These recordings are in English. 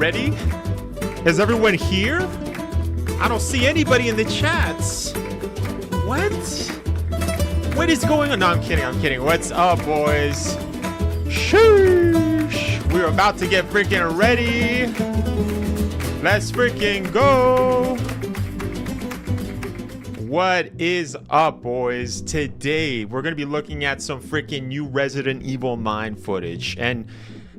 ready? Is everyone here? I don't see anybody in the chats. What? What is going on? No, I'm kidding. What's up, boys? Sheesh. We're about to get freaking ready. Let's freaking go. What is up, boys? Today, we're going to be looking at some freaking new Resident Evil 9 footage. And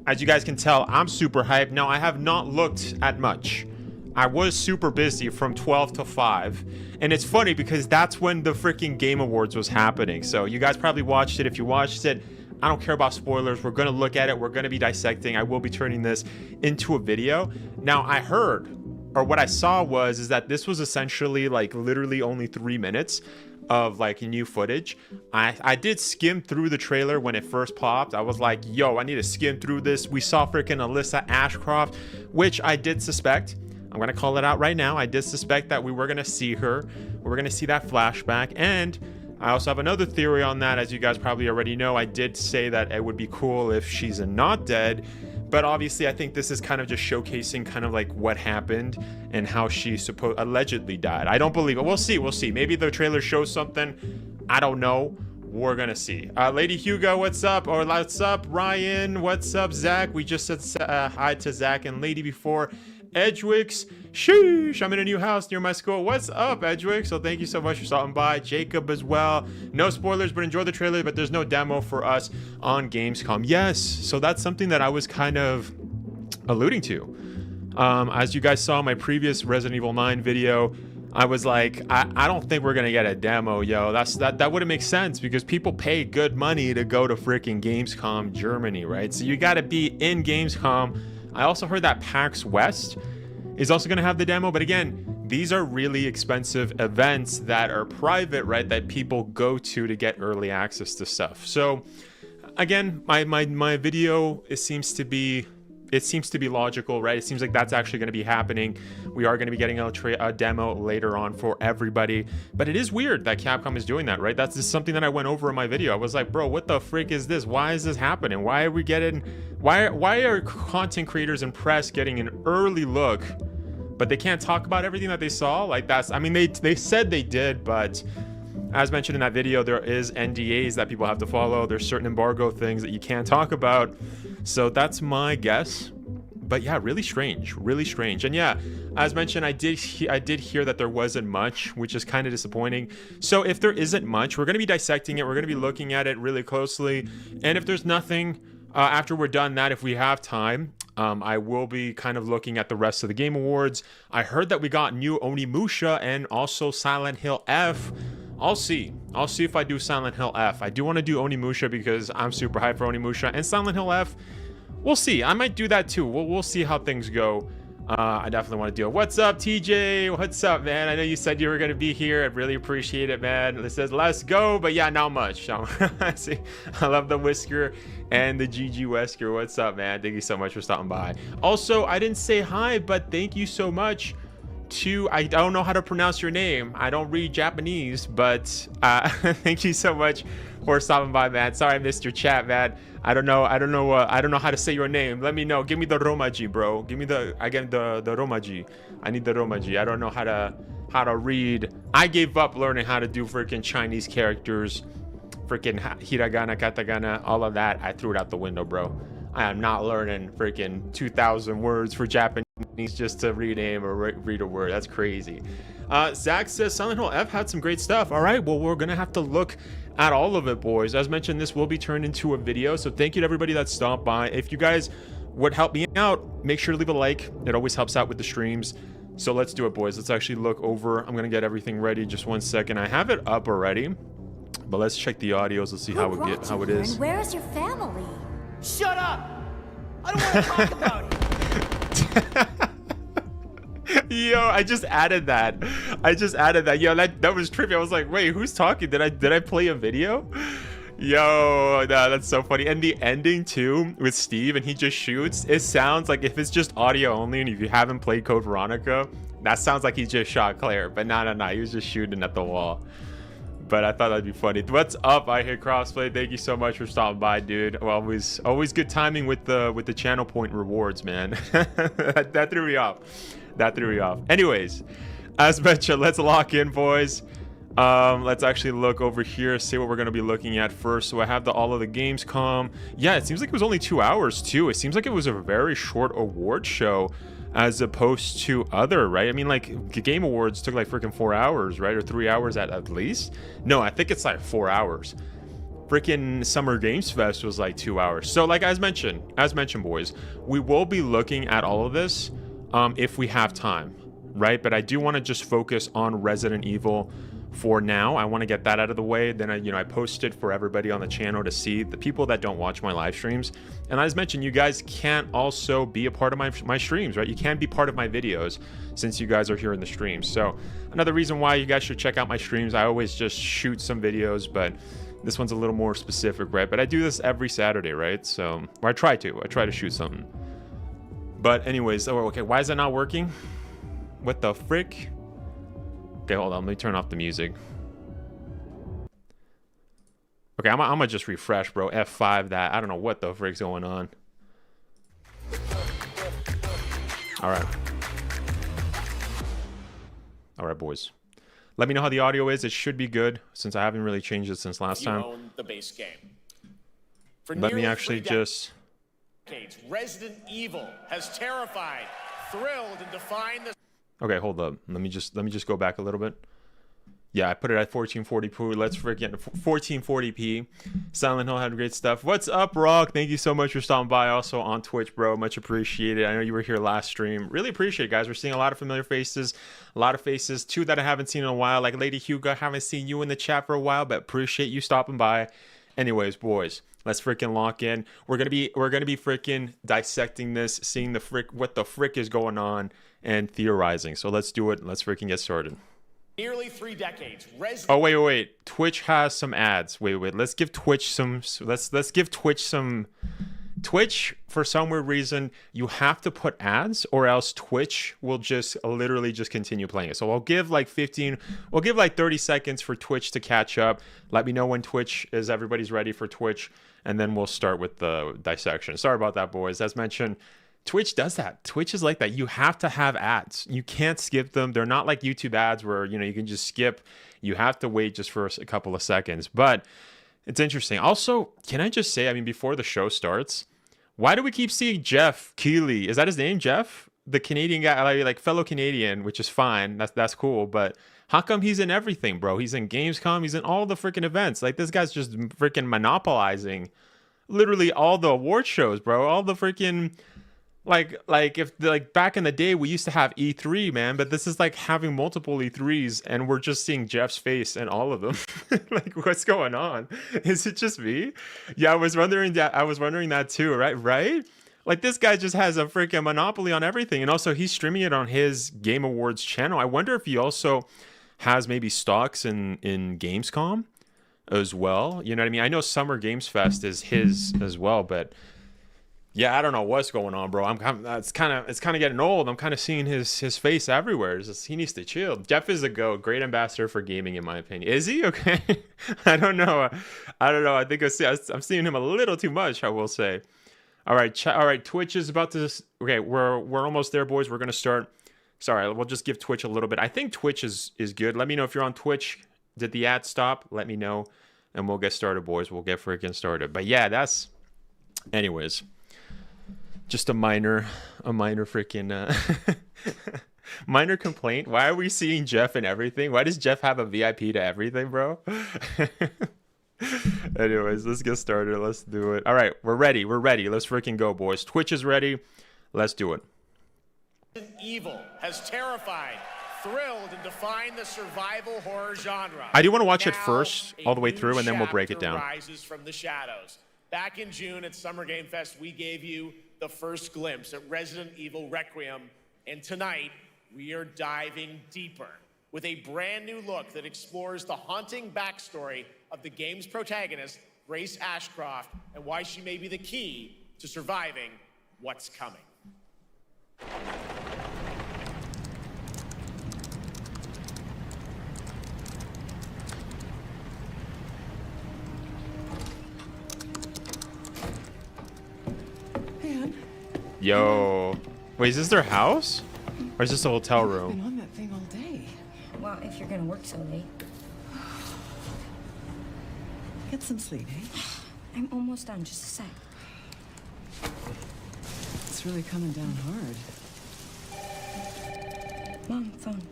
as you guys can tell, I'm super hyped. Now, I have not looked at much. I was super busy from 12 to 5. And it's funny because that's when the freaking Game Awards was happening. So you guys probably watched it. If you watched it, I don't care about spoilers. We're going to look at it. We're going to be dissecting. I will be turning this into a video. Now, I heard, or what I saw is that this was essentially like literally only 3 minutes of like new footage. I did skim through the trailer when it first popped. I was like, yo, I need to skim through this. We saw freaking Alyssa Ashcroft, which I did suspect. I'm gonna call it out right now. I did suspect that we were gonna see her. We were gonna see that flashback. And I also have another theory on that. As you guys probably already know, I did say that it would be cool if she's not dead. But obviously, I think this is kind of just showcasing kind of like what happened and how she allegedly died. I don't believe it. We'll see. Maybe the trailer shows something. I don't know. We're gonna see. Lady Hugo, what's up? Or what's up, Ryan? What's up, Zach? We just said hi to Zach and Lady before. Edgewix, sheesh, I'm in a new house near my school. What's up, Edgewix? So thank you so much for stopping by. Jacob as well. No spoilers, but enjoy the trailer, but there's no demo for us on Gamescom. Yes, so that's something that I was kind of alluding to. As you guys saw in my previous Resident Evil 9 video, I was like, I don't think we're gonna get a demo, yo. That wouldn't make sense because people pay good money to go to freaking Gamescom Germany, right? So you gotta be in Gamescom. I also heard that PAX West is also going to have the demo. But again, these are really expensive events that are private, right? That people go to get early access to stuff. So again, my video, it seems to be logical, right? It seems like that's actually going to be happening. We are going to be getting a demo later on for everybody. But it is weird that Capcom is doing that, right? That's just something that I went over in my video. I was like, bro, what the frick is this? Why is this happening? Why are content creators and press getting an early look, but they can't talk about everything that they saw? Like I mean, they said they did, but as mentioned in that video, there is NDAs that people have to follow. There's certain embargo things that you can't talk about. So that's my guess. But yeah, really strange. And yeah, as mentioned, I did hear that there wasn't much, which is kind of disappointing. So if there isn't much, we're going to be dissecting it. We're going to be looking at it really closely. And if there's nothing, after we're done that, if we have time, I will be kind of looking at the rest of the Game Awards. I heard that we got new Onimusha and also Silent Hill F. I'll see if I do Silent Hill F. I do want to do Onimusha because I'm super hyped for Onimusha. And Silent Hill F, we'll see. I might do that too. We'll see how things go. I definitely want to do it. What's up, TJ? What's up, man? I know you said you were going to be here. I really appreciate it, man. It says, let's go. But yeah, not much. See, I love the Whisker and the GG Wesker. What's up, man? Thank you so much for stopping by. Also, I didn't say hi, but thank you so much to, I don't know how to pronounce your name. I don't read Japanese, but thank you so much for stopping by, man. Sorry I missed your chat, man. I don't know how to say your name. Let me know. Give me the Romaji, bro. Give me the Romaji. I need the Romaji. I don't know how to read. I gave up learning how to do freaking Chinese characters, freaking hiragana, katakana, all of that. I threw it out the window, bro. I am not learning freaking 2,000 words for Japanese just to rename or read a word. That's crazy. Zach says Silent Hill F had some great stuff. All right, well, we're gonna have to look at all of it, boys. As mentioned, this will be turned into a video, so thank you to everybody that stopped by. If you guys would help me out, make sure to leave a like. It always helps out with the streams. So let's do it, boys. Let's actually look over. I'm gonna get everything ready. Just 1 second. I have it up already, but let's check the audios. Let's see how it is. Where is your family? Shut up! I don't want to talk about it. Yo, I just added that. Yo, that was trippy. I was like, wait, who's talking? Did I play a video? Yo, that's so funny. And the ending too with Steve, and he just shoots. It sounds like, if it's just audio only, and if you haven't played Code Veronica, that sounds like he just shot Claire. But no, he was just shooting at the wall. But I thought that'd be funny. What's up? I hear Crossplay. Thank you so much for stopping by, dude. Well, always good timing with the channel point rewards, man. that threw me off. That threw me off. Anyways, as mentioned, let's lock in, boys. Let's actually look over here, see what we're going to be looking at first. So I have all of the Gamescom. Yeah, it seems like it was only 2 hours too. It seems like it was a very short award show as opposed to other, right? I mean, like Game Awards took like freaking 4 hours, right? Or 3 hours at least. No, I think it's like 4 hours. Freaking Summer Games Fest was like 2 hours. So like as mentioned, boys, we will be looking at all of this if we have time, right? But I do want to just focus on Resident Evil for now. I want to get that out of the way. Then I posted for everybody on the channel to see, the people that don't watch my live streams. And as mentioned, you guys can't also be a part of my streams, right? You can be part of my videos since you guys are here in the streams. So another reason why you guys should check out my streams. I always just shoot some videos, but this one's a little more specific, right? But I do this every Saturday, right? So, or I try to shoot something. But anyways, okay, why is that not working? What the frick? Okay, hold on. Let me turn off the music. Okay, I'm gonna just refresh, bro. F5 that. I don't know what the frick's going on. All right. All right, boys. Let me know how the audio is. It should be good since I haven't really changed it since last time. Own the base game. Let me actually just... Resident Evil has terrified, thrilled, and defined the... Okay, hold up. Let me just go back a little bit. Yeah, I put it at 1440p. Let's freaking 1440p. Silent Hill had great stuff. What's up, Rock? Thank you so much for stopping by. Also on Twitch, bro. Much appreciated. I know you were here last stream. Really appreciate it, guys. We're seeing a lot of familiar faces. A lot of faces. Two that I haven't seen in a while. Like Lady Hugo, haven't seen you in the chat for a while, but appreciate you stopping by. Anyways, boys, let's freaking lock in. We're gonna be freaking dissecting this, seeing what the frick is going on, and theorizing. So let's do it. Let's freaking get started. Nearly 3 decades. Oh wait. Twitch has some ads. Wait. Let's give Twitch some. Let's give Twitch some. Twitch, for some weird reason, you have to put ads, or else Twitch will just literally just continue playing it. So I'll give like 15. We'll give like 30 seconds for Twitch to catch up. Let me know when Twitch is. Everybody's ready for Twitch, and then we'll start with the dissection. Sorry about that, boys. As mentioned, Twitch does that. Twitch is like that. You have to have ads. You can't skip them. They're not like YouTube ads where, you can just skip. You have to wait just for a couple of seconds. But it's interesting. Also, can I just say, before the show starts, why do we keep seeing Jeff Keighley? Is that his name, Jeff? The Canadian guy, like fellow Canadian, which is fine. That's cool. But how come he's in everything, bro? He's in Gamescom. He's in all the freaking events. Like, this guy's just freaking monopolizing literally all the award shows, bro. All the freaking... Like back in the day, we used to have E3, man, but this is like having multiple E3s, and we're just seeing Jeff's face in all of them. Like, what's going on? Is it just me? Yeah, I was wondering that too, right? Like, this guy just has a freaking monopoly on everything, and also he's streaming it on his Game Awards channel. I wonder if he also has maybe stocks in Gamescom as well. You know what I mean? I know Summer Games Fest is his as well, but. Yeah, I don't know what's going on, bro. It's kind of getting old. I'm kind of seeing his face everywhere. He needs to chill. Jeff is a great ambassador for gaming, in my opinion. Is he? Okay. I don't know. I think I'm seeing him a little too much, I will say. All right. Twitch is about to. Okay, we're almost there, boys. We're gonna start. Sorry, we'll just give Twitch a little bit. I think Twitch is good. Let me know if you're on Twitch. Did the ad stop? Let me know, and we'll get started, boys. We'll get freaking started. But yeah, that's. Anyways. Just a minor freaking minor complaint. Why are we seeing Jeff in everything? Why does Jeff have a VIP to everything, bro? Anyways, let's get started. Let's do it. All right, we're ready. Let's freaking go, boys. Twitch is ready. Let's do it. Evil has terrified, thrilled, and defined the survival horror genre. I do want to watch it first, all the way through, and then we'll break it down. Rises from the shadows. Back in June at Summer Game Fest, we gave you the first glimpse at Resident Evil Requiem, and tonight we are diving deeper with a brand new look that explores the haunting backstory of the game's protagonist, Grace Ashcroft, and why she may be the key to surviving what's coming. Man, Yo. Wait, is this their house? Or is this a hotel I've been room? on that thing all day. Well, if you're gonna work so late. Get some sleep, eh? I'm almost done, just a sec. It's really coming down hard. Mom, phone.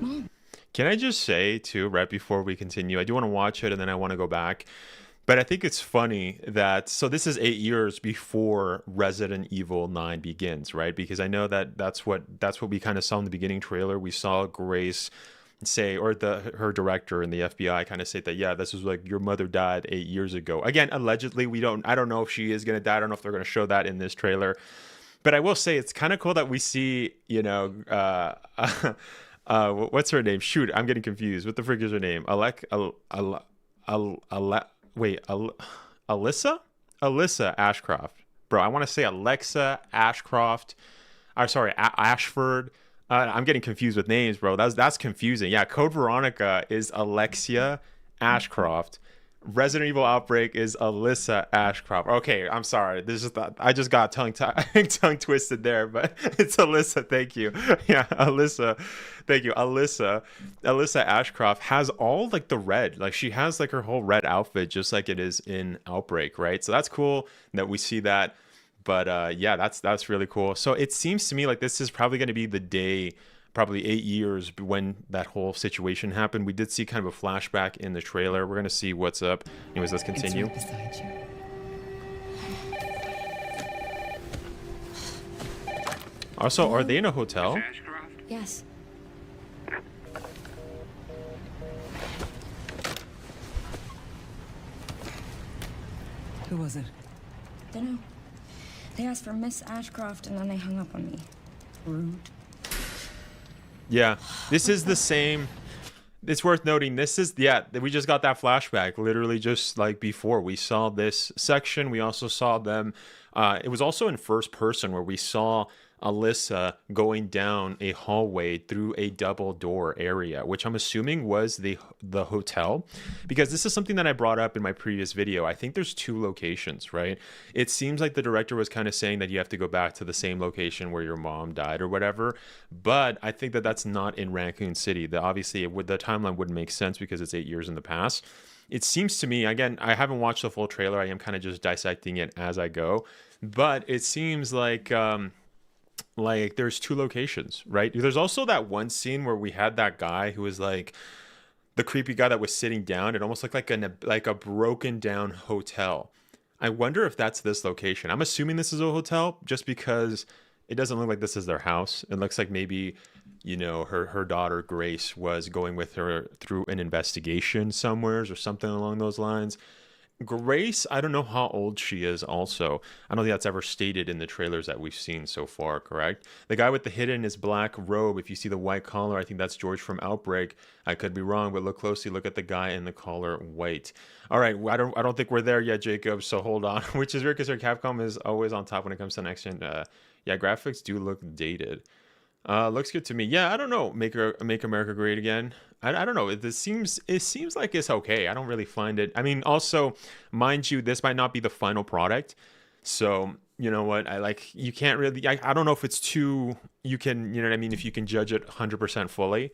Mom. Can I just say, too, right before we continue, I do want to watch it and then I want to go back. But I think it's funny that, so this is 8 years before Resident Evil 9 begins, right? Because I know that that's what we kind of saw in the beginning trailer. We saw Grace say, or her director in the FBI kind of say that, yeah, this was like, your mother died 8 years ago. Again, allegedly, I don't know if she is going to die. I don't know if they're going to show that in this trailer. But I will say it's kind of cool that we see, you know, what's her name? Shoot, I'm getting confused. What the frick is her name? Alyssa Ashcroft. Bro, I want to say Alexa Ashcroft. Sorry, Ashford. I'm getting confused with names, bro. That's confusing. Yeah, Code Veronica is Alexia Ashcroft. Resident Evil Outbreak is Alyssa Ashcroft. Okay, I'm sorry. I just got tongue twisted there, but it's Alyssa. Thank you. Yeah, Alyssa. Thank you. Alyssa Ashcroft has all like the red. Like she has like her whole red outfit just like it is in Outbreak, right? So that's cool that we see that. But yeah, that's really cool. So it seems to me like this is probably going to be the day, probably 8 years when that whole situation happened. We did see kind of a flashback in the trailer. We're going to see what's up. Anyways, let's continue. It's right beside you. Also, are they in a hotel? Yes. Who was it? Dunno. They asked for Miss Ashcroft and then they hung up on me. Rude. Yeah, this is the same. It's worth noting, we just got that flashback literally just like before we saw this section. We also saw them. It was also in first person where we saw Alyssa going down a hallway through a double door area, which I'm assuming was the hotel, because this is something that I brought up in my previous video. I think there's 2 locations, right? It seems like the director was kind of saying that you have to go back to the same location where your mom died or whatever, but I think that that's not in Raccoon City. Obviously the timeline wouldn't make sense because it's 8 years in the past. It seems to me, again, I haven't watched the full trailer. I am kind of just dissecting it as I go, but it seems like there's 2 locations, right? There's also that one scene where we had that guy who was like the creepy guy that was sitting down. It almost looked like a broken down hotel. I wonder if that's this location. I'm assuming this is a hotel just because it doesn't look like this is their house. It looks like maybe, you know, her daughter Grace was going with her through an investigation somewheres or something along those lines. Grace, I don't know how old she is also. I don't think that's ever stated in the trailers that we've seen so far, correct? The guy with the hidden is black robe. If you see the white collar, I think that's George from Outbreak. I could be wrong, but look closely. Look at the guy in the collar white. All right, I don't think we're there yet, Jacob, so hold on. Which is weird because Capcom is always on top when it comes to next gen. Yeah, graphics do look dated. Looks good to me. Yeah, I don't know. Make America Great Again. I don't know. It seems like it's okay. I don't really find it. I mean, also, mind you, this might not be the final product. So, you know what? You can't really, I don't know if it's too, you can, you know what I mean? If you can judge it 100% fully.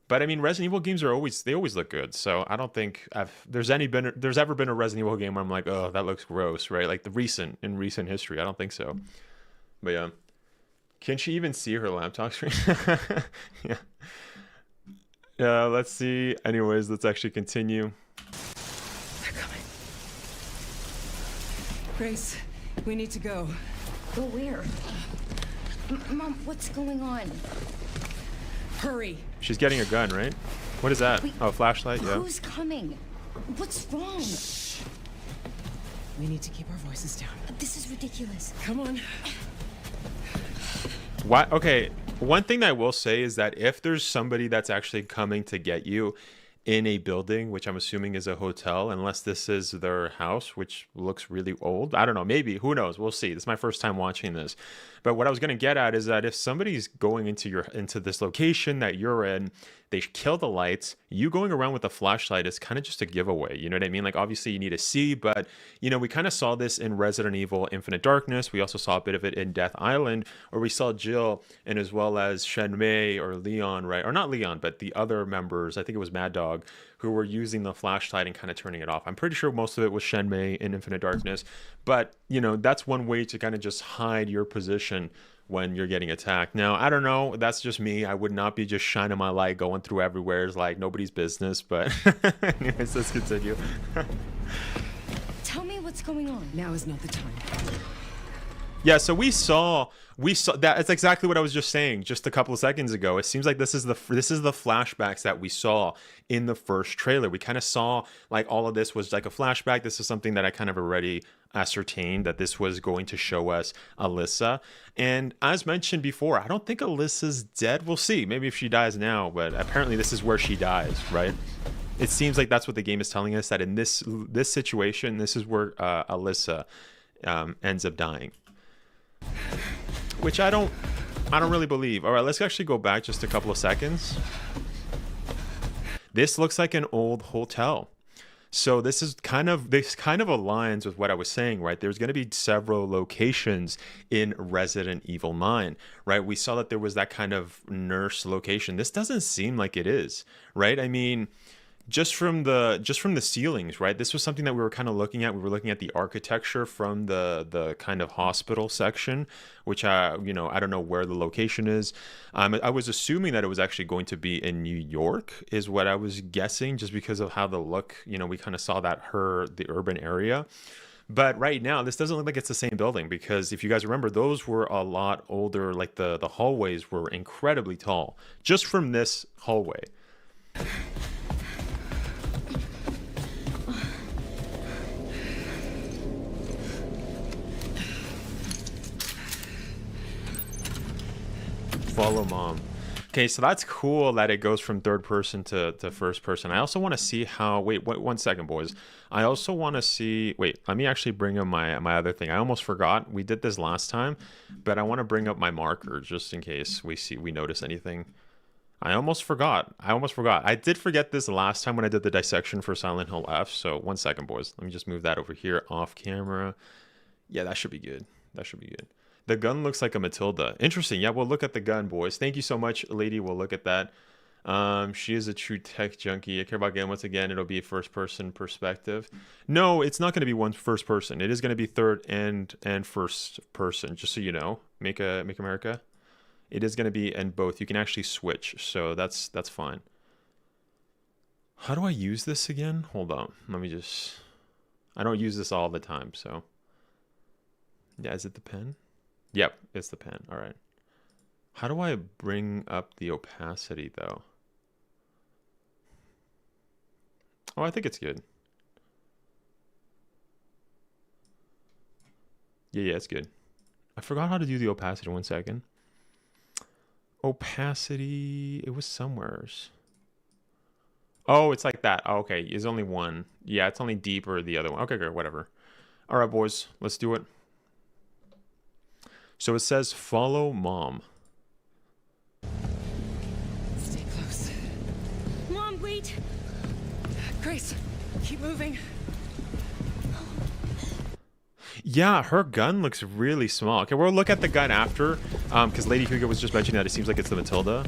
But I mean, Resident Evil games they always look good. So I don't think there's ever been a Resident Evil game where I'm like, oh, that looks gross, right? Like in recent history. I don't think so. But yeah. Can she even see her laptop screen? Yeah. Let's see. Anyways, let's actually continue. They're coming. Grace, we need to go. Go where? Mom, what's going on? Hurry. She's getting a gun, right? What is that? Wait, oh, flashlight. Yeah. Who's coming? What's wrong? Shh. We need to keep our voices down. This is ridiculous. Come on. Why? Okay. One thing I will say is that if there's somebody that's actually coming to get you in a building, which I'm assuming is a hotel, unless this is their house, which looks really old. I don't know. Maybe. Who knows? We'll see. This is my first time watching this. But what I was going to get at is that if somebody's going into this location that you're in, they kill the lights, you going around with a flashlight is kind of just a giveaway. You know what I mean? Like, obviously you need to see, but you know, we kind of saw this in Resident Evil Infinite Darkness. We also saw a bit of it in Death Island, where we saw Jill and as well as Shenmei or Leon, right? Or not Leon, but the other members, I think it was Mad Dog, who were using the flashlight and kind of turning it off. I'm pretty sure most of it was Shenmei in Infinite Darkness, but you know, that's one way to kind of just hide your position when you're getting attacked. Now, I don't know, that's just me. I would not be just shining my light going through everywhere. It's like nobody's business, but anyways, let's continue. Tell me what's going on. Now is not the time. Yeah, so we saw that. It's exactly what I was just saying just a couple of seconds ago. It seems like this is the flashbacks that we saw in the first trailer. We kind of saw like all of this was like a flashback. This is something that I kind of already ascertained, that this was going to show us Alyssa. And as mentioned before, I don't think Alyssa's dead. We'll see. Maybe if she dies now, but apparently this is where she dies, right? It seems like that's what the game is telling us, that in this situation, this is where Alyssa ends up dying. Which I don't really believe. All right, let's actually go back just a couple of seconds. This looks like an old hotel. So this kind of aligns with what I was saying, right? There's going to be several locations in Resident Evil 9, right? We saw that there was that kind of nurse location. This doesn't seem like it is, right? I mean, just from the ceilings, right? This was something that we were kind of looking at. We were looking at the architecture from the kind of hospital section, which I don't know where the location is. I was assuming that it was actually going to be in New York, is what I was guessing, just because of how the look. You know, we kind of saw the urban area. But right now, this doesn't look like it's the same building, because if you guys remember, those were a lot older. Like the hallways were incredibly tall, just from this hallway. Follow mom. Okay, so that's cool that it goes from third person to first person. I also want to see how... Wait, 1 second, boys. I also want to see... Wait, let me actually bring up my other thing. I almost forgot. We did this last time, but I want to bring up my marker just in case we notice anything. I almost forgot. I did forget this last time when I did the dissection for Silent Hill F. So 1 second, boys. Let me just move that over here off camera. Yeah, that should be good. The gun looks like a Matilda. Interesting. Yeah, we'll look at the gun, boys. Thank you so much, lady. We'll look at that. She is a true tech junkie. I care about game. Once again, it'll be a first-person perspective. No, it's not going to be one first person. It is going to be third and first person, just so you know. Make America. It is going to be in both. You can actually switch, so that's fine. How do I use this again? Hold on. Let me just... I don't use this all the time, so... Yeah, is it the pen? Yep, it's the pen. All right. How do I bring up the opacity, though? Oh, I think it's good. Yeah, it's good. I forgot how to do the opacity. 1 second. Opacity, it was somewheres. Oh, it's like that. Oh, okay, it's only one. Yeah, it's only deeper the other one. Okay, good, whatever. All right, boys, let's do it. So it says follow mom. Stay close. Mom, wait. Grace, keep moving. Yeah, her gun looks really small. Okay, we'll look at the gun after, because Lady Hugo was just mentioning that it seems like it's the Matilda.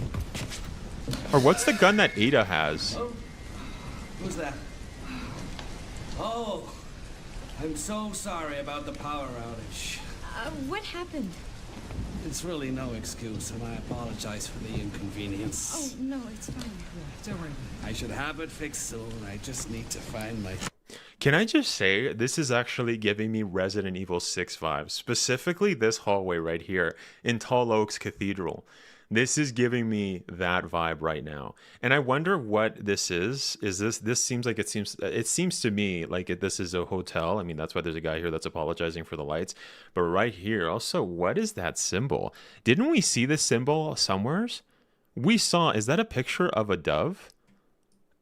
Or what's the gun that Eda has? Oh, who's that? Oh, I'm so sorry about the power outage. What happened? It's really no excuse, and I apologize for the inconvenience. Oh, no, it's fine. Don't worry. I should have it fixed soon. I just need to find my... Can I just say, this is actually giving me Resident Evil 6 vibes. Specifically this hallway right here in Tall Oaks Cathedral. This is giving me that vibe right now. And I wonder what this is. This seems like it seems to me like this is a hotel. I mean, that's why there's a guy here that's apologizing for the lights. But right here, also, what is that symbol? Didn't we see this symbol somewheres? We saw, is that a picture of a dove?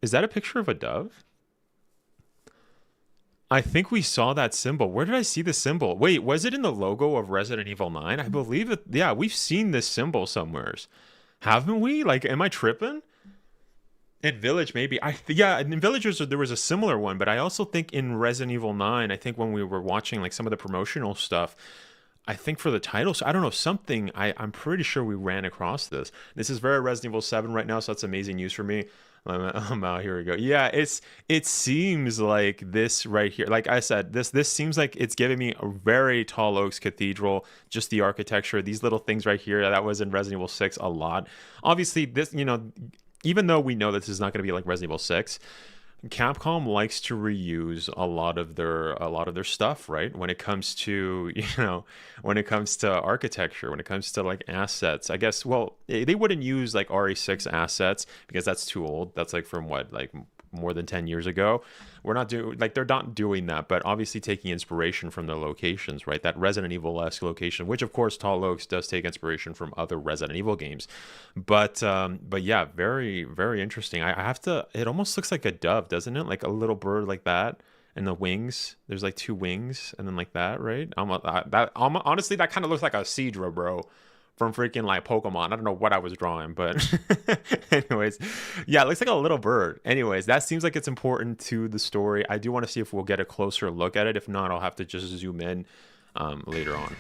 Is that a picture of a dove? I think we saw that symbol. Where did I see the symbol? Wait, was it in the logo of Resident Evil 9? I believe it. Yeah, we've seen this symbol somewheres. Haven't we? Like, am I tripping? In Village, maybe. Yeah, in Villagers there was a similar one, but I also think in Resident Evil 9, I think when we were watching like some of the promotional stuff, I think for the titles, I don't know, something, I'm pretty sure we ran across this. This is very Resident Evil 7 right now, so that's amazing news for me. I'm out. Here we go. Yeah, it seems like this right here. Like I said, this seems like it's giving me a very Tall Oaks Cathedral. Just the architecture, these little things right here. That was in Resident Evil 6 a lot. Obviously, this, you know, even though we know that this is not going to be like Resident Evil 6, Capcom likes to reuse a lot of their stuff, right? When it comes to, you know, when it comes to architecture, when it comes to like assets. I guess, well, they wouldn't use like RE6 assets because that's too old. That's like from what, like more than 10 years ago. We're not doing, like, they're not doing that, but obviously taking inspiration from the locations, right? That Resident Evil-esque location, which of course Tall Oaks does take inspiration from other Resident Evil games. But yeah, very, very interesting. I have to, it almost looks like a dove, doesn't it? Like a little bird like that. And the wings, there's like two wings and then like that, right? Honestly, that kind of looks like a Seadra, bro, from freaking like Pokemon. I don't know what I was drawing, but anyways, yeah, it looks like a little bird. Anyways, that seems like it's important to the story. I do want to see if we'll get a closer look at it. If not, I'll have to just zoom in later on.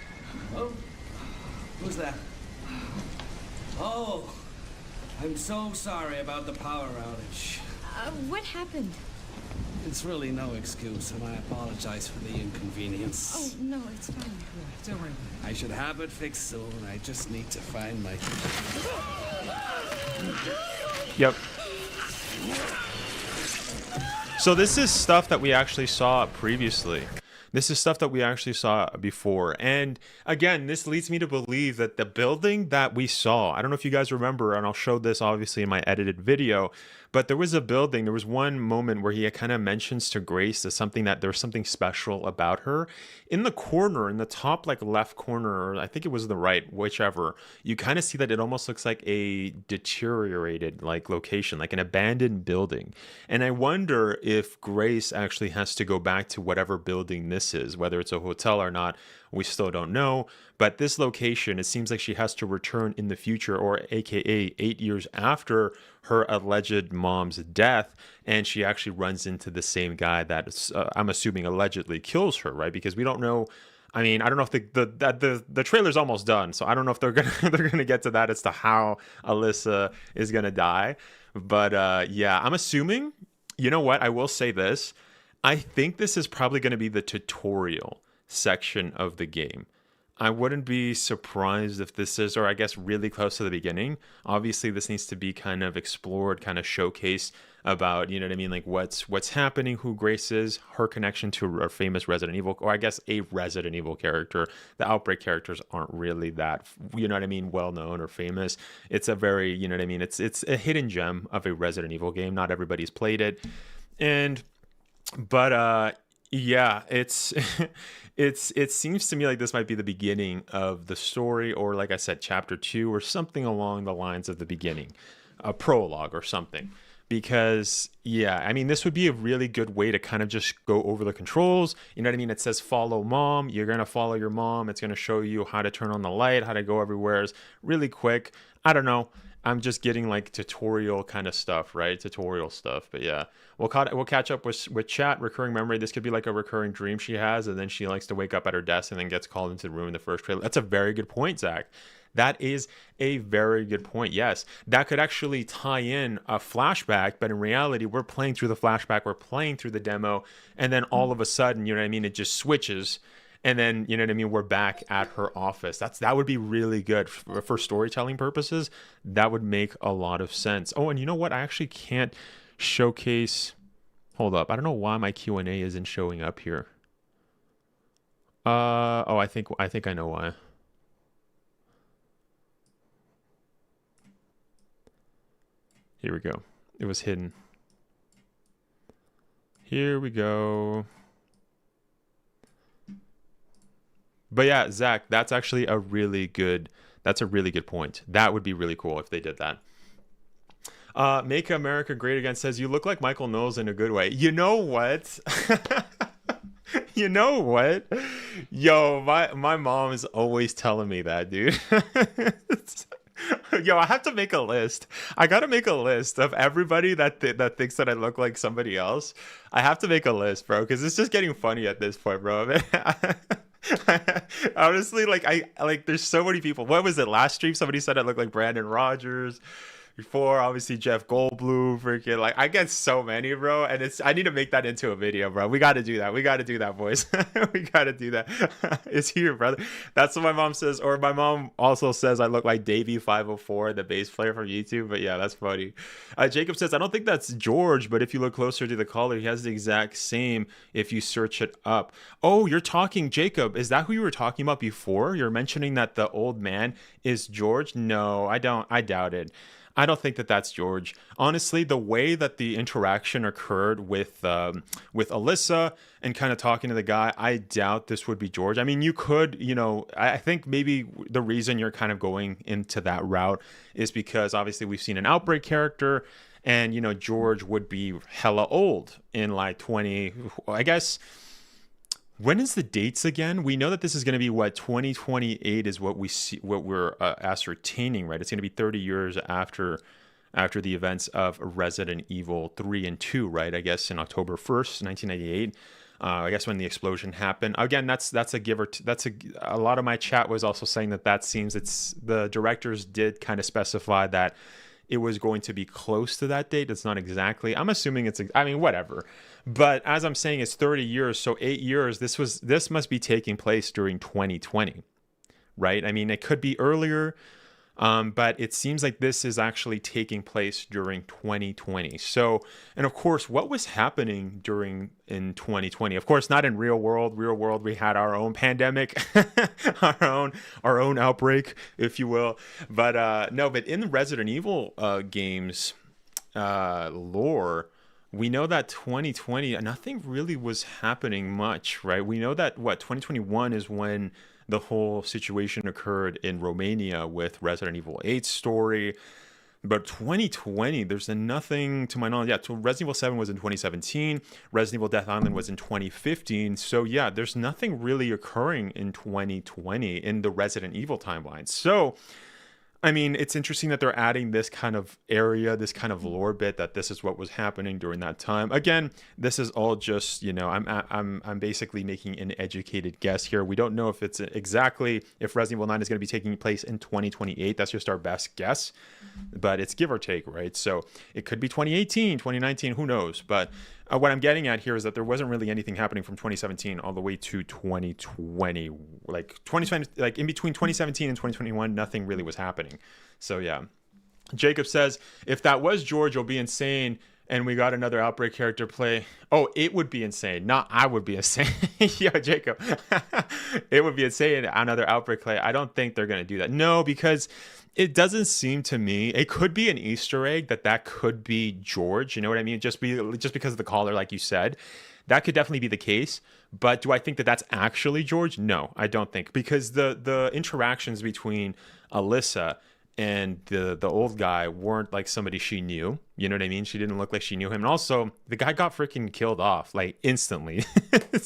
Oh, who's that? Oh, I'm so sorry about the power outage. What happened? It's really no excuse, and I apologize for the inconvenience. Oh, no, it's fine. Don't worry. I should have it fixed soon. I just need to find my... Yep. So this is stuff that we actually saw previously. This is stuff that we actually saw before. And again, this leads me to believe that the building that we saw, I don't know if you guys remember, and I'll show this obviously in my edited video, but there was a building, there was one moment where he kind of mentions to Grace as something that there's something special about her. In the corner, in the top like left corner, or I think it was the right, whichever, you kind of see that it almost looks like a deteriorated like location, like an abandoned building. And I wonder if Grace actually has to go back to whatever building this is, whether it's a hotel or not, we still don't know. But this location, it seems like she has to return in the future, or AKA 8 years after her alleged mom's death, and she actually runs into the same guy that I'm assuming allegedly kills her, right? Because we don't know. I mean, I don't know if the trailer's almost done, so I don't know if they're gonna get to that as to how Alyssa is gonna die. But yeah, I'm assuming. You know what? I will say this. I think this is probably going to be the tutorial section of the game. I wouldn't be surprised if this is, or I guess really close to the beginning. Obviously, this needs to be kind of explored, kind of showcased about, you know what I mean, like what's happening, who Grace is, her connection to a famous Resident Evil, or I guess a Resident Evil character. The Outbreak characters aren't really that, you know what I mean, well known or famous. It's a very, you know what I mean, it's a hidden gem of a Resident Evil game. Not everybody's played it, but yeah, it seems to me like this might be the beginning of the story, or like I said, chapter 2 or something along the lines of the beginning, a prologue or something. Because yeah, I mean, this would be a really good way to kind of just go over the controls. You know what I mean? It says follow mom. You're going to follow your mom. It's going to show you how to turn on the light, how to go everywhere. It's really quick. I don't know. I'm just getting like tutorial kind of stuff, right? Tutorial stuff. But yeah, we'll catch up with chat. Recurring memory. This could be like a recurring dream she has, and then she likes to wake up at her desk and then gets called into the room in the first trailer. That's a very good point, Zach. That is a very good point. Yes, that could actually tie in a flashback, but in reality, we're playing through the flashback, we're playing through the demo, and then all of a sudden, you know what I mean? It just switches. And then, you know what I mean, we're back at her office. That would be really good for storytelling purposes. That would make a lot of sense. Oh, and you know what? I actually can't showcase. Hold up. I don't know why my Q&A isn't showing up here. Oh, I think I know why. Here we go. It was hidden. Here we go. But yeah, Zach, that's actually a really good point. That would be really cool if they did that. Make America Great Again says, you look like Michael Knowles in a good way. You know what? You know what? Yo, my mom is always telling me that, dude. Yo, I have to make a list. I gotta make a list of everybody that that thinks that I look like somebody else. I have to make a list, bro, because it's just getting funny at this point, bro. Honestly, like there's so many people. What was it last stream? Somebody said I look like Brandon Rogers. Before, obviously, Jeff Goldblum, freaking, like, I get so many, bro, and I need to make that into a video, bro. We got to do that. We got to do that, boys. We got to do that. It's here, brother. That's what my mom says, or my mom also says I look like Davey504, the bass player from YouTube, but yeah, that's funny. Jacob says, I don't think that's George, but if you look closer to the collar, he has the exact same if you search it up. Oh, you're talking, Jacob, is that who you were talking about before? You're mentioning that the old man is George? No, I doubt it. I don't think that that's George. Honestly, the way that the interaction occurred with Alyssa and kind of talking to the guy, I doubt this would be George. I mean, you could, I think maybe the reason you're kind of going into that route is because obviously we've seen an Outbreak character and, George would be hella old in like 20, I guess. When is the dates again? We know that this is going to be 2028 is what we see, what we're ascertaining, right? It's going to be 30 years after the events of Resident Evil 3 and 2, right? I guess in October 1st, 1998. I guess when the explosion happened. Again, that's a give or a lot of my chat was also saying that seems the directors did kind of specify that it was going to be close to that date. It's not exactly. I'm assuming whatever. But as I'm saying, it's 30 years. So 8 years, this must be taking place during 2020, right? I mean, it could be earlier, but it seems like this is actually taking place during 2020. So, and of course, what was happening in 2020? Of course, not in real world. Real world, we had our own pandemic, our own outbreak, if you will. But no, but in the Resident Evil games lore, we know that 2020, nothing really was happening much, right? We know that 2021 is when the whole situation occurred in Romania with Resident Evil 8's story. But 2020, there's nothing to my knowledge. Yeah, so Resident Evil 7 was in 2017. Resident Evil Death Island was in 2015. So yeah, there's nothing really occurring in 2020 in the Resident Evil timeline. So, I mean, it's interesting that they're adding this kind of area, this kind of lore bit that this is what was happening during that time. Again, this is all just, I'm basically making an educated guess here. We don't know if it's exactly if Resident Evil 9 is going to be taking place in 2028. That's just our best guess, but it's give or take, right? So it could be 2018, 2019, who knows? But what I'm getting at here is that there wasn't really anything happening from 2017 all the way to 2020. Like 2020, like in between 2017 and 2021, nothing really was happening. So yeah. Jacob says, if that was George, it'll be insane. And we got another Outbreak character play. Oh, it would be insane. Not I would be insane. Yo, Jacob. It would be insane. Another Outbreak play. I don't think they're going to do that. No, because it doesn't seem to me, it could be an Easter egg that could be George. You know what I mean? Just because of the collar, like you said. That could definitely be the case. But do I think that that's actually George? No, I don't think. Because the interactions between Alyssa and the old guy weren't like somebody she knew. You know what I mean? She didn't look like she knew him. And also, the guy got freaking killed off, like, instantly.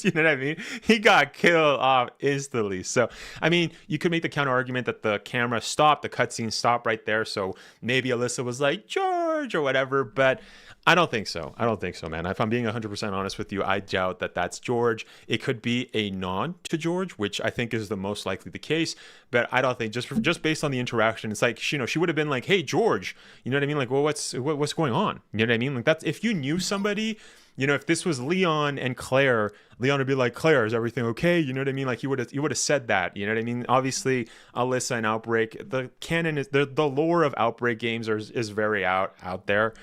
You know what I mean? He got killed off instantly. So, I mean, you could make the counter argument that the camera stopped, the cutscene stopped right there. So maybe Alyssa was like, George, or whatever. But I don't think so. I don't think so, man. If I'm being 100% honest with you, I doubt that that's George. It could be a nod to George, which I think is the most likely the case. But I don't think, just based on the interaction, it's like, she would have been like, hey, George. You know what I mean? Like, well, what's going on? You know what I mean? Like, that's, if you knew somebody, if this was Leon and Claire, Leon would be like, Claire, is everything okay? You know what I mean? Like, you would have said that. You know what I mean? Obviously, Alyssa and Outbreak, the canon is, the lore of Outbreak games is very out there.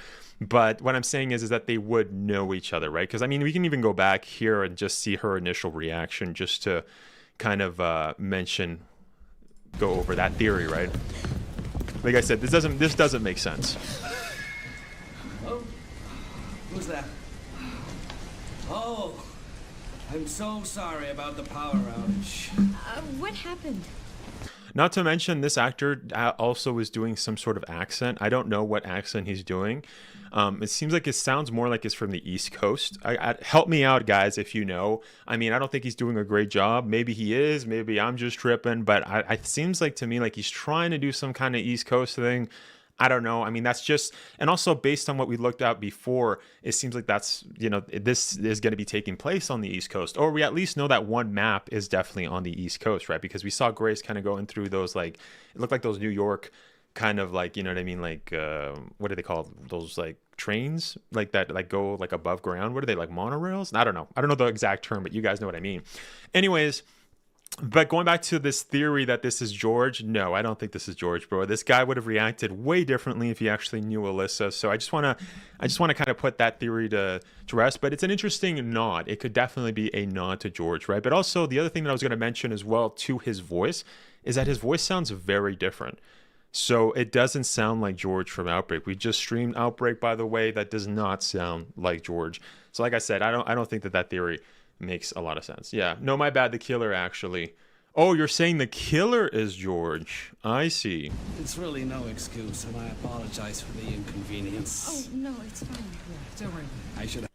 But what I'm saying is that they would know each other, right? Because, I mean, we can even go back here and just see her initial reaction just to kind of go over that theory, right? Like I said, this doesn't make sense. Oh, who's that? Oh, I'm so sorry about the power outage. What happened? Not to mention, this actor also is doing some sort of accent. I don't know what accent he's doing. It seems like it sounds more like it's from the East Coast. Help me out, guys, if you know. I mean, I don't think he's doing a great job. Maybe he is. Maybe I'm just tripping. But it seems like to me like he's trying to do some kind of East Coast thing. I don't know. I mean, that's just, and also based on what we looked at before, it seems like that's, you know, this is going to be taking place on the East Coast, or we at least know that one map is definitely on the East Coast, right? Because we saw Grace kind of going through those, like, it looked like those New York kind of like, you know what I mean? Like, what do they call those, like trains like that, like go like above ground? What are they, like monorails? I don't know. I don't know the exact term, but you guys know what I mean. Anyways, but going back to this theory that this is George, no, I don't think this is George, bro. This guy would have reacted way differently if he actually knew Alyssa. So I just want to kind of put that theory to rest. But it's an interesting nod. It could definitely be a nod to George, right? But also the other thing that I was going to mention as well to his voice is that his voice sounds very different. So it doesn't sound like George from Outbreak. We just streamed Outbreak, by the way. That does not sound like George. So like I said, I don't think that theory makes a lot of sense. Yeah, no, my bad. The killer, actually. Oh, you're saying the killer is George. I see. It's really no excuse, and I apologize for the inconvenience. Oh, no, it's fine. Don't worry.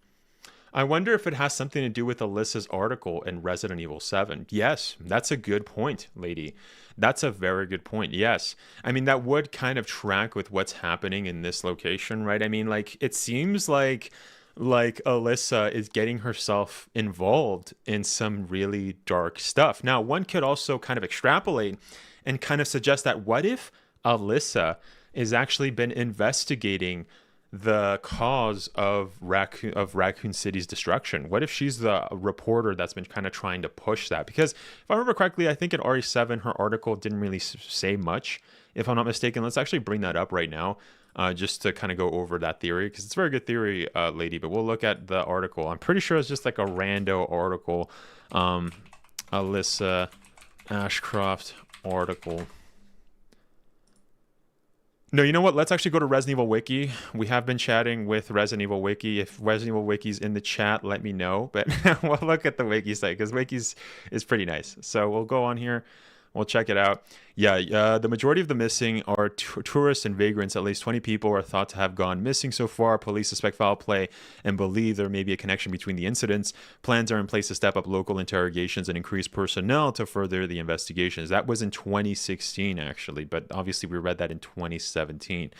I wonder if it has something to do with Alyssa's article in Resident Evil 7. Yes, that's a good point, lady. That's a very good point. Yes. I mean, that would kind of track with what's happening in this location, right? I mean, like, it seems like Alyssa is getting herself involved in some really dark stuff. Now, one could also kind of extrapolate and kind of suggest that what if Alyssa has actually been investigating the cause of Raccoon City's destruction? What if she's the reporter that's been kind of trying to push that? Because if I remember correctly, I think in RE7, her article didn't really say much, if I'm not mistaken. Let's actually bring that up right now. Just to kind of go over that theory, because it's a very good theory, lady, but we'll look at the article. I'm pretty sure it's just like a rando article. Alyssa Ashcroft article. No, you know what? Let's actually go to Resident Evil Wiki. We have been chatting with Resident Evil Wiki. If Resident Evil Wiki's in the chat, let me know. But we'll look at the Wiki site, because Wiki's is pretty nice. So we'll go on here. We'll check it out. Yeah, the majority of the missing are tourists and vagrants. At least 20 people are thought to have gone missing so far. Police suspect foul play and believe there may be a connection between the incidents. Plans are in place to step up local interrogations and increase personnel to further the investigations. That was in 2016, actually, but obviously we read that in 2017.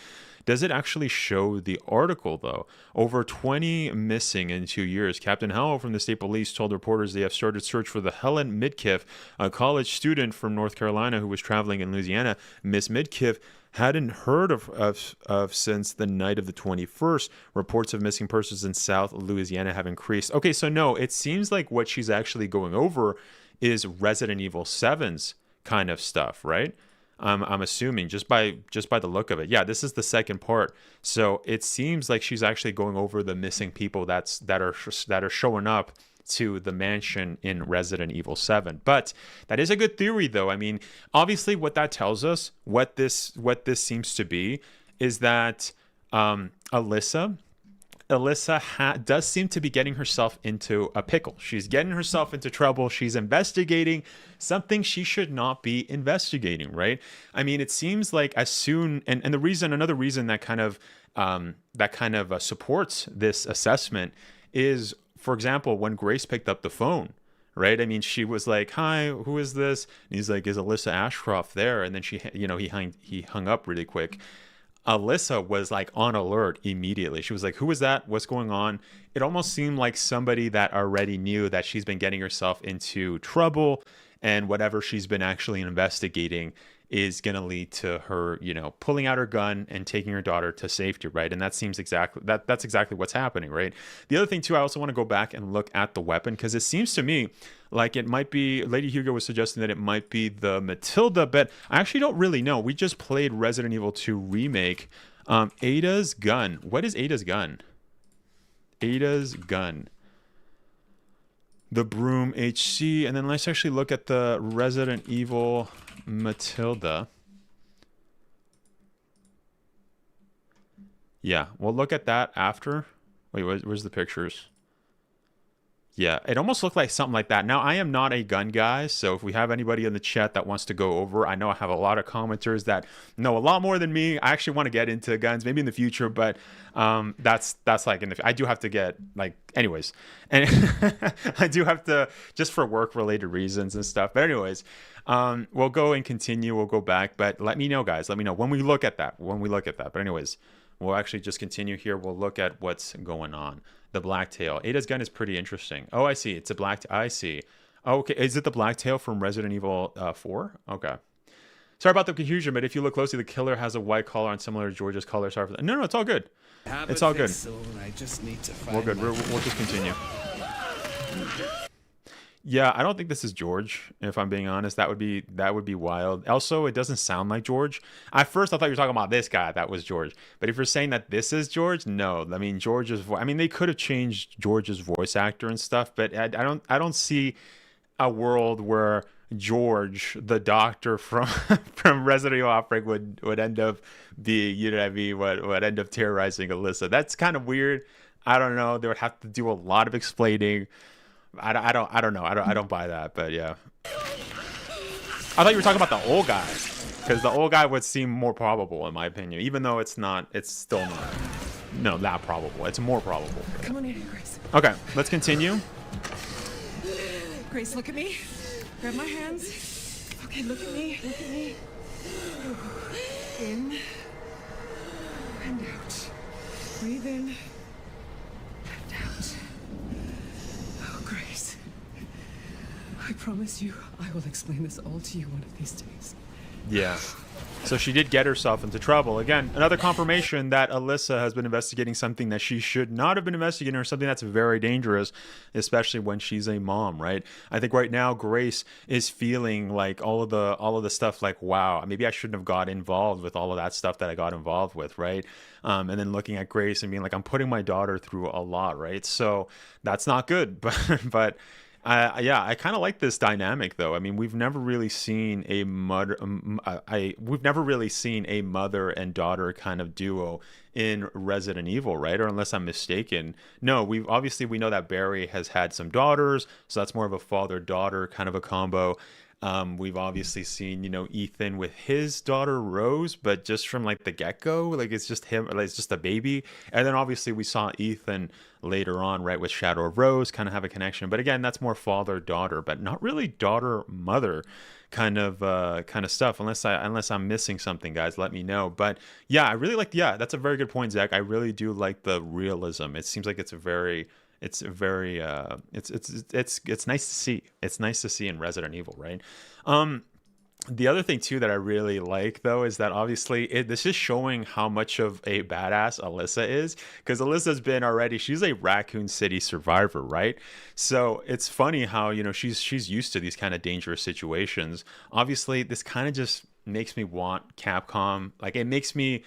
Does it actually show the article, though? Over 20 missing in 2 years. Captain Howell from the state police told reporters they have started search for the Helen Midkiff, a college student from North Carolina who was traveling in Louisiana. Miss Midkiff hadn't heard of since the night of the 21st. Reports of missing persons in South Louisiana have increased. Okay, so no, it seems like what she's actually going over is Resident Evil 7's kind of stuff, right? I'm assuming just by the look of it. Yeah, this is the second part. So it seems like she's actually going over the missing people that are showing up to the mansion in Resident Evil 7. But that is a good theory, though. I mean, obviously what that tells us, what this seems to be, is that Alyssa does seem to be getting herself into a pickle. She's getting herself into trouble. She's investigating something she should not be investigating, right? I mean, it seems like as soon, and another reason that kind of supports this assessment is, for example, when Grace picked up the phone, right? I mean, she was like, "Hi, who is this?" And he's like, "Is Alyssa Ashcroft there?" And then he hung up really quick. Alyssa was like on alert immediately. She was like, "Who is that? What's going on?" It almost seemed like somebody that already knew that she's been getting herself into trouble, and whatever she's been actually investigating is going to lead to her, pulling out her gun and taking her daughter to safety, right? And that seems that's exactly what's happening, right? The other thing too, I also want to go back and look at the weapon, because it seems to me like it might be, Lady Hugo was suggesting that it might be the Matilda, but I actually don't really know. We just played Resident Evil 2 Remake. Ada's gun. What is Ada's gun? Ada's gun. The Broom HC. And then let's actually look at the Resident Evil Matilda. Yeah, we'll look at that after. Wait, where's the pictures? Yeah, it almost looked like something like that. Now, I am not a gun guy, so if we have anybody in the chat that wants to go over, I know I have a lot of commenters that know a lot more than me. I actually want to get into guns, maybe in the future, but that's like I do have to get like, anyways, and I do have to just for work-related reasons and stuff. But anyways, we'll go and continue. We'll go back, but let me know, guys. Let me know when we look at that. But anyways, we'll actually just continue here. We'll look at what's going on. The blacktail. Ada's gun is pretty interesting. Oh, I see. It's a black. I see. Oh, okay. Is it the blacktail from Resident Evil 4? Okay. Sorry about the confusion, but if you look closely, the killer has a white collar and similar to George's color. Sorry for that. No, it's all good. It's all good. I just need to find We're good. We'll just continue. Yeah, I don't think this is George. If I'm being honest, that would be wild. Also, it doesn't sound like George. At first, I thought you were talking about this guy. That was George. But if you're saying that this is George, no. I mean, George's voice. I mean, they could have changed George's voice actor and stuff, but I don't see a world where George, the doctor from from Resident Evil Outbreak, would end up being, you know what I mean? Would end up terrorizing Alyssa. That's kind of weird. I don't know. They would have to do a lot of explaining. I don't know. I don't buy that, but yeah. I thought you were talking about the old guy, because the old guy would seem more probable in my opinion, even though it's not. It's still not that probable. It's more probable. Come on in, Grace. Okay, let's continue. Grace, look at me. Grab my hands. Okay, look at me. Look at me. In and out. Breathe in and out. Oh, Grace. I promise you, I will explain this all to you one of these days. Yeah. So she did get herself into trouble. Again, another confirmation that Alyssa has been investigating something that she should not have been investigating, or something that's very dangerous, especially when she's a mom, right? I think right now Grace is feeling like all of the stuff like, wow, maybe I shouldn't have got involved with all of that stuff that I got involved with, right? And then looking at Grace and being like, I'm putting my daughter through a lot, right? So that's not good, but yeah, I kind of like this dynamic though. I mean, we've never really seen a mother and daughter kind of duo in Resident Evil, right? Or unless I'm mistaken. No, we know that Barry has had some daughters, so that's more of a father-daughter kind of a combo. We've obviously seen, Ethan with his daughter Rose, but just from like the get-go, like it's just him, like it's just a baby. And then obviously we saw Ethan later on, right, with Shadow of Rose kind of have a connection. But again, that's more father-daughter, but not really daughter-mother kind of stuff. Unless I'm missing something, guys, let me know. But yeah, I really like. Yeah, that's a very good point, Zach. I really do like the realism. It seems like it's nice to see. It's nice to see in Resident Evil, right? The other thing too that I really like though is that obviously this is showing how much of a badass Alyssa is, because Alyssa's been already, she's a Raccoon City survivor, right? So it's funny how she's used to these kind of dangerous situations. Obviously, this kind of just makes me want Capcom. Like it makes me.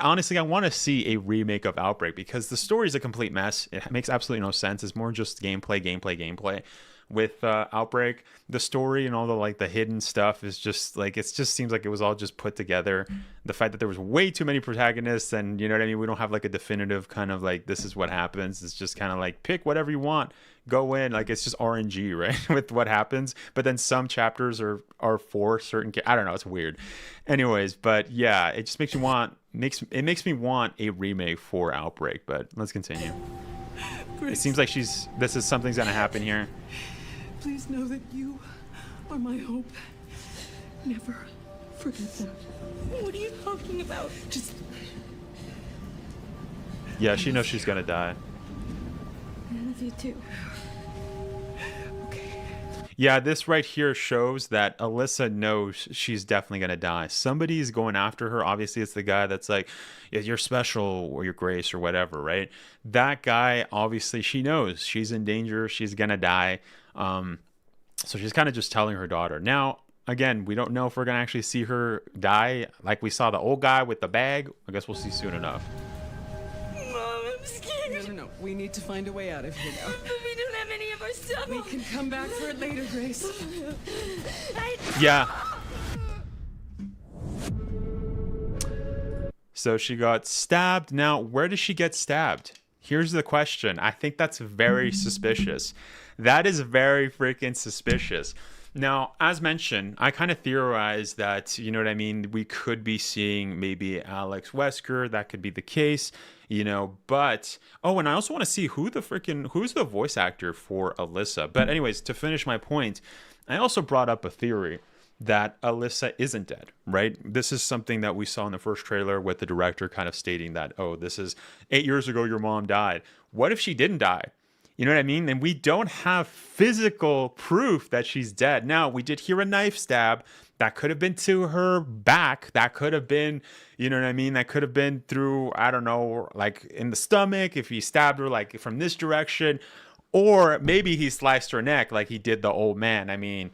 Honestly, I want to see a remake of Outbreak, because the story is a complete mess. It makes absolutely no sense. It's more just gameplay. With Outbreak, the story and all the hidden stuff is just it just seems like it was all just put together. The fact that there was way too many protagonists, and you know what I mean, we don't have like a definitive kind of this is what happens. It's just kind of pick whatever you want, go in, it's just RNG, right? With what happens. But then some chapters are for certain I don't know, it's weird. Anyways, but yeah, it just makes me want a remake for Outbreak. But let's continue. Grace, it seems like this is something's gonna happen here. please know that you are my hope. Never forget that. What are you talking about? Just Yeah, she knows she's gonna die. I love you too. okay. Yeah, this right here shows that Alyssa knows she's definitely going to die. Somebody's going after her. Obviously, it's the guy that's like, yeah, you're special or you're Grace or whatever, right? That guy, obviously, she knows she's in danger. She's going to die. So she's kind of just telling her daughter. Now, again, we don't know if we're going to actually see her die. Like we saw the old guy with the bag. I guess we'll see soon enough. Mom, I'm scared. No. We need to find a way out of here now. But we don't have any of our stuff. We can come back for it later, Grace. Yeah. So she got stabbed. Now, where did she get stabbed? Here's the question. I think that's very suspicious. That is very freaking suspicious. Now, as mentioned, I kind of theorized that, you know what I mean, we could be seeing maybe Alex Wesker. That could be the case, you know, but, oh, and I also want to see who's the voice actor for Alyssa. But anyways, to finish my point, I also brought up a theory that Alyssa isn't dead, right? This is something that we saw in the first trailer with the director kind of stating that, oh, this is 8 years ago, your mom died. What if she didn't die? You know what I mean? And we don't have physical proof that she's dead. Now, we did hear a knife stab. That could have been to her back. That could have been, you know what I mean? That could have been through, I don't know, like in the stomach, if he stabbed her like from this direction. Or maybe he sliced her neck like he did the old man. I mean,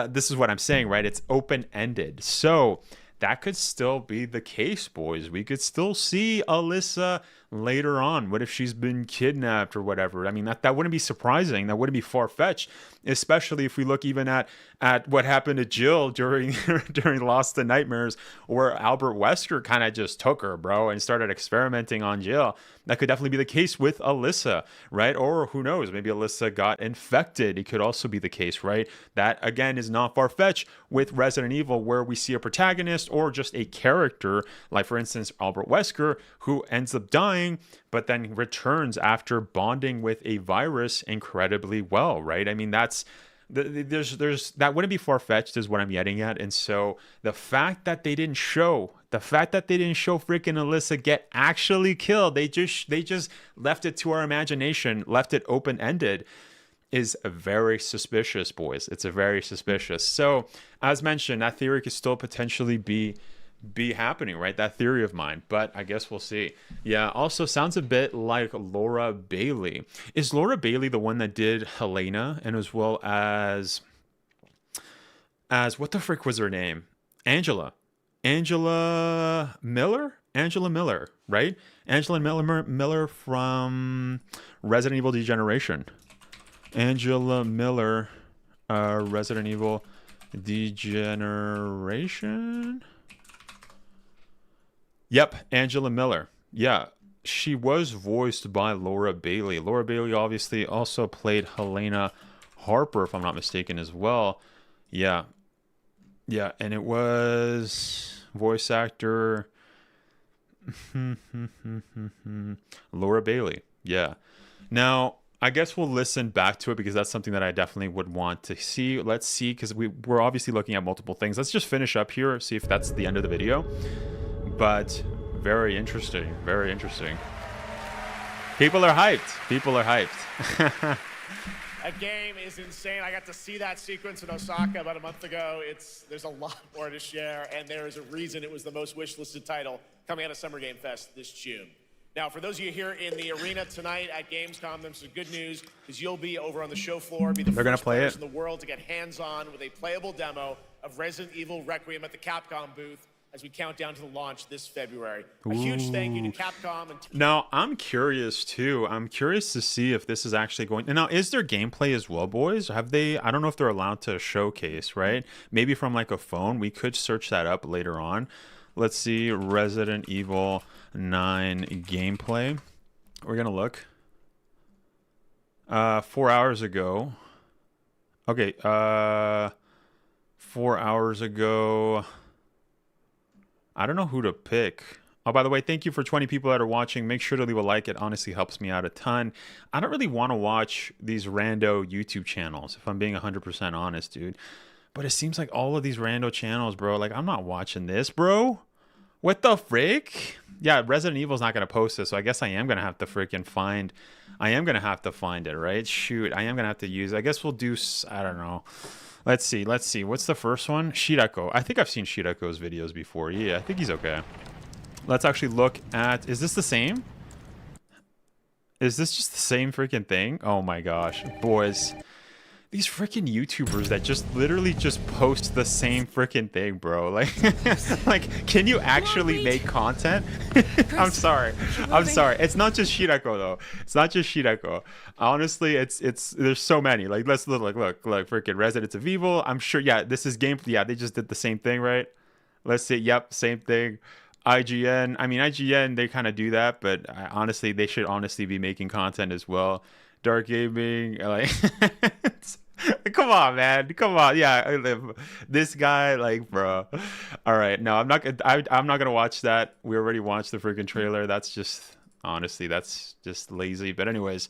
this is what I'm saying, right? It's open-ended. So that could still be the case, boys. We could still see Alyssa later on. What if she's been kidnapped or whatever? I mean, that wouldn't be surprising. That wouldn't be far-fetched, especially if we look even at what happened to Jill during Lost in Nightmares, where Albert Wesker kind of just took her, bro, and started experimenting on Jill. That could definitely be the case with Alyssa, right? Or who knows? Maybe Alyssa got infected. It could also be the case, right? That, again, is not far-fetched with Resident Evil, where we see a protagonist or just a character, like, for instance, Albert Wesker, who ends up dying, but then returns after bonding with a virus incredibly well, right? I mean, there's that wouldn't be far-fetched is what I'm getting at. And so the fact that they didn't show freaking Alyssa get actually killed, they just left it to our imagination, left it open-ended, is very suspicious, boys. It's a very suspicious. So as mentioned, that theory could still potentially be happening, right? That theory of mine, but I guess we'll see. Yeah, also sounds a bit like Laura Bailey. Is Laura Bailey the one that did Helena, and as well as what the frick was her name? Angela Miller, right? Angela Miller from Resident Evil Degeneration. Angela Miller, Resident Evil Degeneration. Yep, Angela Miller. Yeah, she was voiced by Laura Bailey. Laura Bailey obviously also played Helena Harper, if I'm not mistaken, as well. Yeah, and it was voice actor Laura Bailey. Yeah. Now, I guess we'll listen back to it because that's something that I definitely would want to see. Let's see, because we're obviously looking at multiple things. Let's just finish up here, see if that's the end of the video. But very interesting, very interesting. People are hyped. That game is insane. I got to see that sequence in Osaka about a month ago. There's a lot more to share, and there is a reason it was the most wish-listed title coming out of Summer Game Fest this June. Now, for those of you here in the arena tonight at Gamescom, there's some good news, because you'll be over on the show floor, be the first players in the world to get hands-on with a playable demo of Resident Evil Requiem at the Capcom booth as we count down to the launch this February. A huge thank you to Capcom. Now, I'm curious, too. I'm curious to see if this is actually going... Now, is there gameplay as well, boys? Have they... I don't know if they're allowed to showcase, right? Maybe from, like, a phone. We could search that up later on. Let's see. Resident Evil 9 gameplay. We're going to look. 4 hours ago. Okay. 4 hours ago... I don't know who to pick. Oh, by the way, thank you for 20 people that are watching. Make sure to leave a like. It honestly helps me out a ton. I don't really want to watch these rando YouTube channels, if I'm being 100% honest, dude. But it seems like all of these rando channels, bro, like, I'm not watching this, bro. What the frick? Yeah, Resident Evil's not going to post this, so I guess I am going to have to freaking find... I am going to have to find it, right? Shoot, I am going to have to use... I guess we'll do... I don't know. Let's see. What's the first one? Shirako. I think I've seen Shirako's videos before. Yeah, I think he's okay. Let's actually look at... Is this the same? Is this just the same freaking thing? Oh my gosh. Boys. These freaking YouTubers that just literally just post the same freaking thing, bro. Like, like, can you actually make content? I'm sorry. It's not just Shirako though. It's not just Shirako. Honestly, it's there's so many. Like, let's look, freaking Resident Evil. I'm sure. Yeah, this is game. Yeah, they just did the same thing, right? Let's see. Yep, same thing. IGN. I mean, IGN, they kind of do that, but honestly, they should honestly be making content as well. Dark Gaming, like, come on, man, come on. Yeah, this guy, like, bro. All right, no, I'm not gonna watch that. We already watched the freaking trailer. That's just, honestly, that's just lazy. But anyways,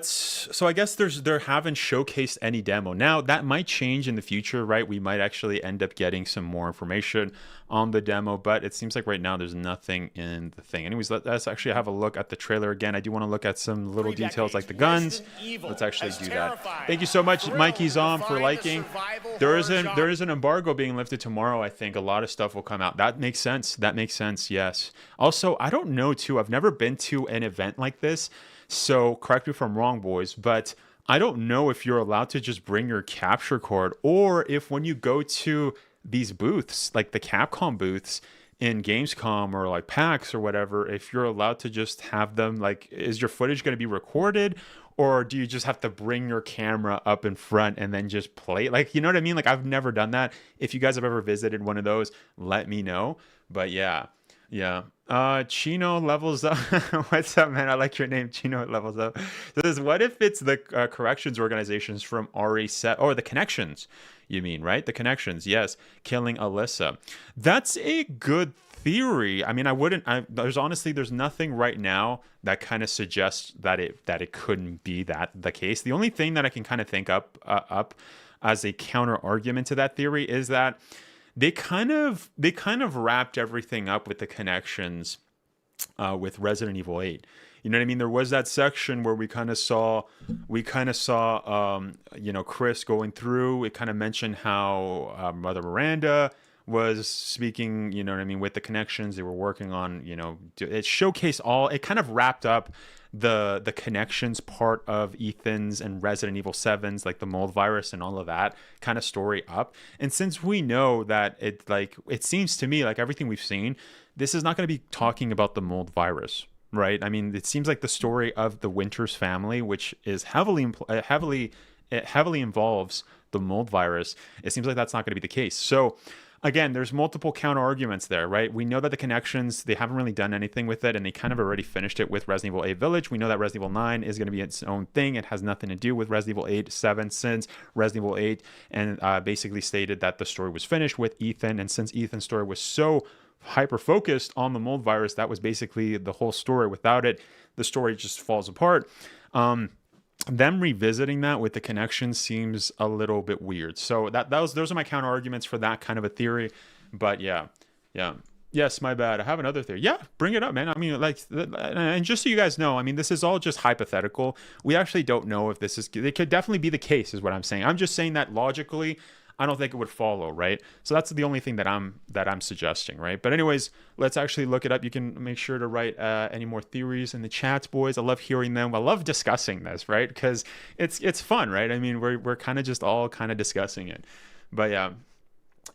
so I guess there haven't showcased any demo. Now that might change in the future, right? We might actually end up getting some more information on the demo, but it seems like right now there's nothing in the thing. Anyways, let's actually have a look at the trailer again. I do want to look at some little details like the guns. Let's actually do that. Thank you so much, Mikey's on, for liking. There is an embargo being lifted tomorrow. I think a lot of stuff will come out. That makes sense. That makes sense. Yes. Also, I don't know too. I've never been to an event like this. So correct me if I'm wrong, boys, but I don't know if you're allowed to just bring your capture card, or if when you go to these booths, like the Capcom booths in Gamescom or like PAX or whatever, if you're allowed to just have them, like, is your footage going to be recorded, or do you just have to bring your camera up in front and then just play? Like, you know what I mean? Like, I've never done that. If you guys have ever visited one of those, let me know. But yeah. Chino levels up. What's up, man? I like your name, Chino levels up. So this, what if it's the corrections organizations from RE7, or the connections, you mean, right? The connections, yes, killing Alyssa. That's a good theory. I mean, there's nothing right now that kind of suggests that it couldn't be the case. The only thing that I can kind of think up as a counter argument to that theory is that they kind of wrapped everything up with the connections with Resident Evil 8. You know what I mean? There was that section where we kind of saw Chris going through. It kind of mentioned how Mother Miranda was speaking, you know what I mean, with the connections. They were working on, it showcased it kind of wrapped up the connections part of Ethan's and Resident Evil 7's, like the mold virus and all of that kind of story up. And since we know that it seems to me like everything we've seen, this is not going to be talking about the mold virus, right? I mean, it seems like the story of the Winters family, which is heavily involves the mold virus. It seems like that's not going to be the case. So again, there's multiple counter arguments there, right? We know that the connections, they haven't really done anything with it, and they kind of already finished it with Resident Evil 8 Village. We know that Resident Evil 9 is going to be its own thing. It has nothing to do with Resident Evil 8, 7, since Resident Evil 8 and basically stated that the story was finished with Ethan. And since Ethan's story was so hyper-focused on the mold virus, that was basically the whole story. Without it, the story just falls apart. Them revisiting that with the connection seems a little bit weird. So those are my counter arguments for that kind of a theory. But yeah. Yes, my bad. I have another theory. Yeah, bring it up, man. I mean, and just so you guys know, I mean, this is all just hypothetical. We actually don't know if this is. It could definitely be the case, is what I'm saying. I'm just saying that logically, I don't think it would follow, right? So that's the only thing that I'm suggesting, right? But anyways, let's actually look it up. You can make sure to write any more theories in the chats, boys. I love hearing them. I love discussing this, right? Because it's fun, right? I mean, we're kind of just all kind of discussing it. But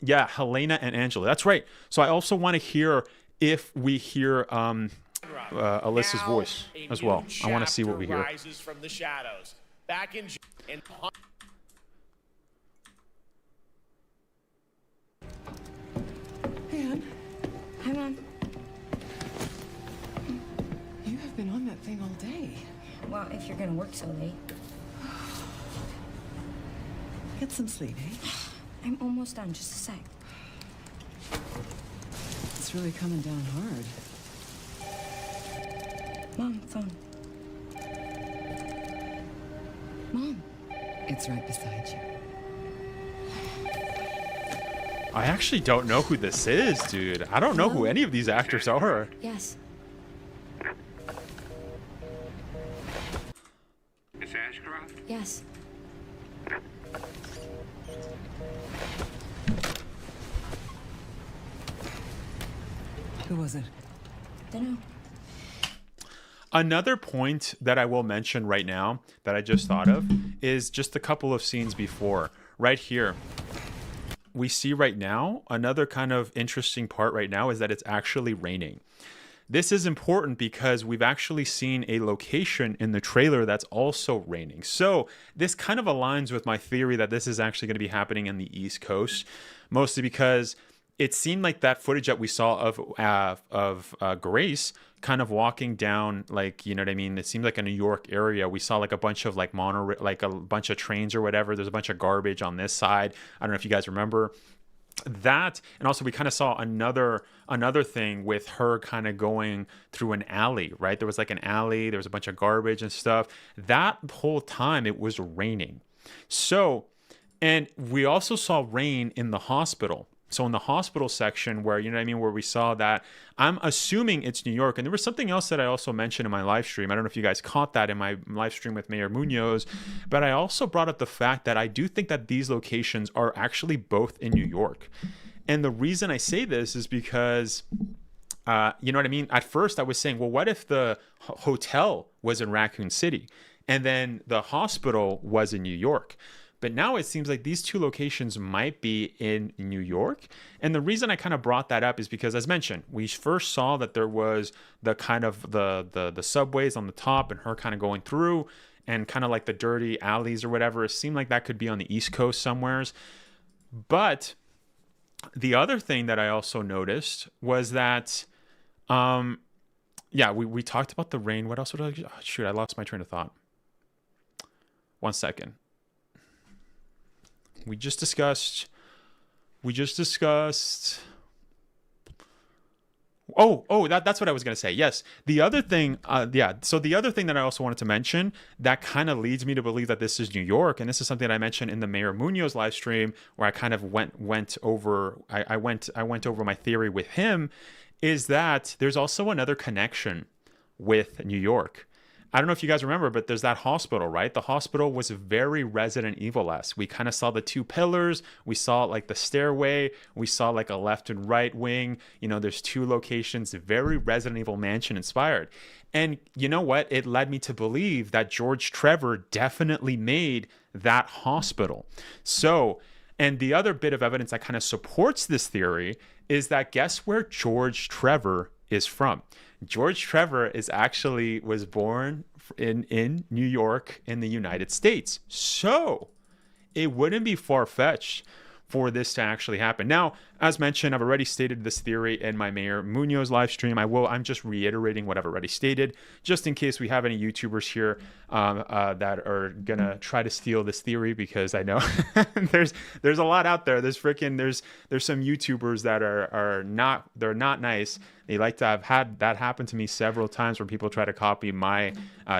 yeah, Helena and Angela. That's right. So I also want to hear if we hear Alyssa's voice as well. I want to see what we hear. Rises from the shadows. Back in June. Anne, Hi, Mom. you have been on that thing all day. Well, if you're gonna work so late. Get some sleep, eh? I'm almost done. Just a sec. It's really coming down hard. Mom, phone. Mom. It's right beside you. I actually don't know who this is, dude. I don't know who any of these actors are. Yes. Miss Ashcroft? Yes. Who was it? Dunno. Another point that I will mention right now that I just thought of is just a couple of scenes before. Right here, we see right now, another kind of interesting part right now is that it's actually raining. This is important because we've actually seen a location in the trailer that's also raining. So this kind of aligns with my theory that this is actually going to be happening in the East Coast, mostly because it seemed like that footage that we saw of Grace kind of walking down, like, you know what I mean? It seemed like a New York area. We saw like a bunch of like like a bunch of trains or whatever. There's a bunch of garbage on this side. I don't know if you guys remember that. And also we kind of saw another thing with her kind of going through an alley, right? There was like an alley. There was a bunch of garbage and stuff. That whole time it was raining. So, and we also saw rain in the hospital. So in the hospital section where, you know what I mean, where we saw that, I'm assuming it's New York. And there was something else that I also mentioned in my live stream. I don't know if you guys caught that in my live stream with Mayor Munoz, but I also brought up the fact that I do think that these locations are actually both in New York. And the reason I say this is because, you know what I mean? At first I was saying, well, what if the hotel was in Raccoon City and then the hospital was in New York? But now it seems like these two locations might be in New York. And the reason I kind of brought that up is because, as mentioned, we first saw that there was the kind of the subways on the top and her kind of going through and kind of like the dirty alleys or whatever. It seemed like that could be on the East Coast somewheres. But the other thing that I also noticed was that, yeah, we talked about the rain. What else would I, oh, shoot, I lost my train of thought. 1 second. We just discussed. That's what I was going to say. Yes. The other thing, So the other thing that I also wanted to mention that kind of leads me to believe that this is New York. And this is something that I mentioned in the Mayor Munoz live stream where I kind of went over my theory with him, is that there's also another connection with New York. I don't know if you guys remember, but there's that hospital, right? The hospital was very Resident Evil-esque. We kind of saw the two pillars. We saw like the stairway. We saw like a left and right wing. You know, there's two locations, very Resident Evil Mansion inspired. And you know what? It led me to believe that George Trevor definitely made that hospital. So, and the other bit of evidence that kind of supports this theory is that guess where George Trevor is from? George Trevor was born in New York in the United States. So it wouldn't be far-fetched for this to actually happen. Now, as mentioned, I've already stated this theory in my Mayor Munoz live stream. I'm just reiterating what I've already stated, just in case we have any YouTubers here that are gonna try to steal this theory, because I know there's a lot out there. There's some YouTubers that are not nice. They like to have had that happen to me several times where people try to copy my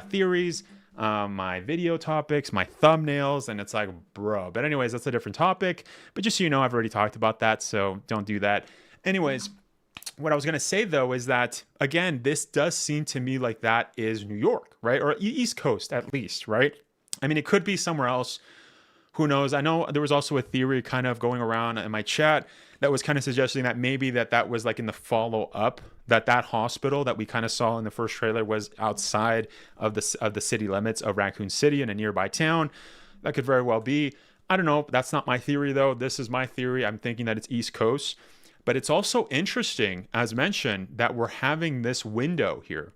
theories, my video topics, my thumbnails, and it's like, bro. But anyways, that's a different topic. But just so you know, I've already talked about that, so don't do that. Anyways, what I was going to say, though, is that, again, this does seem to me like that is New York, right? Or East Coast, at least, right? I mean, it could be somewhere else. Who knows? I know there was also a theory kind of going around in my chat that was kind of suggesting that maybe that was like in the follow-up, that hospital that we kind of saw in the first trailer was outside of the city limits of Raccoon City in a nearby town. That could very well be. I don't know. That's not my theory, though. This is my theory. I'm thinking that it's East Coast. But it's also interesting, as mentioned, that we're having this window here.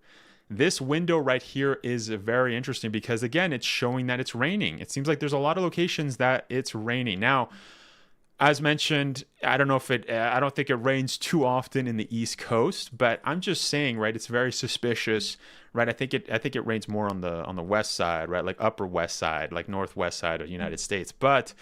This window right here is very interesting because, again, it's showing that it's raining. It seems like there's a lot of locations that it's raining. Now, as mentioned, I don't think it rains too often in the East Coast, but I'm just saying, right, it's very suspicious, right? I think it rains more on the west side, right? Like upper west side, like northwest side of the United States. But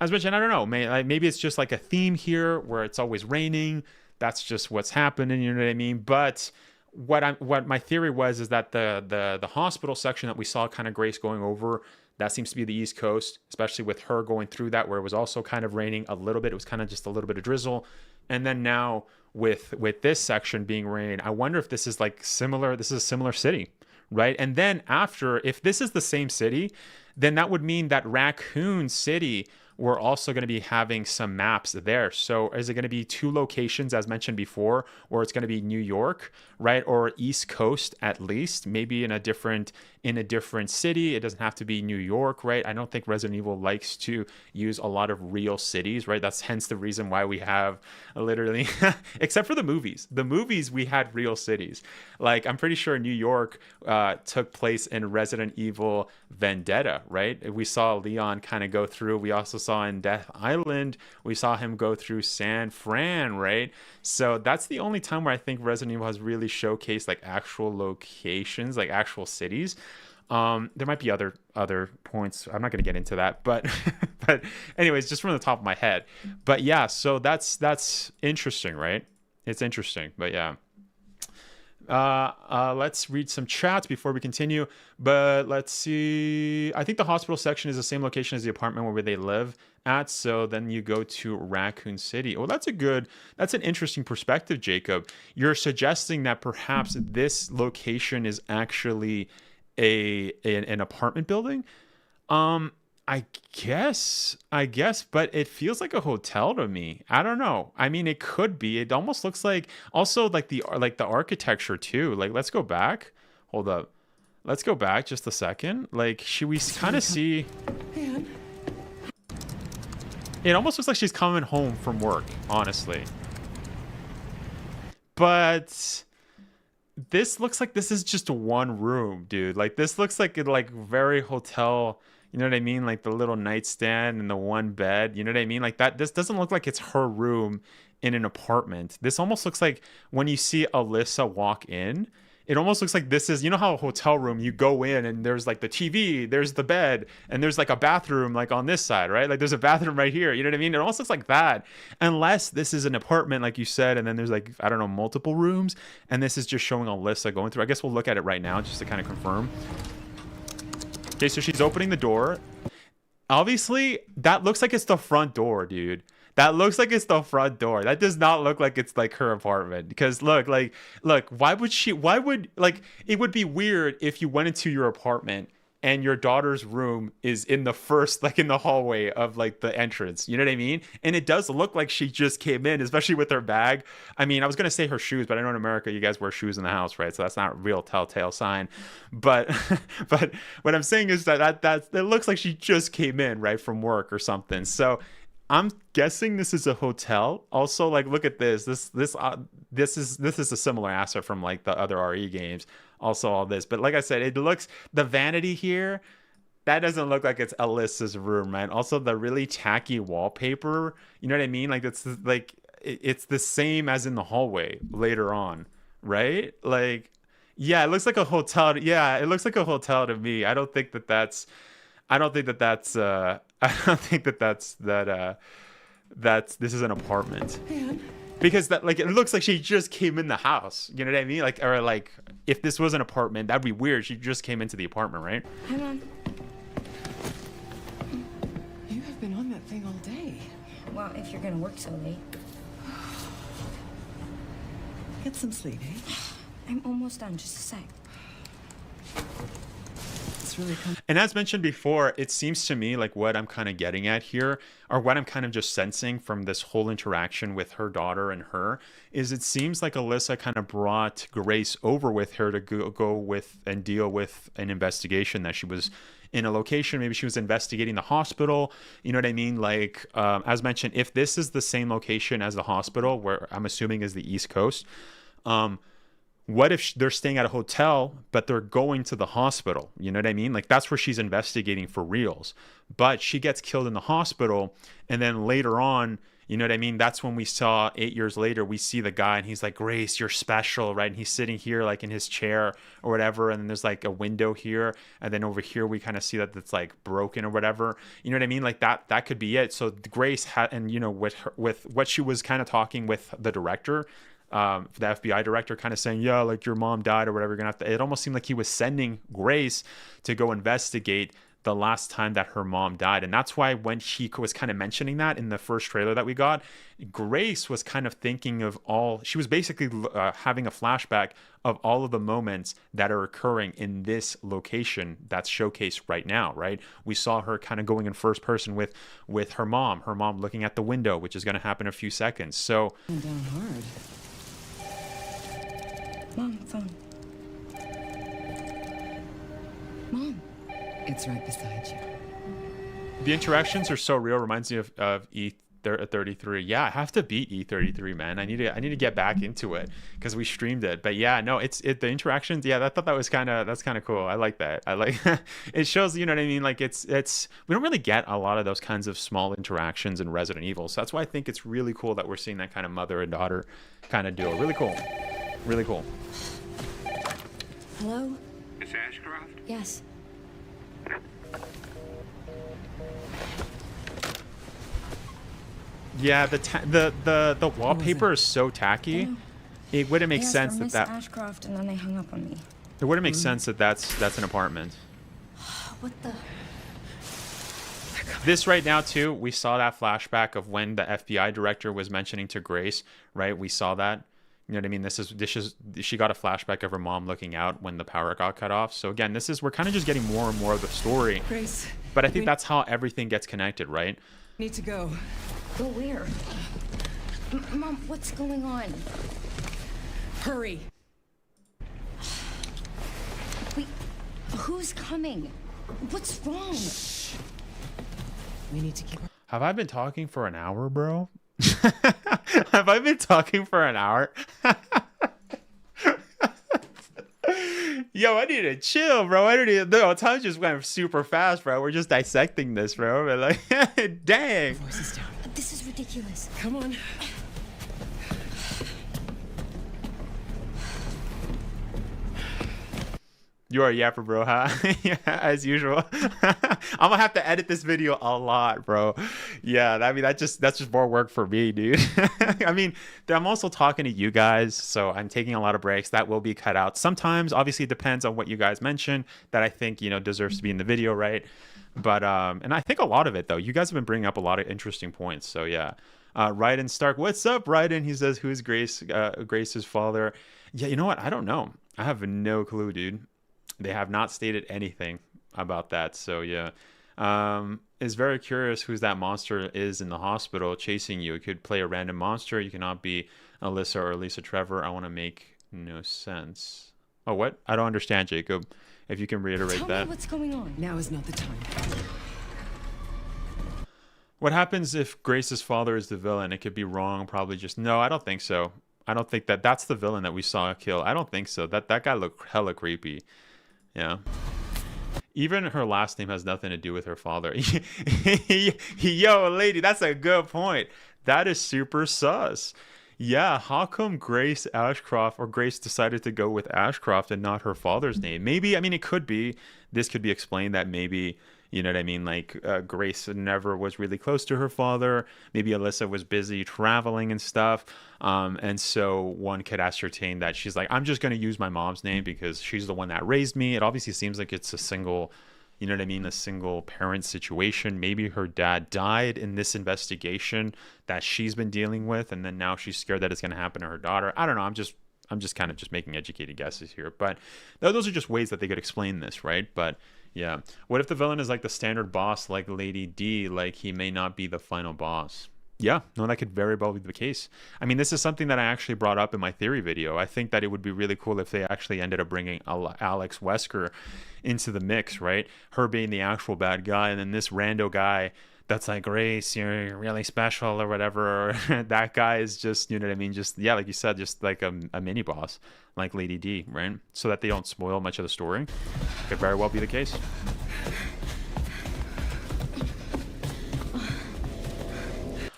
as mentioned, I don't know, maybe it's just like a theme here where it's always raining. That's just what's happening, you know what I mean? But what my theory was is that the hospital section that we saw kind of Grace going over, that seems to be the East Coast, especially with her going through that, where it was also kind of raining a little bit. It was kind of just a little bit of drizzle. And then now with this section being rain, I wonder if this is like similar. This is a similar city, right? And then after, if this is the same city, then that would mean that Raccoon City, we're also going to be having some maps there. So is it going to be two locations, as mentioned before, or it's going to be New York, right? Or East Coast, at least, maybe in a different in a different city. It doesn't have to be New York, right? I don't think Resident Evil likes to use a lot of real cities, right? That's hence the reason why we have literally, except for the movies. The movies, we had real cities. Like, I'm pretty sure New York took place in Resident Evil Vendetta, right? We saw Leon kind of go through. We also saw in Death Island, we saw him go through San Fran, right? So that's the only time where I think Resident Evil has really showcased like actual locations, like actual cities. There might be other points. I'm not going to get into that, but but anyways, just from the top of my head. But yeah, so that's interesting, right? It's interesting, but yeah. Let's read some chats before we continue. But let's see. I think the hospital section is the same location as the apartment where they live at. So then you go to Raccoon City. Oh, that's an interesting perspective, Jacob. You're suggesting that perhaps this location is actually an apartment building. I guess, but it feels like a hotel to me. I don't know. I mean, it could be. It almost looks like also like the architecture too. Like, let's go back. Hold up. Let's go back just a second. Like, we kind of see. Man. It almost looks like she's coming home from work, honestly. But this looks like this is just one room, dude. Like, this looks like very hotel. You know what I mean? Like the little nightstand and the one bed. You know what I mean? Like that. This doesn't look like it's her room in an apartment. This almost looks like when you see Alyssa walk in, it almost looks like this is, you know how a hotel room, you go in and there's like the TV, there's the bed, and there's like a bathroom like on this side, right? Like there's a bathroom right here. You know what I mean? It almost looks like that. Unless this is an apartment, like you said, and then there's like, I don't know, multiple rooms. And this is just showing Alyssa going through. I guess we'll look at it right now just to kind of confirm. Okay, so she's opening the door. Obviously, that looks like it's the front door, dude. That looks like it's the front door. That does not look like it's like her apartment. Because look, why would, it would be weird if you went into your apartment and your daughter's room is in the first, like in the hallway of like the entrance. You know what I mean? And it does look like she just came in, especially with her bag. I mean, I was going to say her shoes, but I know in America you guys wear shoes in the house, right? So that's not a real telltale sign. But but what I'm saying is that it looks like she just came in, right, from work or something. So I'm guessing this is a hotel. Also, like, look at this. This is a similar asset from like the other RE games. Also, all this, but like I said, it looks, the vanity here, that doesn't look like it's Alyssa's room, man. Also, the really tacky wallpaper. You know what I mean? Like it's the same as in the hallway later on, right? Like, yeah, it looks like a hotel. Yeah, it looks like a hotel to me. I don't think that's this is an apartment. Man. Because that, like, it looks like she just came in the house. You know what I mean? Like, or like, if this was an apartment, that'd be weird. She just came into the apartment, right? Hang on. You have been on that thing all day. Well, if you're gonna work so late. Get some sleep, eh? I'm almost done. Just a sec. It's really And as mentioned before, it seems to me like what I'm kind of getting at here, or what I'm kind of just sensing from this whole interaction with her daughter and her, is it seems like Alyssa kind of brought Grace over with her to go with and deal with an investigation that she was in a location. Maybe she was investigating the hospital. You know what I mean? Like, as mentioned, if this is the same location as the hospital, where I'm assuming is the East Coast, what if they're staying at a hotel, but they're going to the hospital? You know what I mean? Like, that's where she's investigating for reals. But she gets killed in the hospital. And then later on, you know what I mean? That's when we saw 8 years later, we see the guy and he's like, Grace, you're special, right? And he's sitting here like in his chair or whatever. And then there's like a window here. And then over here, we kind of see that it's like broken or whatever. You know what I mean? Like that could be it. So Grace had, and you know, with what she was kind of talking with the director, the FBI director, kind of saying, yeah, like your mom died or whatever, you're gonna have to, it almost seemed like he was sending Grace to go investigate the last time that her mom died. And that's why when he was kind of mentioning that in the first trailer that we got, Grace was kind of thinking of she was basically having a flashback of all of the moments that are occurring in this location that's showcased right now, right? We saw her kind of going in first person with her mom looking at the window, which is going to happen in a few seconds. So down hard. Mom, phone. Mom. It's right beside you. The interactions are so real. Reminds me of E33. Yeah, I have to beat E33, man. I need to get back into it because we streamed it. But yeah, no, the interactions. Yeah, I thought that's kind of cool. I like that. I like it shows. You know what I mean? Like it's we don't really get a lot of those kinds of small interactions in Resident Evil. So that's why I think it's really cool that we're seeing that kind of mother and daughter kind of duo. Really cool. Really cool. Hello? Miss Ashcroft? Yes. Yeah, the wallpaper is so tacky. It wouldn't make sense Miss that Ashcroft, and then they hung up on me. it wouldn't make sense that that's an apartment. What the? This right now too, we saw that flashback of when the FBI director was mentioning to Grace, right? We saw that. You know what I mean? This is she got a flashback of her mom looking out when the power got cut off. So again, we're kind of just getting more and more of the story. Grace. But I think that's how everything gets connected, right? Need to go. Go where? Mom, what's going on? Hurry. Wait, who's coming? What's wrong? We need to keep. Have I been talking for an hour, bro? Have I been talking for an hour? Yo, I need to chill, bro. I don't even know. Time just went super fast, bro. We're just dissecting this, bro. But like, dang. Voices down. This is ridiculous. Come on. You are a yapper, bro, huh? Yeah, as usual. I'm gonna have to edit this video a lot, bro. Yeah, I mean that's just more work for me, dude. I mean, I'm also talking to you guys, so I'm taking a lot of breaks. That will be cut out. Sometimes, obviously, it depends on what you guys mention that I think deserves to be in the video, right? But and I think a lot of it though. You guys have been bringing up a lot of interesting points. So yeah. Ryden Stark, what's up, Ryden? He says, who's Grace? Grace's father? Yeah, you know what? I don't know. I have no clue, dude. They have not stated anything about that. So yeah, is very curious who's that monster is in the hospital chasing you. It could play a random monster. You cannot be Alyssa or Lisa Trevor. I want to make no sense. Oh, what? I don't understand, Jacob. If you can reiterate Tell that. me what's going on. Now is not the time. What happens if Grace's father is the villain? It could be wrong. Probably just no. I don't think so. I don't think that's the villain that we saw kill. I don't think so. That guy looked hella creepy. Yeah. Even her last name has nothing to do with her father. Yo, lady, that's a good point. That is super sus. Yeah, how come Grace Ashcroft or Grace decided to go with Ashcroft and not her father's name? Maybe, I mean, it could be, this could be explained that maybe, you know what I mean? Like Grace never was really close to her father. Maybe Alyssa was busy traveling and stuff. And so one could ascertain that she's like, I'm just going to use my mom's name because she's the one that raised me. It obviously seems like it's a single, you know what I mean? A single parent situation. Maybe her dad died in this investigation that she's been dealing with. And then now she's scared that it's going to happen to her daughter. I don't know. I'm just kind of just making educated guesses here. But those are just ways that they could explain this, right? But yeah. What if the villain is like the standard boss, like Lady D, like he may not be the final boss? Yeah, no, that could very well be the case. I mean, this is something that I actually brought up in my theory video. I think that it would be really cool if they actually ended up bringing Alex Wesker into the mix, right? Her being the actual bad guy, and then this rando guy that's like, Grace, you're really special or whatever. That guy is just, you know what I mean? Just, yeah, like you said, just like a mini boss, like Lady D, right? So that they don't spoil much of the story. Could very well be the case.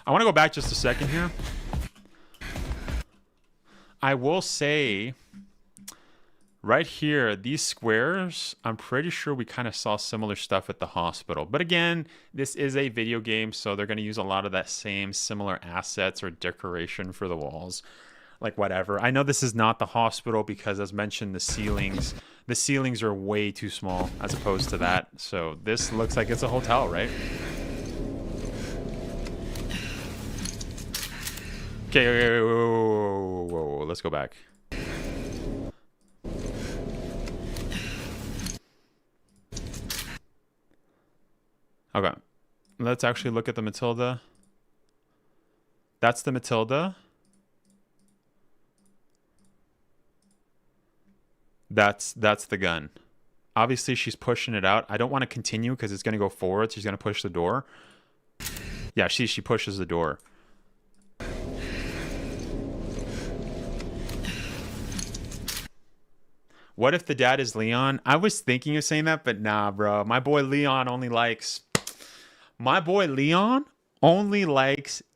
I want to go back just a second here. I will say, right here, these squares, I'm pretty sure we kind of saw similar stuff at the hospital. But again, this is a video game, so they're going to use a lot of that same similar assets or decoration for the walls. Like whatever. I know this is not the hospital because, as mentioned, the ceilings are way too small as opposed to that. So this looks like it's a hotel, right? Okay, whoa, let's go back. Okay, let's actually look at the Matilda. That's the Matilda. That's the gun. Obviously, she's pushing it out. I don't want to continue because it's going to go forward. She's going to push the door. Yeah, she pushes the door. What if the dad is Leon? I was thinking of saying that, but nah, bro. My boy Leon only likes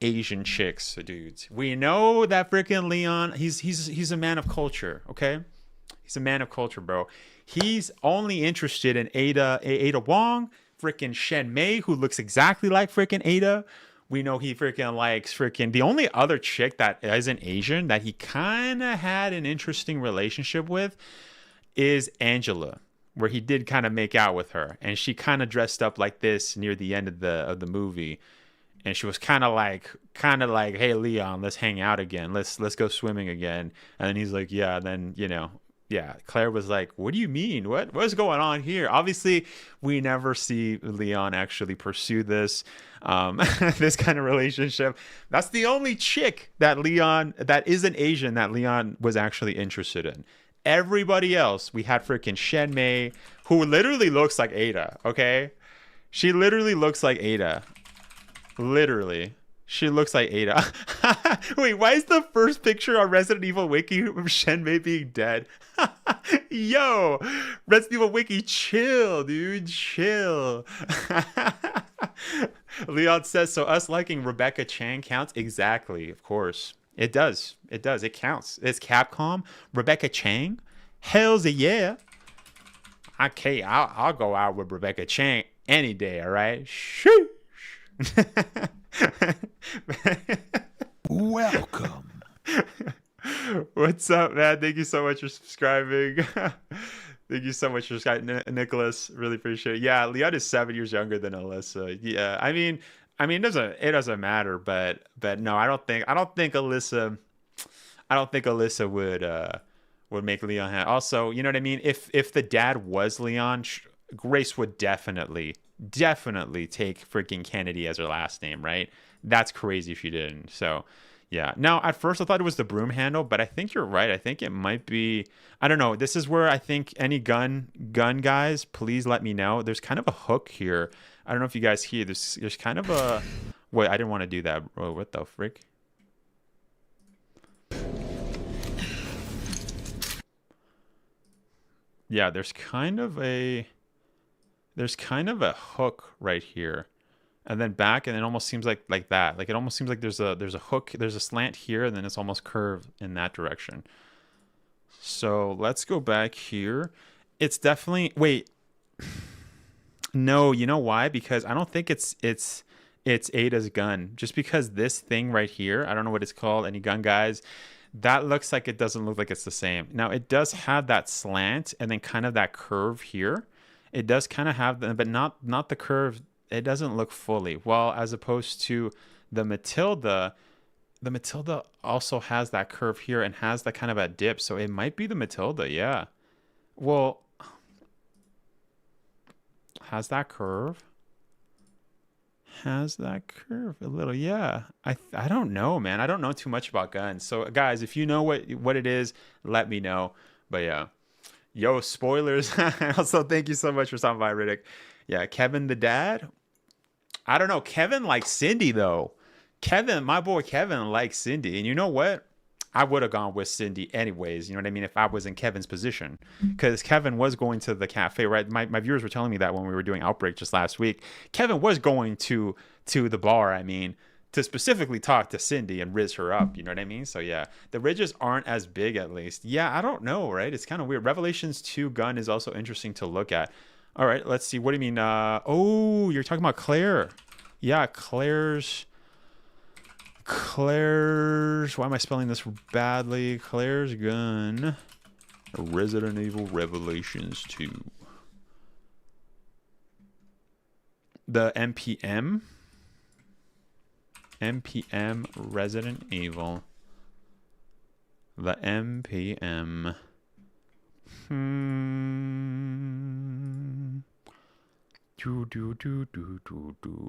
Asian chicks, dudes. We know that freaking Leon, he's a man of culture, okay? He's a man of culture, bro. He's only interested in Ada Wong, freaking Shen Mei, who looks exactly like freaking Ada. We know he freaking likes freaking the only other chick that isn't Asian that he kind of had an interesting relationship with is Angela, where he did kind of make out with her, and she kind of dressed up like this near the end of the movie, and she was kind of like, hey Leon, let's hang out again, let's go swimming again. And then he's like, yeah. Then yeah, Claire was like, what do you mean? What's going on here? Obviously, we never see Leon actually pursue this this kind of relationship. That's the only chick that isn't Asian that Leon was actually interested in. Everybody else, we had freaking Shen Mei, who literally looks like Ada, okay? She literally looks like Ada. Literally. She looks like Ada. Wait, why is the first picture on Resident Evil Wiki of Shen Mei being dead? Yo, Resident Evil Wiki, chill, dude, chill. Leon says, so us liking Rebecca Chang counts? Exactly, of course. It does. It does. It counts. It's Capcom. Rebecca Chang. Hell's a yeah. Okay, I'll go out with Rebecca Chang any day, all right? Sheesh. Welcome. What's up, man? Thank you so much for subscribing. Thank you so much for subscribing, Nicholas. Really appreciate it. Yeah, Leon is 7 years younger than Alyssa. Yeah, I mean, it doesn't matter, but no, I don't think Alyssa would make Leon happy. Also, you know what I mean? If the dad was Leon, Grace would definitely take freaking Kennedy as her last name, right? That's crazy if she didn't. So, yeah. Now, at first I thought it was the broom handle, but I think you're right. I think it might be. I don't know. This is where I think any gun guys, please let me know. There's kind of a hook here. I don't know if you guys hear. There's kind of a. Wait, I didn't want to do that. Oh, what the frick? Yeah, there's kind of a hook right here, and then back, and it almost seems like that. Like it almost seems like there's a hook, there's a slant here, and then it's almost curved in that direction. So let's go back here. It's definitely no, you know why? Because I don't think it's Ada's gun. Just because this thing right here, I don't know what it's called. Any gun guys? That looks like it doesn't look like it's the same. Now it does have that slant and then kind of that curve here. It does kind of have the, but not the curve. It doesn't look fully well, as opposed to the Matilda. The Matilda also has that curve here and has that kind of a dip. So it might be the Matilda. Yeah. Well, has that curve? Has that curve a little? Yeah. I don't know, man. I don't know too much about guns. So guys, if you know what it is, let me know. But yeah. Yo, spoilers. Also, thank you so much for stopping by, Riddick. Yeah, Kevin the dad. I don't know. Kevin likes Cindy, though. My boy Kevin likes Cindy. And you know what? I would have gone with Cindy anyways. You know what I mean? If I was in Kevin's position. Because Kevin was going to the cafe, right? My viewers were telling me that when we were doing Outbreak just last week. Kevin was going to the bar, I mean, to specifically talk to Cindy and riz her up. You know what I mean? So yeah, the ridges aren't as big, at least. Yeah, I don't know, right? It's kind of weird. Revelations 2 gun is also interesting to look at. All right, let's see. What do you mean? Oh, you're talking about Claire. Yeah, Claire's. Why am I spelling this badly? Claire's gun. Resident Evil Revelations 2. The MPM. Resident Evil. The MPM.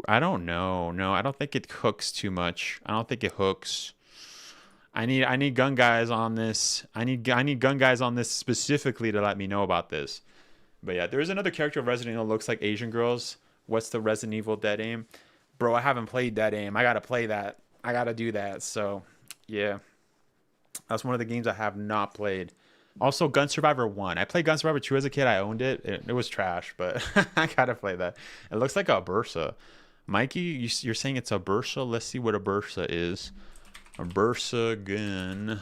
I don't know. No, I don't think it hooks too much. I don't think it hooks. I need gun guys on this. I need gun guys on this specifically to let me know about this. But yeah, there is another character of Resident Evil that looks like Asian girls. What's the Resident Evil Dead Aim? Bro, I haven't played Dead Aim. I gotta play that. I gotta do that. So yeah, that's one of the games I have not played. Also, Gun Survivor 1. I played Gun Survivor 2 as a kid. I owned it. It was trash, but I gotta play that. It looks like a Bursa. Mikey, you're saying it's a Bursa? Let's see what a Bursa is. A Bursa gun.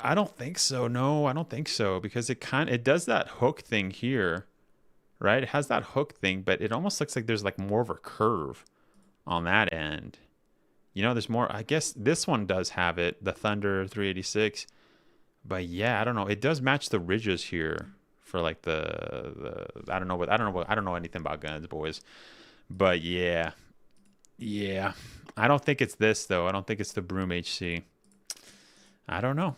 I don't think so. No, I don't think so, because it does that hook thing here, right? It has that hook thing, but it almost looks like there's like more of a curve on that end. You know, there's more. I guess this one does have it, the Thunder 386. But yeah, I don't know. It does match the ridges here for like the I don't know anything about guns, boys. But yeah. Yeah. I don't think it's this though. I don't think it's the Broom HC. I don't know.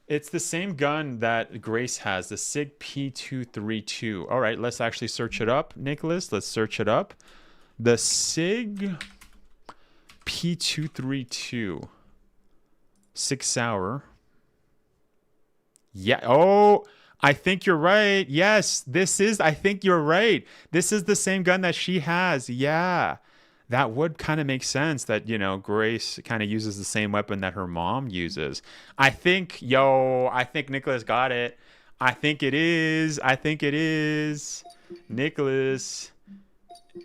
It's the same gun that Grace has, the SIG P232. All right, let's actually search it up, Nicholas. Let's search it up. The SIG P232. 6 Sauer. Yeah. Oh, I think you're right. Yes, I think you're right. This is the same gun that she has. Yeah. That would kind of make sense that, you know, Grace kind of uses the same weapon that her mom uses. I think Nicholas got it. I think it is. Nicholas.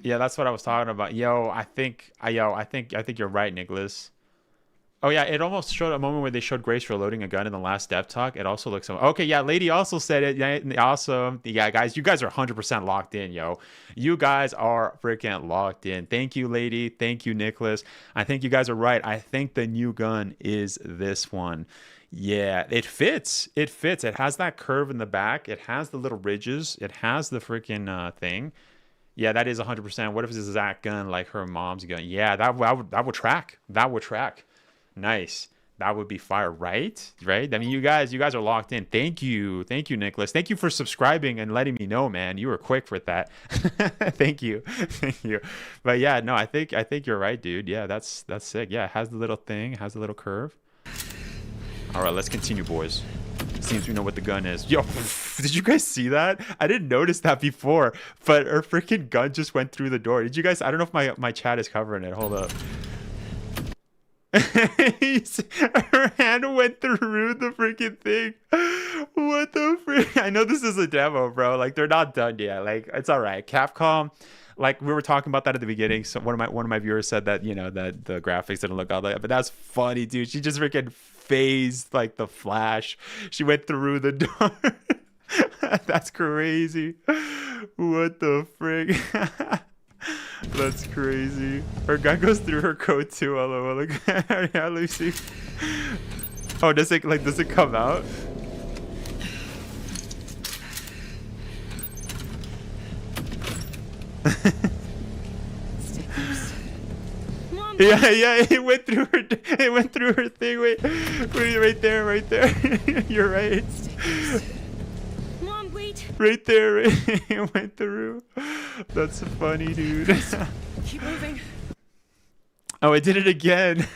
Yeah, that's what I was talking about. I think you're right, Nicholas. Oh yeah, it almost showed a moment where they showed Grace reloading a gun in the last dev talk. It also looks okay. Yeah, Lady also said it. Yeah, awesome. Yeah, guys, you guys are 100% locked in, yo. You guys are freaking locked in. Thank you, Lady. Thank you, Nicholas. I think you guys are right. I think the new gun is this one. Yeah, it fits. It has that curve in the back. It has the little ridges. It has the freaking thing. Yeah, that is 100%. What if it's a exact gun like her mom's gun? Yeah, that would track. That would track. Nice. That would be fire, right? I mean, you guys are locked in. Thank you, Nicholas. Thank you for subscribing and letting me know, man. You were quick with that. Thank you. But yeah, no, I think you're right, dude. Yeah, that's sick. Yeah, it has the little thing, has the little curve. All right, let's continue, boys. Seems we know what the gun is. Yo, did you guys see that? I didn't notice that before, but her freaking gun just went through the door. Did you guys? I don't know if my chat is covering it. Hold up. Her hand went through the freaking thing. What the frick? I know this is a demo, bro. Like, they're not done yet. Like, it's all right. Capcom, like, we were talking about that at the beginning. So one of my viewers said that, you know, that the graphics didn't look all that, but that's funny, dude. She just freaking phased like the Flash. She went through the door. That's crazy. What the frick? That's crazy. Her gun goes through her coat too. LOL. Look at her. Yeah, Lucy. Oh, does it come out? Yeah, it went through her thing. Wait, right there. You're right. Mom, wait. Right there, it went through. That's funny, dude. Keep moving. Oh, it did it again.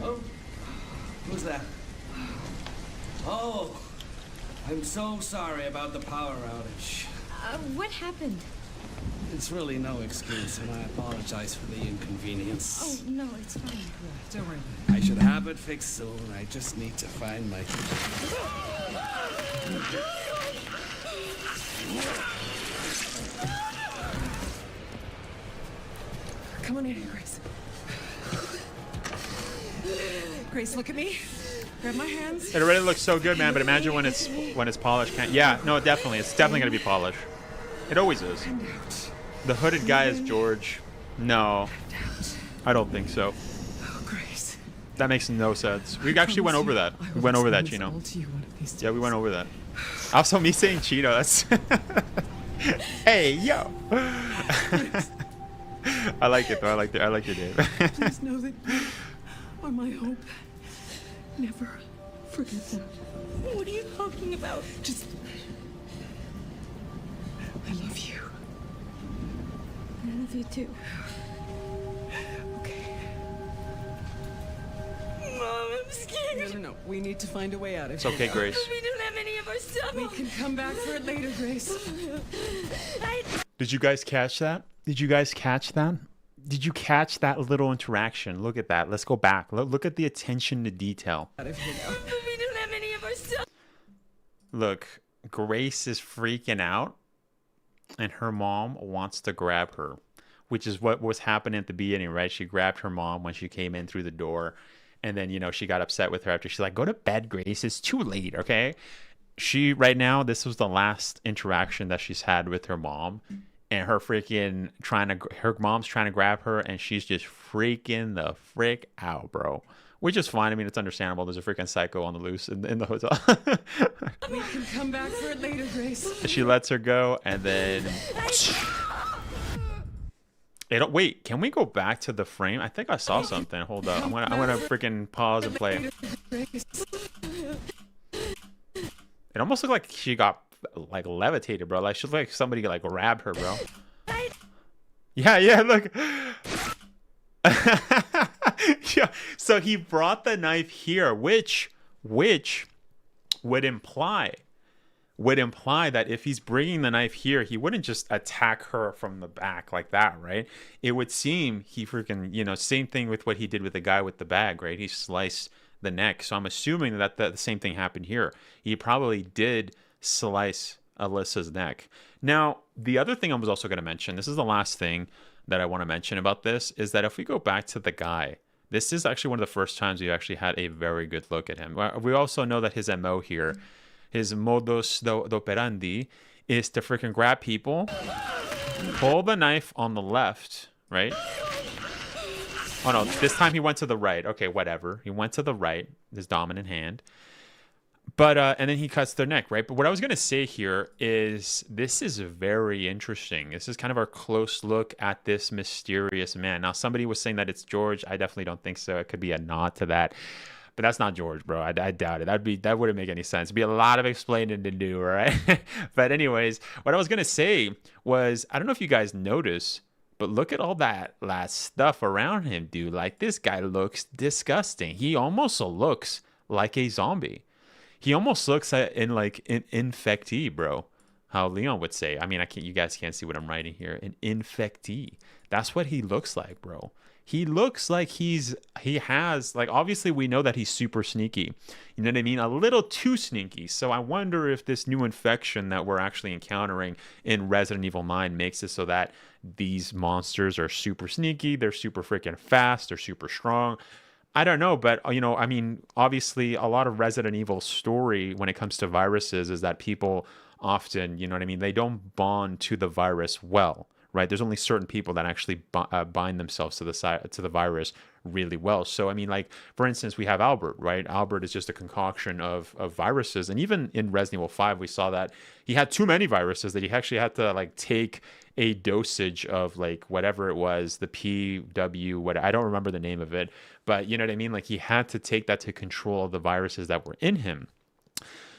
Oh, who's that? Oh, I'm so sorry about the power outage. What happened? It's really no excuse, and I apologize for the inconvenience. Oh, no, it's fine. Don't worry. I should have it fixed soon. I just need to find my... Come on in here, Grace. Grace, look at me. Grab my hands. It already looks so good, man. But imagine when it's polished. Yeah, no, definitely. It's definitely gonna be polished. It always is. The hooded guy is George. No, I don't think so. Oh, Grace. That makes no sense. We actually went over that. We went over that, Chino. Yeah, we went over that. Also, me saying Chino. That's. Hey, yo. I like it though. I like your name. Please know that you are my hope. Never forget that. What are you talking about? Just... I love you. love you too. Okay. Mom, I'm scared. No. We need to find a way out of It's here. okay, Grace. We don't have any of our stuff. We can come back for it later, Grace. Did you guys catch that? Did you guys catch that? Did you catch that little interaction? Look at that. Let's go back. Look at the attention to detail. Out of here now. We don't have any of our stuff. Look, Grace is freaking out, and her mom wants to grab her, which is what was happening at the beginning, right? She grabbed her mom when she came in through the door, and then, you know, she got upset with her after. She's like, go to bed, Grace. It's too late, okay? Right now, this was the last interaction that she's had with her mom, and her mom's trying to grab her, and she's just freaking the frick out, bro. Which is fine. I mean, it's understandable. There's a freaking psycho on the loose in the hotel. We can come back for it later, Grace. She lets her go, and then... Wait, can we go back to the frame? I think I saw something. Hold up. I'm gonna freaking pause and play. It almost looked like she got like levitated, bro. Like she looked like somebody like grabbed her, bro. Yeah, look. Yeah. So he brought the knife here, which would imply that if he's bringing the knife here, he wouldn't just attack her from the back like that, right? It would seem he freaking, you know, same thing with what he did with the guy with the bag, right? He sliced the neck. So I'm assuming that the same thing happened here. He probably did slice Alyssa's neck. Now, the other thing I was also going to mention, this is the last thing that I want to mention about this, is that if we go back to the guy, this is actually one of the first times we actually had a very good look at him. We also know that his MO here, his modus operandi, is to freaking grab people, pull the knife on the left, right? Oh no, this time he went to the right. Okay, whatever. He went to the right, his dominant hand. But, and then he cuts their neck, right? But what I was going to say here is this is very interesting. This is kind of our close look at this mysterious man. Now, somebody was saying that it's George. I definitely don't think so. It could be a nod to that. But that's not George, bro. I doubt it. That wouldn't make any sense. It'd be a lot of explaining to do, right? But anyways, what I was going to say was, I don't know if you guys notice, but look at all that last stuff around him, dude. Like, this guy looks disgusting. He almost looks like a zombie. He almost looks like an infectee, bro. How Leon would say. I mean, you guys can't see what I'm writing here. An infectee. That's what he looks like, bro. He looks like he has, like, obviously we know that he's super sneaky. You know what I mean? A little too sneaky. So I wonder if this new infection that we're actually encountering in Resident Evil 9 makes it so that these monsters are super sneaky. They're super freaking fast. They're super strong. I don't know, but, you know, I mean, obviously a lot of Resident Evil story when it comes to viruses is that people often, you know what I mean, they don't bond to the virus well, right? There's only certain people that actually bind themselves to the virus really well. So, I mean, like, for instance, we have Albert, right? Albert is just a concoction of viruses. And even in Resident Evil 5, we saw that he had too many viruses that he actually had to, like, take a dosage of, like, whatever it was, the PW, I don't remember the name of it, but you know what I mean? Like, he had to take that to control the viruses that were in him.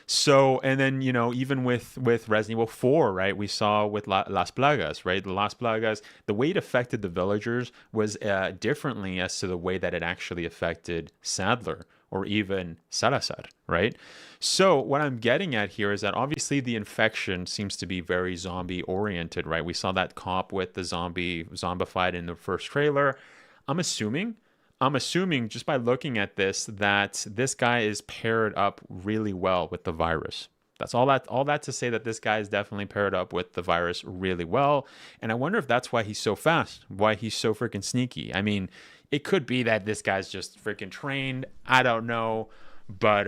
So, and then, you know, even with Resident Evil 4, right, we saw with Las Plagas, right? The Las Plagas, the way it affected the villagers was differently as to the way that it actually affected Sadler or even Salazar, right? So what I'm getting at here is that obviously the infection seems to be very zombie oriented, right? We saw that cop with the zombified in the first trailer. I'm assuming just by looking at this that this guy is paired up really well with the virus. That's all that to say that this guy is definitely paired up with the virus really well. And I wonder if that's why he's so fast, why he's so freaking sneaky. I mean, it could be that this guy's just freaking trained. I don't know, but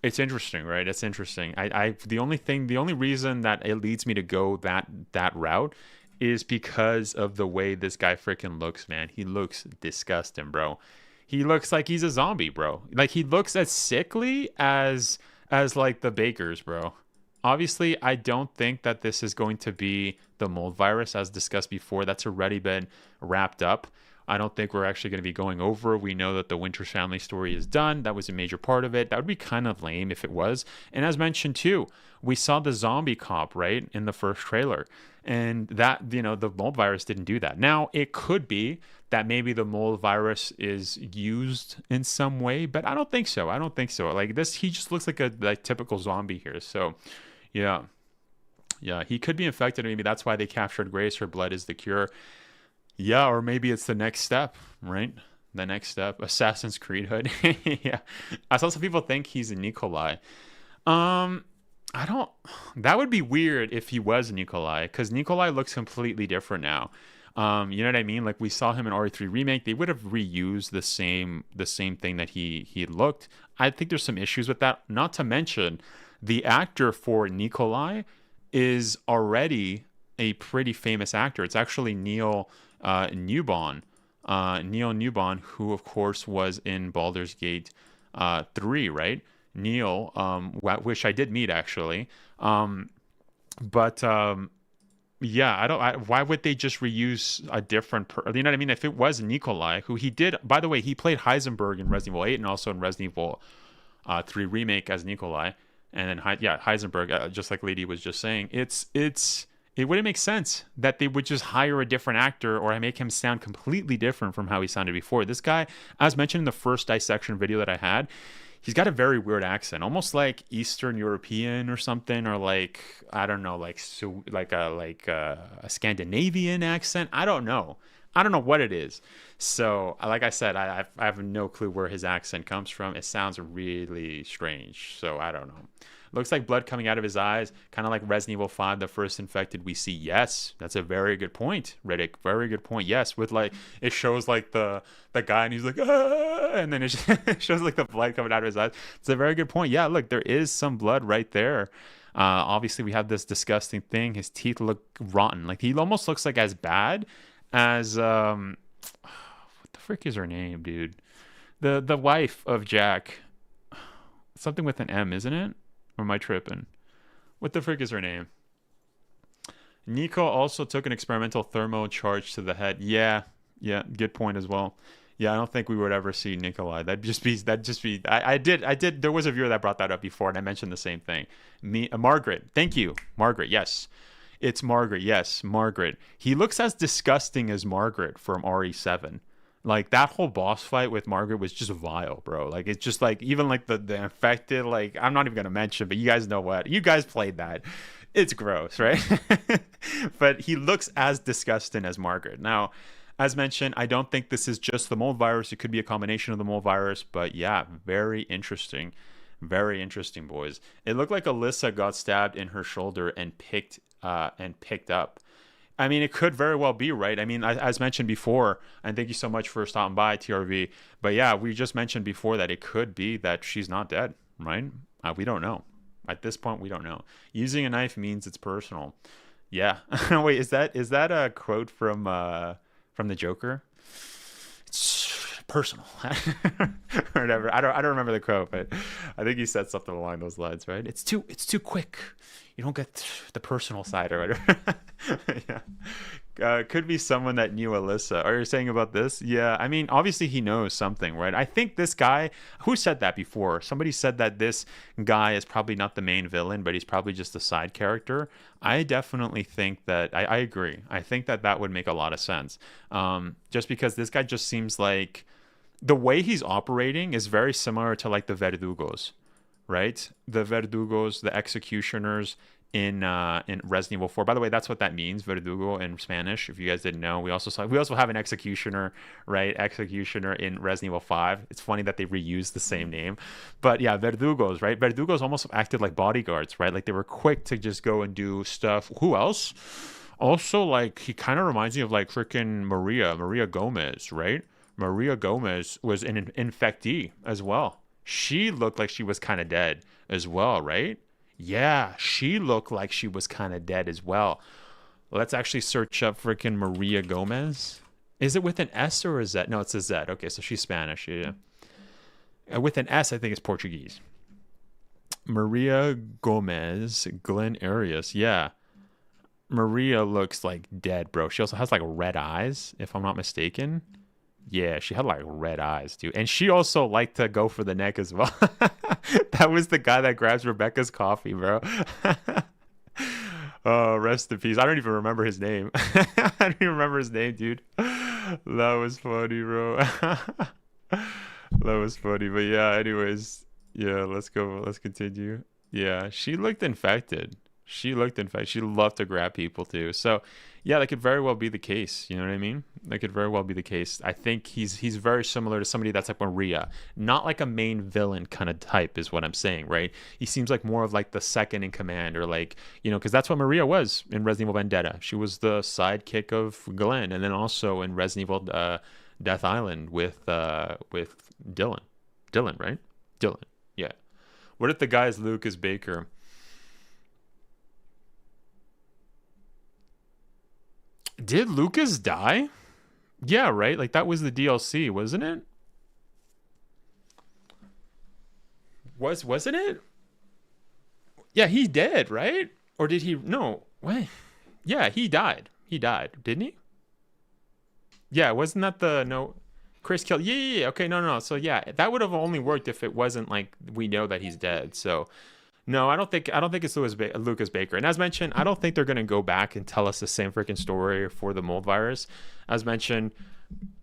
it's interesting, right? It's interesting. The only reason that it leads me to go that route is because of the way this guy freaking looks, man. He looks disgusting, bro. He looks like he's a zombie, bro. Like, he looks as sickly as like the Bakers, bro. Obviously, I don't think that this is going to be the mold virus, as discussed before. That's already been wrapped up. I don't think we're actually going to be going over. We know that the Winters family story is done. That was a major part of it. That would be kind of lame if it was. And as mentioned too, we saw the zombie cop, right, in the first trailer. And that, the mold virus didn't do that. Now, it could be that maybe the mold virus is used in some way, but I don't think so. Like this, he just looks like a typical zombie here. So, yeah, he could be infected. Maybe that's why they captured Grace. Her blood is the cure. Yeah, or maybe it's the next step, right? The next step, Assassin's Creed hood. Yeah, I saw some people think he's a Nikolai. I don't. That would be weird if he was Nikolai, because Nikolai looks completely different now. You know what I mean? Like we saw him in RE3 remake. They would have reused the same thing that he looked. I think there's some issues with that. Not to mention, the actor for Nikolai is already a pretty famous actor. It's actually Neil Newbon. Neil Newbon, who of course was in Baldur's Gate 3, right? Neil, which I did meet actually. Yeah, why would they just reuse a different you know what I mean? If it was Nikolai, who he did, by the way, he played Heisenberg in Resident Evil 8 and also in Resident Evil 3 remake as Nikolai. And then Heisenberg, just like Lady was just saying, it wouldn't make sense that they would just hire a different actor or make him sound completely different from how he sounded before. This guy, as mentioned in the first dissection video that I had, he's got a very weird accent, almost like Eastern European or something, or like, I don't know, like a Scandinavian accent. I don't know what it is. So, like I said, I have no clue where his accent comes from. It sounds really strange. So I don't know. Looks like blood coming out of his eyes, kind of like Resident Evil 5, the first infected we see. Yes, that's a very good point, Riddick. Very good point. Yes, with like, it shows like the guy and he's like, ah! And then it shows like the blood coming out of his eyes. It's a very good point. Yeah, look, there is some blood right there. Obviously, we have this disgusting thing. His teeth look rotten. Like, he almost looks like as bad as, what the frick is her name, dude? The wife of Jack. Something with an M, isn't it? Or am I tripping? What the frick is her name? Nico also took an experimental thermo charge to the head. Yeah, good point as well. Yeah, I don't think we would ever see Nikolai. That'd just be. I did. There was a viewer that brought that up before, and I mentioned the same thing. Margaret. Thank you, Margaret. Yes, it's Margaret. Yes, Margaret. He looks as disgusting as Margaret from RE7. Like, that whole boss fight with Margaret was just vile, bro. Like, it's just like, even like the infected, like, I'm not even going to mention, but you guys know what. You guys played that. It's gross, right? But he looks as disgusting as Margaret. Now, as mentioned, I don't think this is just the mold virus. It could be a combination of the mold virus. But yeah, very interesting. Very interesting, boys. It looked like Alyssa got stabbed in her shoulder and picked up. I mean, it could very well be, right? I mean, as mentioned before, and thank you so much for stopping by, TRV. But yeah, we just mentioned before that it could be that she's not dead, right? We don't know. At this point, we don't know. Using a knife means it's personal. Yeah. Wait, is that a quote from the Joker? It's personal. Or whatever. I don't remember the quote, but I think he said something along those lines, right? It's too quick. You don't get the personal side or whatever. Yeah. Could be someone that knew Alyssa. Are you saying about this? Yeah. I mean, obviously he knows something, right? I think this guy, who said that before? Somebody said that this guy is probably not the main villain, but he's probably just a side character. I definitely think that, I agree. I think that would make a lot of sense. Just because this guy just seems like, the way he's operating is very similar to like the Verdugos, right? The Verdugos, the executioners in Resident Evil 4. By the way, that's what that means, Verdugo in Spanish. If you guys didn't know, we also have an executioner, right? Executioner in Resident Evil 5. It's funny that they reused the same name, but yeah, Verdugos, right? Verdugos almost acted like bodyguards, right? Like they were quick to just go and do stuff. Who else? Also, like he kind of reminds me of like freaking Maria Gomez, right? Maria Gomez was an infectee as well. She looked like she was kind of dead as well, right? Yeah, she looked like she was kind of dead as well. Let's actually search up freaking Maria Gomez. Is it with an S or a Z? No, it's a Z. Okay, so she's Spanish. Yeah. With an S, I think it's Portuguese. Maria Gomez, Glen Arias. Yeah. Maria looks like dead, bro. She also has like red eyes, if I'm not mistaken. Yeah, she had like red eyes, dude. And she also liked to go for the neck as well. That was the guy that grabs Rebecca's coffee, bro. Oh, rest in peace. I don't even remember his name. I don't even remember his name, dude. That was funny, bro. That was funny. But yeah, anyways. Yeah, let's go. Let's continue. Yeah, she looked infected. She looked infected. She loved to grab people too. So yeah, that could very well be the case. You know what I mean? That could very well be the case. I think he's very similar to somebody that's like Maria. Not like a main villain kind of type is what I'm saying, right? He seems like more of like the second in command, or like, you know, because that's what Maria was in Resident Evil Vendetta. She was the sidekick of Glenn, and then also in Resident Evil Death Island with Dylan. Dylan, right? Dylan. Yeah. What if the guy is Lucas Baker? Did Lucas die? Yeah, right? Like that was the DLC, wasn't it? Wasn't it? Yeah, he did, right? Or did he? No. Wait. Yeah, he died. He died, didn't he? Yeah, wasn't that the no? Chris killed. Yeah. Okay, no. So yeah, that would have only worked if it wasn't like we know that he's dead. So no, I don't think it's Lucas Baker. And as mentioned, I don't think they're gonna go back and tell us the same freaking story for the mold virus. As mentioned,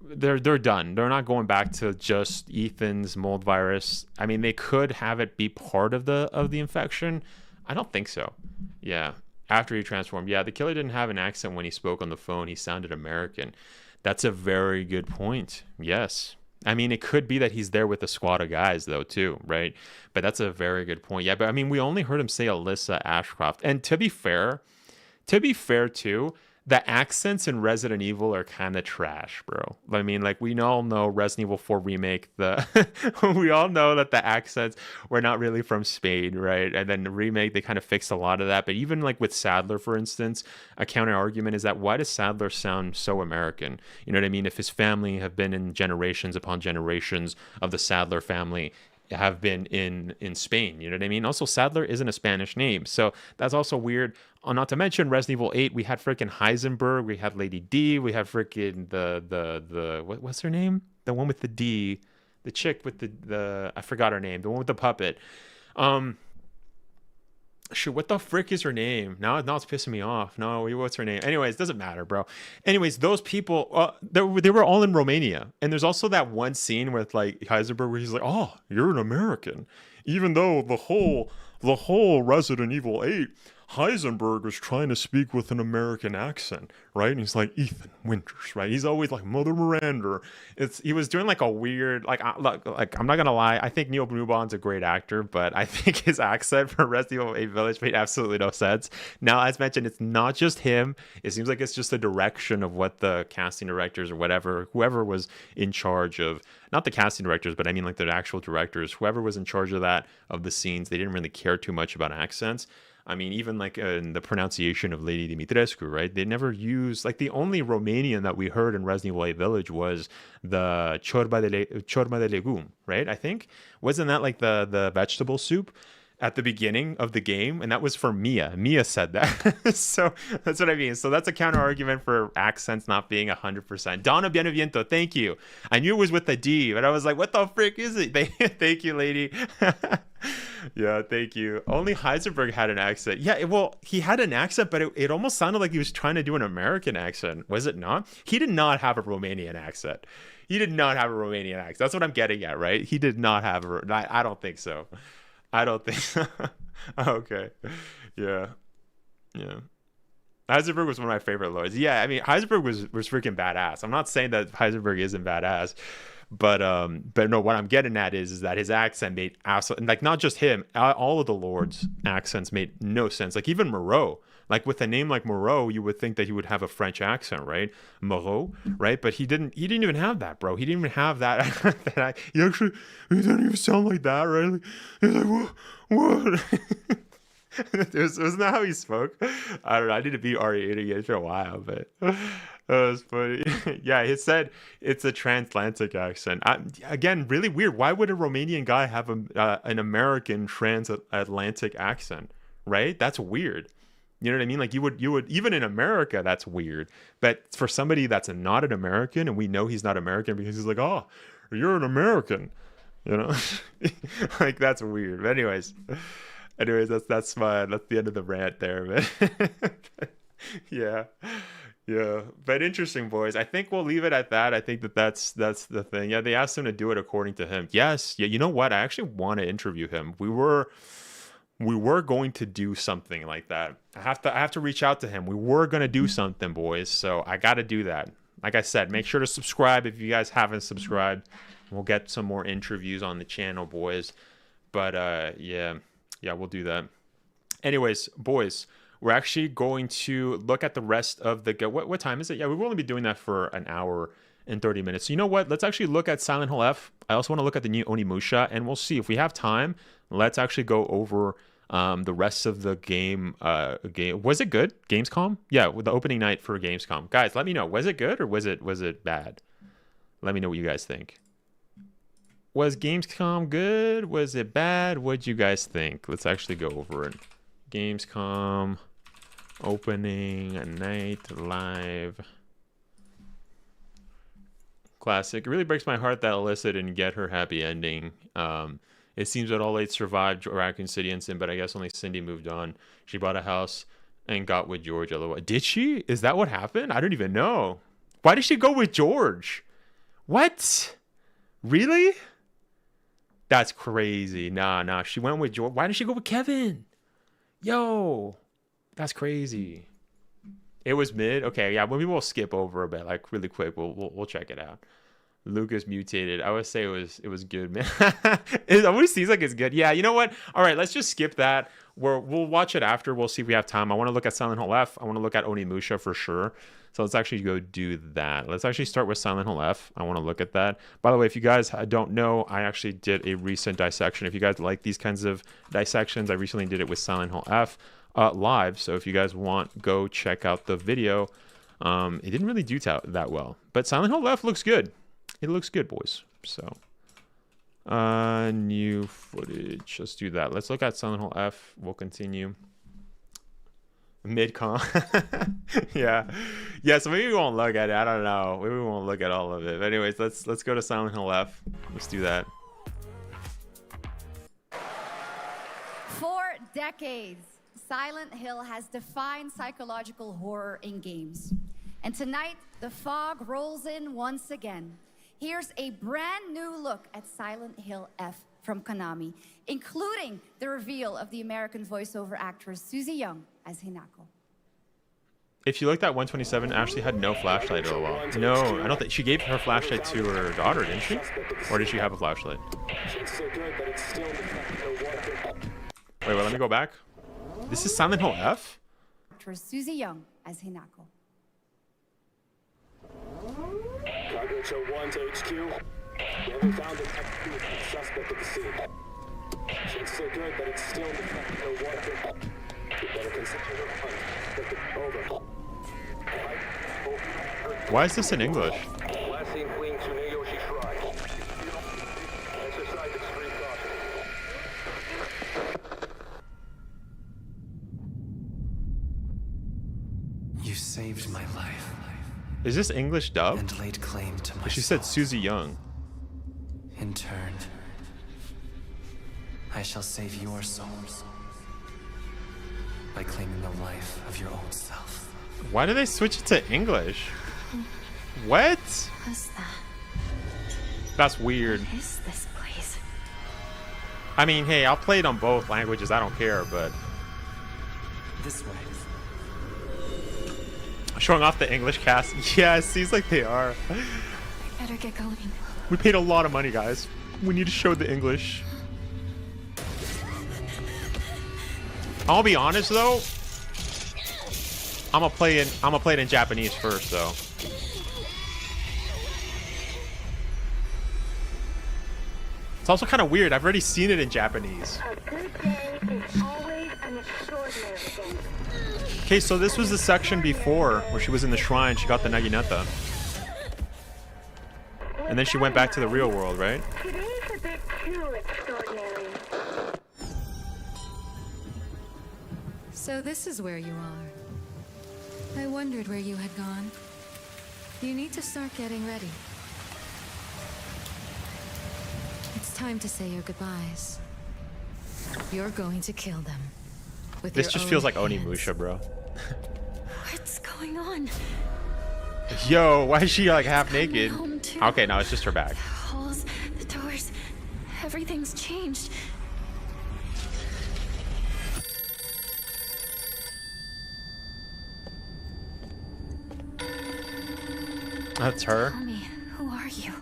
they're done. They're not going back to just Ethan's mold virus. I mean, they could have it be part of the infection. I don't think so. Yeah, after he transformed. Yeah, the killer didn't have an accent when he spoke on the phone. He sounded American. That's a very good point. Yes. I mean, it could be that he's there with a squad of guys, though, too, right? But that's a very good point. Yeah, but I mean, we only heard him say Alyssa Ashcroft. And to be fair, too, the accents in Resident Evil are kind of trash, bro. I mean, like, we all know Resident Evil 4 Remake, we all know that the accents were not really from Spain, right? And then the remake, they kind of fixed a lot of that. But even like with Sadler, for instance, a counter argument is that why does Sadler sound so American? You know what I mean? If his family have been in generations upon generations of the Sadler family have been in Spain, you know what I mean? Also, Sadler isn't a Spanish name, so that's also weird. Not to mention Resident Evil 8, we had freaking Heisenberg, we had Lady D, we had freaking the what's her name? The one with the D, the chick with the I forgot her name, the one with the puppet. Shoot, what the frick is her name? Now it's pissing me off. No, what's her name? Anyways, doesn't matter, bro. Anyways, those people, they were all in Romania. And there's also that one scene with like Heisenberg where he's like, "Oh, you're an American," even though the whole Resident Evil 8, Heisenberg was trying to speak with an American accent, right? And he's like, "Ethan Winters," right? He's always like Mother Miranda. He was doing like a weird, like I'm not gonna lie, I think Neil Blumbaum's a great actor, but I think his accent for Resident Evil 8 Village made absolutely no sense. Now, as mentioned, it's not just him. It seems like it's just the direction of what the casting directors or whoever was in charge of, not the casting directors, but I mean like the actual directors, whoever was in charge of that, of the scenes, they didn't really care too much about accents. I mean, even like in the pronunciation of Lady Dimitrescu, right? They never used, like the only Romanian that we heard in Resident Evil 8 Village was the ciorba de legume, right? I think. Wasn't that like the vegetable soup at the beginning of the game? And that was for Mia. Mia said that. So that's what I mean. So that's a counter argument for accents not being 100%. Donna Bienaviento, thank you. I knew it was with the D, but I was like, what the frick is it? Thank you, lady. Yeah, thank you. Only Heisenberg had an accent. Yeah, well, he had an accent, but it almost sounded like he was trying to do an American accent. Was it not? He did not have a Romanian accent. That's what I'm getting at, right? He did not have I don't think so. I don't think so. Okay. Yeah. Heisenberg was one of my favorite lords. Yeah, I mean, Heisenberg was freaking badass. I'm not saying that Heisenberg isn't badass. But no, what I'm getting at is that his accent made absolutely, like, not just him, all of the lords' accents made no sense. Like even Moreau, like with a name like Moreau, you would think that he would have a French accent, right? Moreau, right? But he didn't even have that, bro. He didn't even have that. He didn't even sound like that, right? Like, he's like, what? Wasn't that how he spoke? I don't know. I need to be R.E.D again for a while, but that was funny. Yeah, he said it's a transatlantic accent. Again, really weird. Why would a Romanian guy have an American transatlantic accent, right? That's weird. You know what I mean? Like you would even in America, that's weird. But for somebody that's not an American, and we know he's not American because he's like, oh, you're an American, you know, like that's weird. But anyways, that's the end of the rant there, man. Yeah. But interesting, boys. I think we'll leave it at that. I think that's the thing. Yeah, they asked him to do it according to him. Yes. Yeah. You know what? I actually want to interview him. We were going to do something like that. I have to reach out to him. We were going to do something, boys. So I got to do that. Like I said, make sure to subscribe if you guys haven't subscribed. We'll get some more interviews on the channel, boys. But yeah, we'll do that. Anyways, boys, we're actually going to look at the rest of the... What time is it? Yeah, we will only be doing that for an hour and 30 minutes. So you know what? Let's actually look at Silent Hill F. I also want to look at the new Onimusha, and we'll see if we have time. Let's actually go over the rest of the game. Was it good? Gamescom? Yeah, with the opening night for Gamescom. Guys, let me know. Was it good or was it bad? Let me know what you guys think. Was Gamescom good? Was it bad? What'd you guys think? Let's actually go over it. Gamescom opening night live. Classic. It really breaks my heart that Alyssa didn't get her happy ending. It seems that all eight survived Raccoon City incident, but I guess only Cindy moved on. She bought a house and got with George. Otherwise, did she? Is that what happened? I don't even know. Why did she go with George? What? Really? That's crazy. Nah. She went with George. Why did she go with Kevin? Yo, that's crazy. It was mid. Okay, yeah. Maybe we'll skip over a bit, like really quick. We'll check it out. Lucas mutated. I would say it was good, man. It always seems like it's good. Yeah, you know what? All right, let's just skip that. We'll watch it after. We'll see if we have time. I want to look at Silent Hill F. I want to look at Onimusha for sure. So let's actually go do that. Let's actually start with Silent Hill F. I want to look at that. By the way, if you guys don't know, I actually did a recent dissection. If you guys like these kinds of dissections, I recently did it with Silent Hill F live. So if you guys want, go check out the video. It didn't really do that well, but Silent Hill F looks good. It looks good, boys. So, new footage. Let's do that. Let's look at Silent Hill F. We'll continue. Mid-con. Yeah. So maybe we won't look at it. I don't know. Maybe we won't look at all of it. But anyways, let's go to Silent Hill F. Let's do that. For decades, Silent Hill has defined psychological horror in games. And tonight, the fog rolls in once again. Here's a brand new look at Silent Hill F from Konami, including the reveal of the American voiceover actress Susie Young as Hinako. If you looked at 127, Ashley had no flashlight at all. No, I don't think she gave her flashlight to her daughter, didn't she? Or did she have a flashlight? Wait, let me go back. This is Silent Hill F? Actress Susie Young as Hinako. Cargo 1 to HQ. We haven't found an active suspect at the scene. Shit's so good, but it's still in the water. You better consider your hunt. Over. Why is this in English? Last seen fleeing Tsuneyoshi Shrine. Exercise extreme caution. You saved my life. Is this English dub? And laid claim to my She said soul. Susie Young. In turn, I shall save your souls by claiming the life of your own self. Why did they switch it to English? What? What's that? That's weird. What is this place? I mean, hey, I'll play it on both languages. I don't care, but This way. showing off the English cast. Yeah, it seems like they are. I better get going. We paid a lot of money, guys. We need to show the English. I'll be honest though. I'm gonna play it in Japanese first though. It's also kind of weird. I've already seen it in Japanese. A good day is always an extraordinary thing. Okay, so this was the section before where she was in the shrine. She got the Naginata. And then she went back to the real world, right? Today's a bit too extraordinary. So this is where you are. I wondered where you had gone. You need to start getting ready. It's time to say your goodbyes. You're going to kill them. With This your just own feels like hands. Onimusha, bro. What's going on? Yo, why is she like half naked? home too. Okay, no, it's just her back. The halls, the doors, everything's changed. That's her. Tell me, who are you?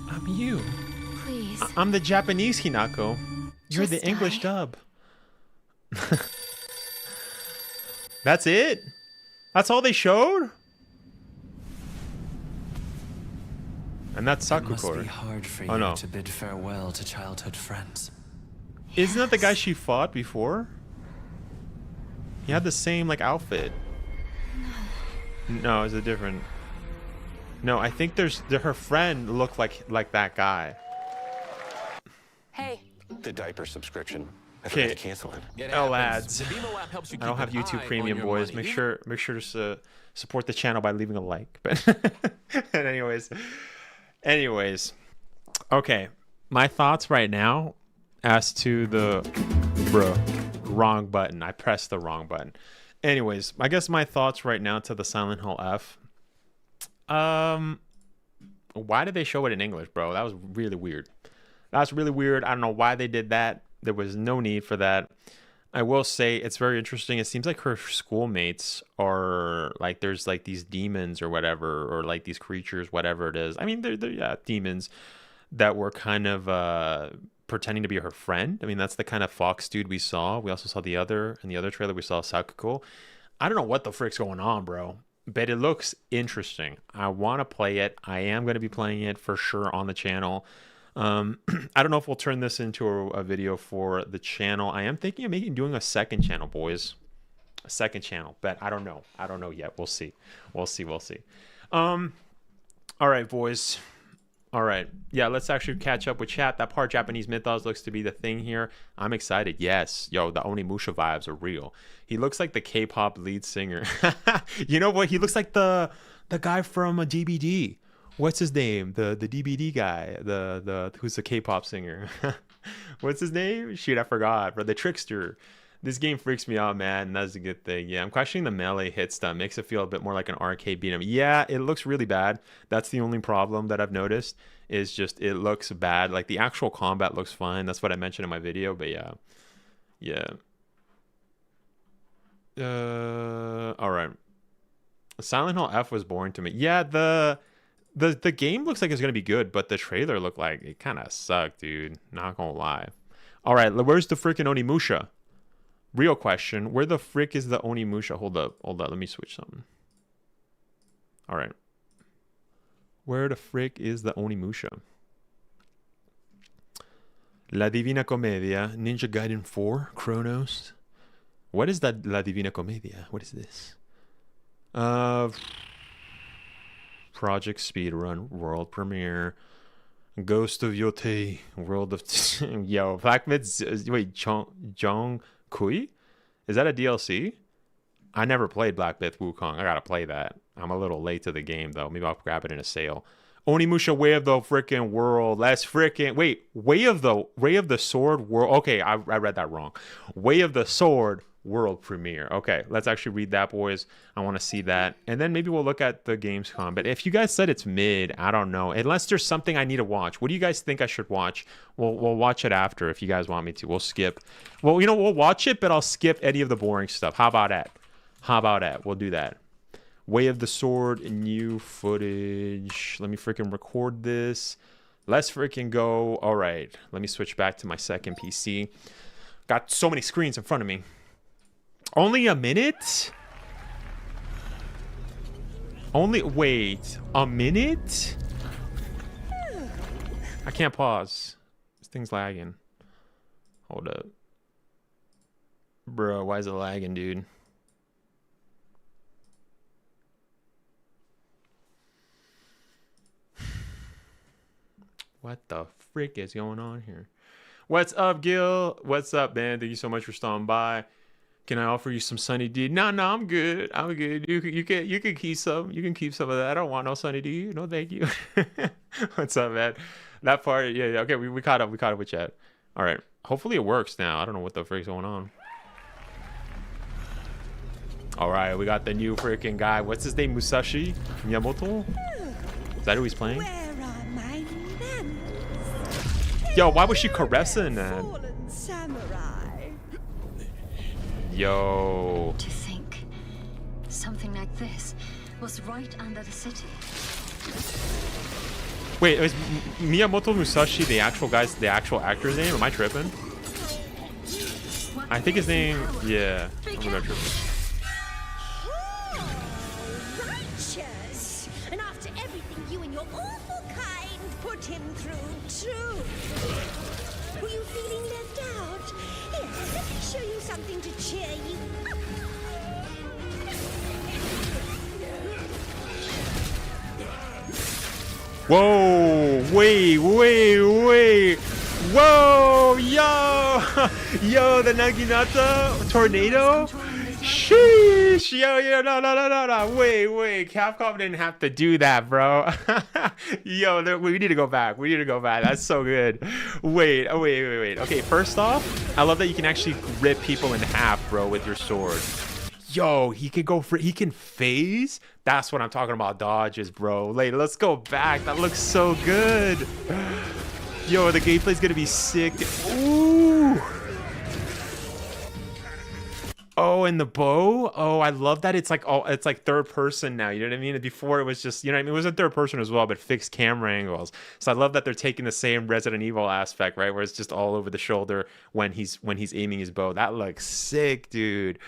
I'm you. Please. I'm the Japanese Hinako. You're Just the English die. dub. That's it? That's all they showed? And that's It must be Sakukor. hard for Oh, you no. to bid farewell to childhood friends. Isn't that the guy she fought before? He had the same like outfit. No, it's a different. No, I think her friend looked like that guy. Hey. The diaper subscription. I Okay. forgot to cancel it. Oh, lads. I don't have YouTube Premium, boys. Make sure to support the channel by leaving a like. But and anyways, okay. My thoughts right now as to the wrong button. I pressed the wrong button. Anyways, I guess my thoughts right now to the Silent Hill F. Why did they show it in English, bro? That was really weird. That's really weird. I don't know why they did that. There was no need for that. I will say it's very interesting. It seems like her schoolmates are like, there's like these demons or whatever, or like these creatures, whatever it is. I mean, they're demons that were kind of pretending to be her friend. I mean, that's the kind of fox dude we saw. We also saw in the other trailer, we saw Sakuko. I don't know what the frick's going on, bro, but it looks interesting. I want to play it. I am going to be playing it for sure on the channel. I don't know if we'll turn this into a video for the channel. I am thinking of doing a second channel, boys. A second channel, but I don't know. I don't know yet. We'll see. We'll see. All right, boys. All right. Yeah, let's actually catch up with chat. That part Japanese mythos looks to be the thing here. I'm excited. Yes. Yo, the Onimusha vibes are real. He looks like the K-pop lead singer. You know what? He looks like the guy from a DBD. What's his name? The DBD guy. The who's the K-pop singer. What's his name? Shoot, I forgot. But the Trickster. This game freaks me out, man. And that's a good thing. Yeah, I'm questioning the melee hit stun. Makes it feel a bit more like an arcade beat 'em. Yeah, it looks really bad. That's the only problem that I've noticed. Is just it looks bad. Like the actual combat looks fine. That's what I mentioned in my video. But yeah. All right. Silent Hill F was boring to me. Yeah, the game looks like it's gonna be good, but the trailer looked like it kind of sucked, dude. Not gonna lie. All right, where's the freaking Onimusha? Real question. Where the frick is the Onimusha? Hold up. Let me switch something. All right. Where the frick is the Onimusha? La Divina Comedia, Ninja Gaiden 4, Chronos. What is that La Divina Comedia? What is this? Project Speedrun, World Premiere, Ghost of Yote, World of... Yo, Black Myth's... Wait, Jong Kui? Is that a DLC? I never played Black Myth Wukong. I gotta play that. I'm a little late to the game, though. Maybe I'll grab it in a sale. Onimusha Way of the freaking World. Let's freaking... Wait, Way of the Sword World... Okay, I read that wrong. Way of the Sword World Premiere. Okay, let's actually read that, boys. I want to see that. And then maybe we'll look at the Gamescom. But if you guys said it's mid, I don't know. Unless there's something I need to watch. What do you guys think I should watch? We'll watch it after if you guys want me to. We'll skip. Well, you know, we'll watch it, but I'll skip any of the boring stuff. How about that? We'll do that. Way of the Sword, new footage. Let me freaking record this. Let's freaking go. All right. Let me switch back to my second PC. Got so many screens in front of me. Only a minute? Wait, a minute? I can't pause. This thing's lagging. Hold up. Bro, why is it lagging, dude? What the frick is going on here? What's up, Gil? What's up, man? Thank you so much for stopping by. Can I offer you some Sunny D? No, I'm good. I'm good. You can keep some. You can keep some of that. I don't want no Sunny D. No, thank you. What's up, man? That part, yeah. Okay, we caught up. We caught up with chat. All right. Hopefully it works now. I don't know what the frick's going on. All right, we got the new freaking guy. What's his name? Musashi Miyamoto? Is that who he's playing? Where are my men? Yo, why was she caressing that? Fallen samurai. Yo. To think something like this was right under the city. Wait, is Miyamoto Musashi the actual actor's name? Am I tripping? I think his name, yeah. I'm gonna trip. Righteous. And after everything you and your awful kind put him through, too. Were you feeling left out? Here, let me show you something to cheer you up. Whoa, wait. Whoa, yo, the Naginata tornado? Sheesh, yo, no. Wait, Capcom didn't have to do that, bro. Yo, we need to go back. That's so good. Wait. Okay, first off, I love that you can actually rip people in half, bro, with your sword. Yo, he can phase. That's what I'm talking about, dodges, bro. Like, let's go back. That looks so good. Yo, the gameplay's gonna be sick. Ooh. Oh, and the bow. Oh, I love that. It's like third person now. You know what I mean? Before it was just, you know what I mean? It was a third person as well, but fixed camera angles. So I love that they're taking the same Resident Evil aspect, right? Where it's just all over the shoulder when he's aiming his bow. That looks sick, dude.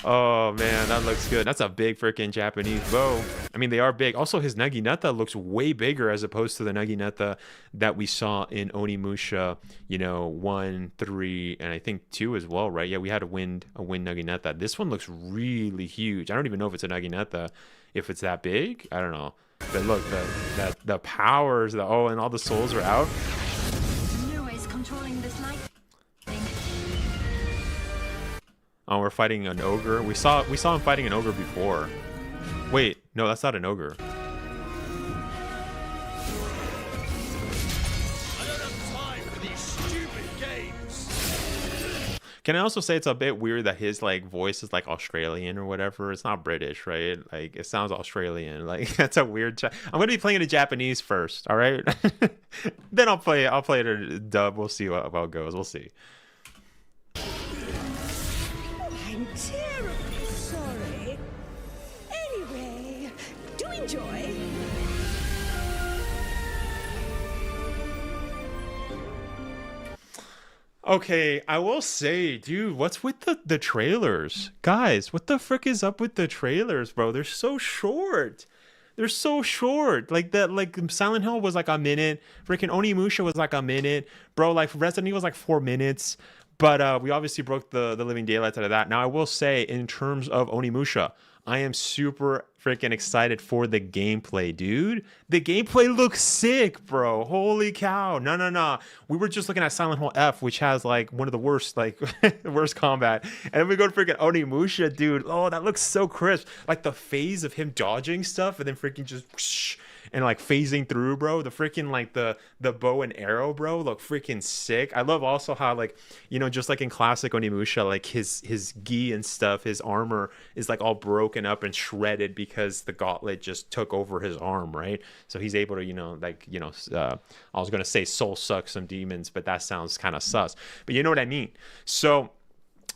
Oh man, that looks good. That's a big freaking Japanese bow. I mean, they are big. Also, his Naginata looks way bigger as opposed to the Naginata that we saw in Onimusha, 1, 3, and I think 2 as well, right? Yeah, we had a wind Naginata. This one looks really huge. I don't even know if it's a Naginata, if it's that big. I don't know. But look, the powers, and all the souls are out. Noise controlling this light. Oh, we're fighting an ogre. We saw him fighting an ogre before. Wait, no, that's not an ogre. I don't have time for these stupid games. Can I also say it's a bit weird that his voice is Australian or whatever? It's not British, right? Like, it sounds Australian. Like, that's a weird. I'm gonna be playing it in Japanese first, all right? Then I'll play it in dub. We'll see how it goes. We'll see. I'm terribly sorry. Anyway, do enjoy. Okay, I will say, dude, what's with the trailers? Guys, what the frick is up with the trailers, bro? They're so short. Like that, Silent Hill was a minute. Freaking Onimusha was a minute. Bro, Resident Evil was 4 minutes. But we obviously broke the living daylights out of that. Now, I will say, in terms of Onimusha, I am super freaking excited for the gameplay, dude. The gameplay looks sick, bro. Holy cow. No. We were just looking at Silent Hill F, which has one of the worst, worst combat. And then we go to freaking Onimusha, dude. Oh, that looks so crisp. The phase of him dodging stuff and then freaking just whoosh, and phasing through, bro. The freaking the bow and arrow, bro, look freaking sick. I love also how just in classic Onimusha, his gi and stuff, his armor is all broken up and shredded because the gauntlet just took over his arm, right? So he's able to I was gonna say soul suck some demons, but that sounds kind of sus. But you know what I mean. So.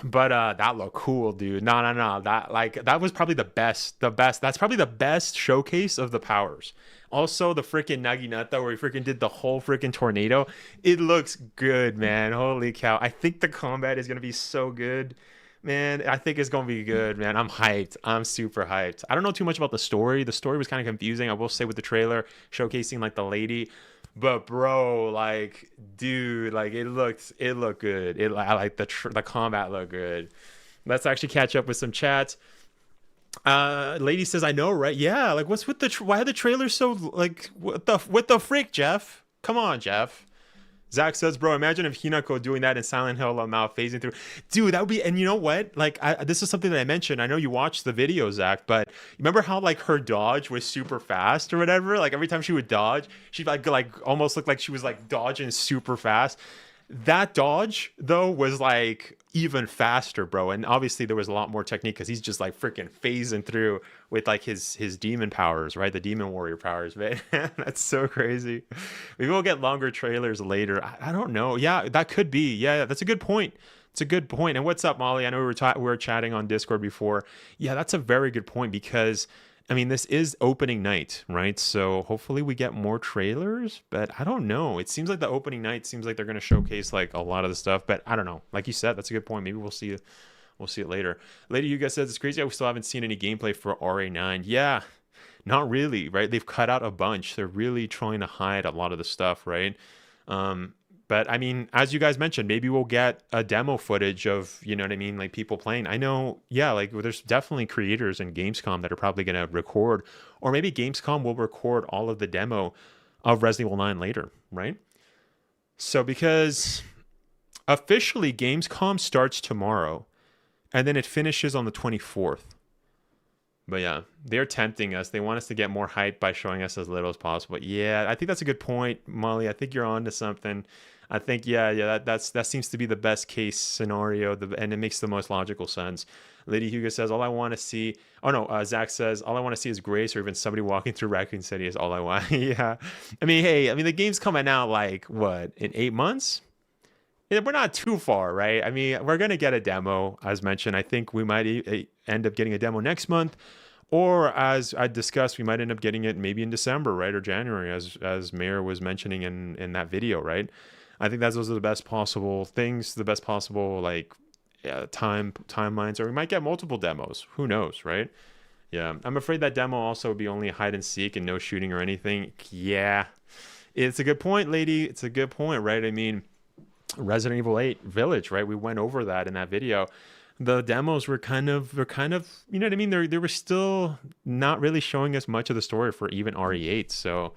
But that looked cool, dude. No. That was probably the best. That's probably the best showcase of the powers. Also, the freaking Naginata where he freaking did the whole freaking tornado. It looks good, man. Holy cow. I think the combat is going to be so good. Man, I think it's going to be good, man. I'm hyped. I'm super hyped. I don't know too much about the story. The story was kind of confusing, I will say, with the trailer showcasing the lady. But bro, dude, it looked good. I like the combat looked good. Let's actually catch up with some chats. Lady says, I know, right? Yeah, what's with why are the trailers so what the frick, Jeff? Come on, Jeff. Zach says, bro, imagine if Hinako doing that in Silent Hill mouth phasing through. Dude, that would be, and you know what? Like, this is something that I mentioned. I know you watched the video, Zach, but remember how like her dodge was super fast or whatever? Like every time she would dodge, she'd like almost look like she was like dodging super fast. That dodge though was like even faster, bro. And obviously there was a lot more technique because he's just like freaking phasing through with like his demon powers, right? The demon warrior powers, man. That's so crazy. Maybe we'll get longer trailers later. I don't know. Yeah, that could be. Yeah, that's a good point. It's a good point. And what's up, Molly? I know we were chatting on Discord before. Yeah, that's a very good point because I mean, this is opening night, right? So hopefully we get more trailers, but I don't know. It seems like the opening night seems like they're going to showcase like a lot of the stuff, but I don't know. Like you said, that's a good point. Maybe we'll see it later. Lady Yuga says it's crazy. We still haven't seen any gameplay for RA9. Yeah, not really, right? They've cut out a bunch. They're really trying to hide a lot of the stuff, right? But I mean, as you guys mentioned, maybe we'll get a demo footage of, you know what I mean, like people playing. I know, yeah, like there's definitely creators in Gamescom that are probably going to record, or maybe Gamescom will record all of the demo of Resident Evil 9 later, right? So because officially Gamescom starts tomorrow and then it finishes on the 24th. But yeah, they're tempting us. They want us to get more hype by showing us as little as possible. Yeah, I think that's a good point, Molly. I think you're on to something. I think, that seems to be the best case scenario, and it makes the most logical sense. Lady Hugo says, all I want to see... Oh, no, Zach says, all I want to see is Grace or even somebody walking through Raccoon City is all I want. Yeah. I mean, hey, the game's coming out, like, what, in 8 months? Yeah, we're not too far, right? I mean, we're going to get a demo, as mentioned. I think we might end up getting a demo next month. Or as I discussed, we might end up getting it maybe in December, right? Or January, as Mayor was mentioning in that video, right? I think those are the best possible things, the best possible timelines, or we might get multiple demos. Who knows, right? Yeah, I'm afraid that demo also would be only hide and seek and no shooting or anything. Yeah, it's a good point, lady. It's a good point, right? I mean, Resident Evil 8 Village, right? We went over that in that video. The demos were kind of, you know what I mean? They were still not really showing us much of the story for even RE8. So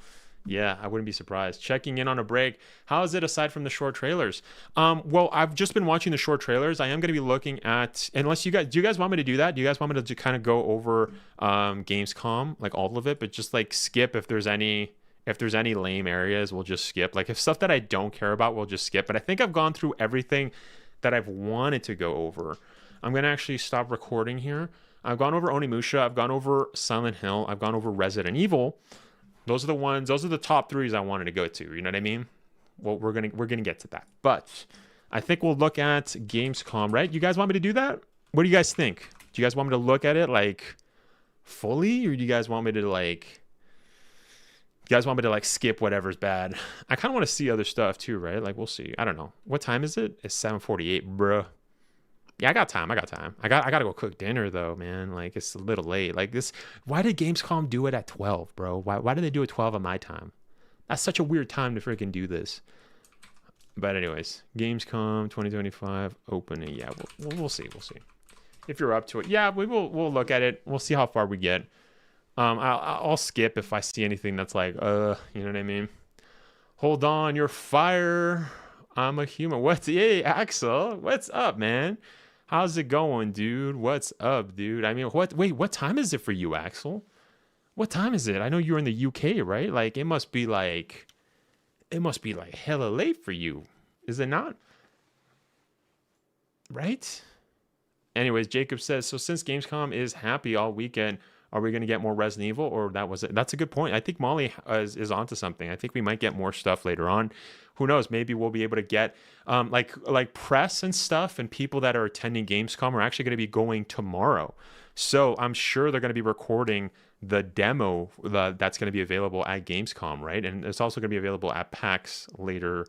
yeah, I wouldn't be surprised. Checking in on a break. How is it aside from the short trailers? Well, I've just been watching the short trailers. I am going to be looking at, do you guys want me to do that? Do you guys want me to kind of go over Gamescom, like all of it, but just like skip if there's any lame areas, we'll just skip. Like if stuff that I don't care about, we'll just skip. But I think I've gone through everything that I've wanted to go over. I'm going to actually stop recording here. I've gone over Onimusha. I've gone over Silent Hill. I've gone over Resident Evil. Those are the top threes I wanted to go to. You know what I mean? Well, we're gonna get to that. But I think we'll look at Gamescom, right? You guys want me to do that? What do you guys think? Do you guys want me to look at it like fully, or do you guys want me to skip whatever's bad? I kind of want to see other stuff too, right? Like we'll see. I don't know. What time is it? It's 7:48, bruh. Yeah, I got time. I gotta go cook dinner though, man. Like it's a little late. Like this, why did Gamescom do it at 12, bro? Why did they do it 12 on my time? That's such a weird time to freaking do this. But anyways, Gamescom 2025 opening. Yeah, we'll see. We'll see. If you're up to it, yeah, we'll look at it. We'll see how far we get. I'll skip if I see anything that's like, you know what I mean? Hold on, you're fire. I'm a human. Hey, Axel, what's up, man? How's it going, dude? What's up, dude? I mean, what time is it for you, Axel? What time is it? I know you're in the UK, right? Like, it must be like hella late for you. Is it not? Right? Anyways, Jacob says, so since Gamescom is happy all weekend, are we going to get more Resident Evil, or that was it? That's a good point. I think Molly is onto something. I think we might get more stuff later on. Who knows? Maybe we'll be able to get like press and stuff, and people that are attending Gamescom are actually going to be going tomorrow. So I'm sure they're going to be recording the demo that's going to be available at Gamescom, right? And it's also going to be available at PAX later.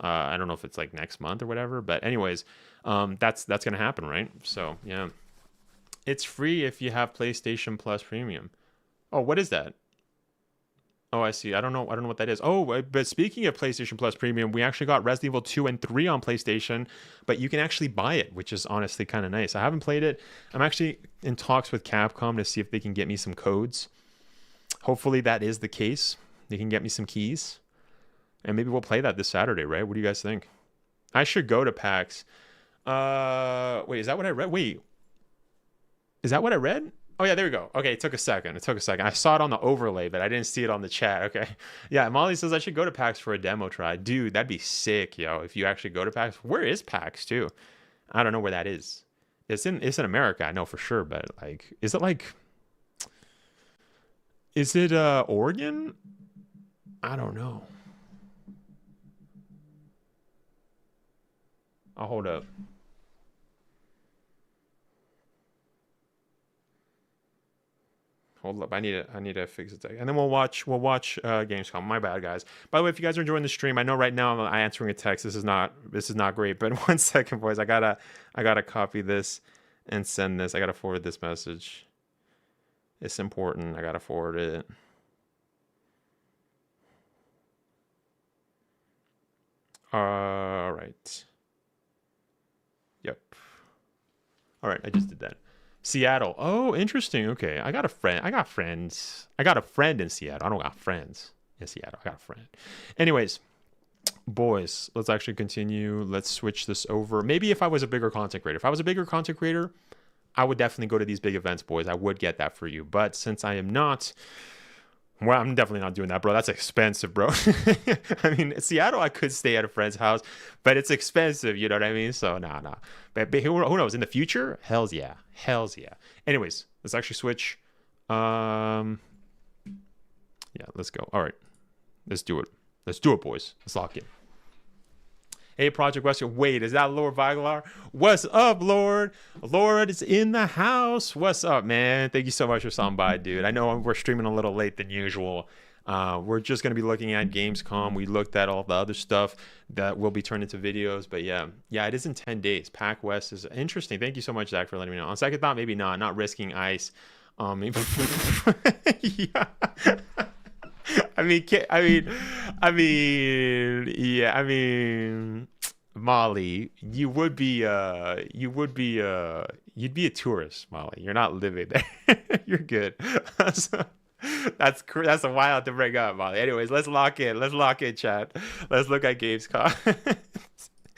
I don't know if it's like next month or whatever, but anyways, that's going to happen, right? So yeah. It's free if you have PlayStation Plus Premium. Oh, what is that? Oh, I see. I don't know what that is. Oh, but speaking of PlayStation Plus Premium, we actually got Resident Evil 2 and 3 on PlayStation, but you can actually buy it, which is honestly kind of nice. I haven't played it. I'm actually in talks with Capcom to see if they can get me some codes. Hopefully that is the case. They can get me some keys. And maybe we'll play that this Saturday, right? What do you guys think? I should go to PAX. Wait, is that what I read? Wait. Is that what I read? Oh, yeah, there we go. Okay, it took a second. I saw it on the overlay, but I didn't see it on the chat. Okay. Yeah, Molly says I should go to PAX for a demo try. Dude, that'd be sick, yo, if you actually go to PAX. Where is PAX, too? I don't know where that is. It's in America, I know for sure, but, like, is it Oregon? I don't know. I'll hold up. Hold up, I need to fix it, and then we'll watch Gamescom. My bad, guys. By the way, if you guys are enjoying the stream, I know right now I'm answering a text. This is not great, but 1 second, boys. I gotta copy this and send this. I gotta forward this message. It's important. I gotta forward it. All right. Yep. All right, I just did that. Seattle. Oh, interesting. Okay, I got a friend. I got friends. I got a friend in Seattle. I don't got friends in Seattle. I got a friend. Anyways, boys, let's actually continue. Let's switch this over. Maybe if I was a bigger content creator. If I was a bigger content creator, I would definitely go to these big events, boys. I would get that for you. But since I am not, well, I'm definitely not doing that, bro. That's expensive, bro. I mean, Seattle, I could stay at a friend's house, but it's expensive. You know what I mean? So, nah. But who knows? In the future? Hells yeah. Anyways, let's actually switch. Yeah, let's go. All right. Let's do it. Boys. Let's lock in. Hey, Project Wesker. Wait, is that Lord Viglar? What's up, Lord? Lord is in the house. What's up, man? Thank you so much for stopping by, dude. I know we're streaming a little late than usual. We're just going to be looking at Gamescom. We looked at all the other stuff that will be turned into videos. But yeah, it is in 10 days. PAX West is interesting. Thank you so much, Zach, for letting me know. On second thought, maybe not risking ice. Yeah. I mean, Molly, you'd be a tourist, Molly. You're not living there. You're good. That's a wild to bring up, Molly. Anyways, let's lock in, chat. Let's look at Gamescom.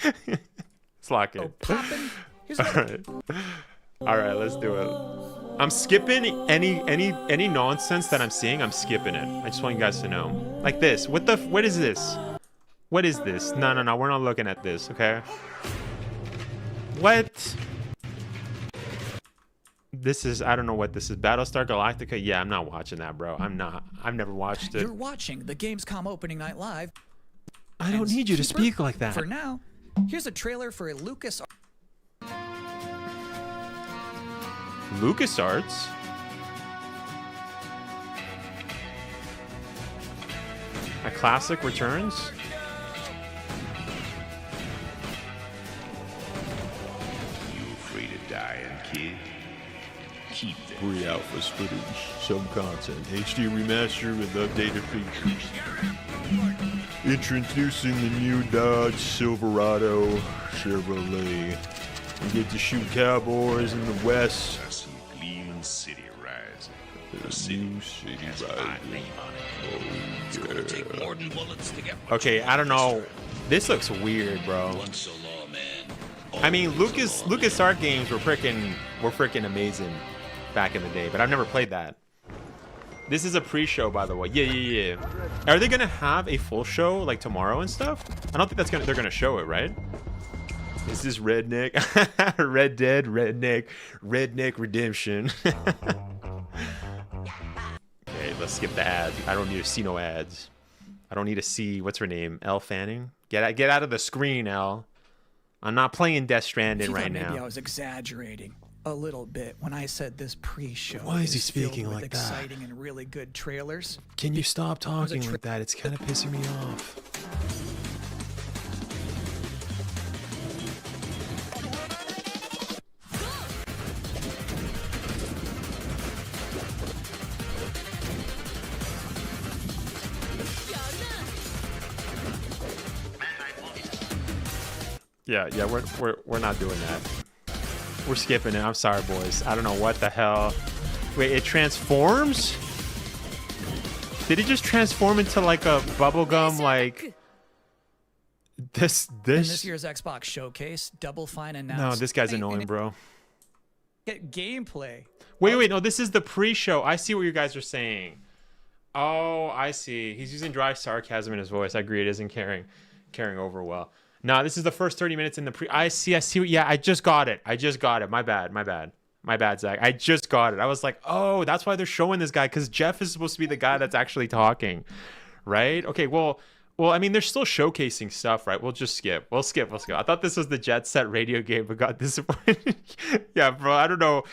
Let's lock in. All right, let's do it. I'm skipping any nonsense that I'm seeing. I'm skipping it. I just want you guys to know. Like this. What is this? What is this? No. We're not looking at this, okay? What? This is, I don't know what this is. Battlestar Galactica? Yeah, I'm not watching that, bro. I'm not. I've never watched it. You're watching the Gamescom opening night live. I don't need you to speak like that. For now, here's a trailer for a LucasArts? A classic returns? You afraid of dying, kid? Keep that. Pre-alpha footage, some content, HD remaster with updated features. Introducing the new Dodge Silverado Chevrolet. You get to shoot cowboys in the west. I see a gleaming city rising. The new city rising. It's gonna take more than bullets to get. Okay, I don't know. This looks weird, bro. I mean, LucasArts games were freaking amazing back in the day, but I've never played that. This is a pre-show, by the way. Yeah. Are they gonna have a full show like tomorrow and stuff? I don't think they're gonna show it, right? Is this Redneck? Red Dead, Redneck Redemption. Okay, let's skip the ads. I don't need to see no ads. I don't need to see, what's her name? Elle Fanning? Get out of the screen, Elle. I'm not playing Death Stranding right now. Maybe I was exaggerating a little bit when I said this pre-show. Why is he speaking like that? Exciting and really good trailers. Can you stop talking like that? It's kind of pissing me off. Yeah, we're not doing that. We're skipping it. I'm sorry, boys. I don't know what the hell. Wait, it transforms? Did it just transform into like a bubblegum, like this year's Xbox Showcase, Double Fine announced. No, this guy's annoying, bro. Get gameplay. Wait, no, this is the pre-show. I see what you guys are saying. Oh, I see. He's using dry sarcasm in his voice. I agree, it isn't carrying over well. No, this is the first 30 minutes in the pre. I see. Yeah, I just got it. My bad, Zach. I just got it. I was like, oh, that's why they're showing this guy, because Jeff is supposed to be the guy that's actually talking, right? Okay, well, I mean, they're still showcasing stuff, right? We'll just skip. We'll skip. I thought this was the Jet Set radio game, but got disappointed. Yeah, bro, I don't know.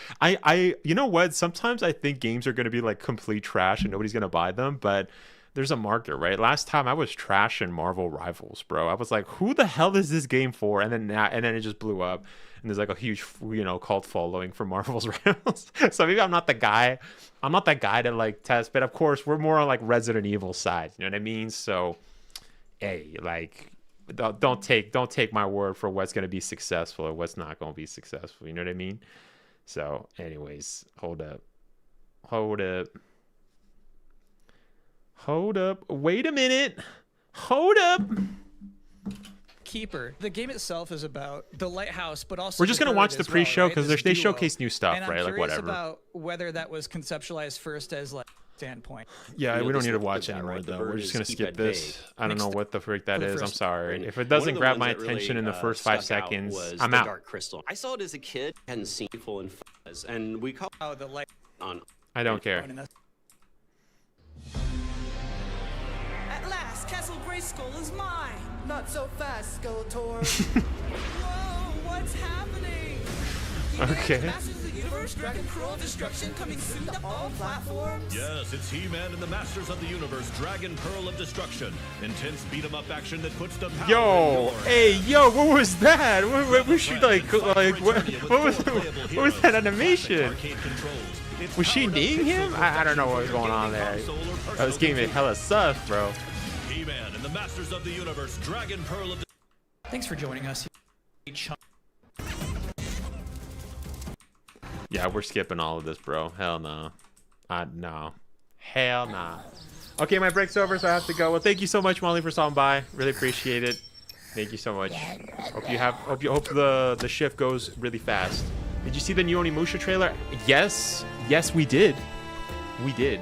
You know what? Sometimes I think games are going to be like complete trash and nobody's going to buy them, but there's a market, right? Last time I was trashing Marvel Rivals, bro. I was like, who the hell is this game for? And then it just blew up. And there's like a huge, cult following for Marvel's Rivals. So maybe I'm not the guy. I'm not that guy to like test, but of course we're more on like Resident Evil side. You know what I mean? So, hey, like, don't take my word for what's gonna be successful or what's not gonna be successful. You know what I mean? So, anyways, hold up. Wait a minute. Hold up. Keeper. The game itself is about the lighthouse, but also we're just gonna watch the pre-show because right? they showcase new stuff, and right? I'm Like whatever. About whether that was conceptualized first as like standpoint. Yeah, we don't need to watch anymore though. We're just gonna skip this. I don't know what the freak that is. I'm sorry. If it doesn't grab my attention in the first 5 seconds, I'm out. Dark Crystal. I saw it as a kid. Hadn't seen it full in fuzz, and we call the light on. I don't care. At last, Castle Grayskull is mine. Not so fast, Skeletor. Whoa, what's happening? Okay. Masters of the Universe, Dragon Pearl of Destruction coming soon to all platforms. Yes, it's He-Man and the Masters of the Universe, Dragon Pearl of Destruction. Intense beat-em-up action that puts the power Yo, what was that? What was she like? What was that animation? Was she kneeing him? I don't know what was going on there. Oh, this game is hella sus, bro. He-Man and the Masters of the Universe, Dragon Pearl of. Thanks for joining us. Yeah, we're skipping all of this, bro. Hell no. No. Hell nah. Okay, my break's over, so I have to go. Well, thank you so much, Molly, for stopping by. Really appreciate it. Thank you so much. Hope the shift goes really fast. Did you see the new Onimusha trailer? Yes, we did. We did.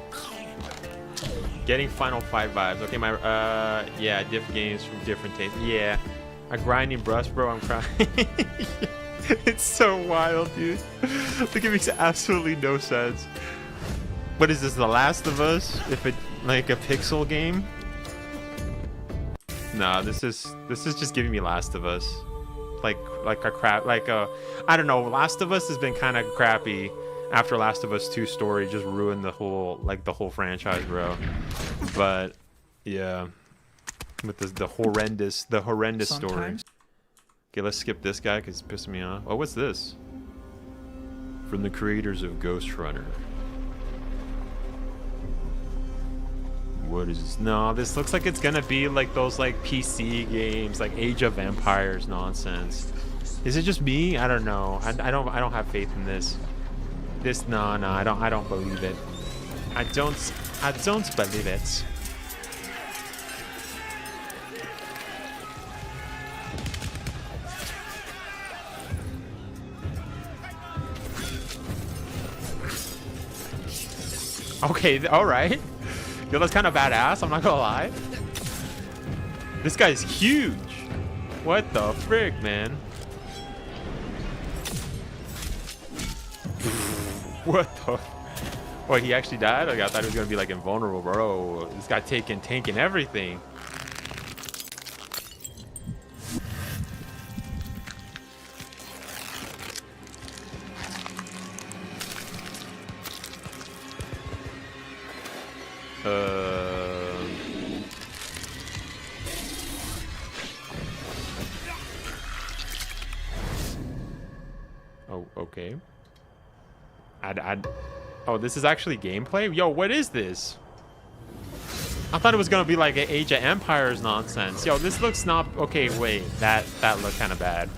Getting Final Fight vibes. Okay, yeah, diff games from different tastes. Yeah, a grinding brush, bro. I'm crying. It's so wild, dude. Like, it makes absolutely no sense. What is this, The Last of Us? If it like a pixel game? Nah, this is just giving me Last of Us. Like a crap, I don't know. Last of Us has been kind of crappy after Last of Us 2 story just ruined the whole franchise, bro. But yeah, with the horrendous story. Okay, let's skip this guy because it's pissing me off. Oh, what's this? From the creators of Ghost Runner. What is this? No, this looks like it's gonna be like those like PC games, like Age of Empires nonsense. Is it just me? I don't know. I don't have faith in this. No, I don't believe it. I don't believe it. Okay, all right. Yo, that's kind of badass, I'm not gonna lie. This guy's huge. What the frick, man? What the? What, he actually died? Like, I thought he was gonna be like invulnerable, bro. This guy tanking everything. Oh, okay. Oh, this is actually gameplay? Yo, what is this? I thought it was gonna be like an Age of Empires nonsense. Yo, this looks not... Okay, wait. That looked kind of bad.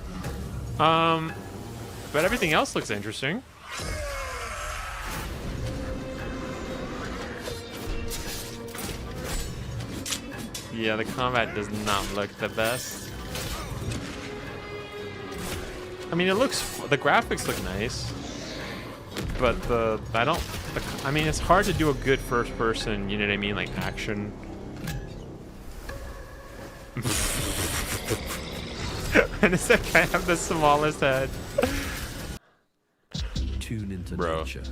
But everything else looks interesting. Yeah, the combat does not look the best. I mean, it looks, the graphics look nice, but I mean, it's hard to do a good first person, you know what I mean, like action. And does that guy have the smallest head? Tune into nature.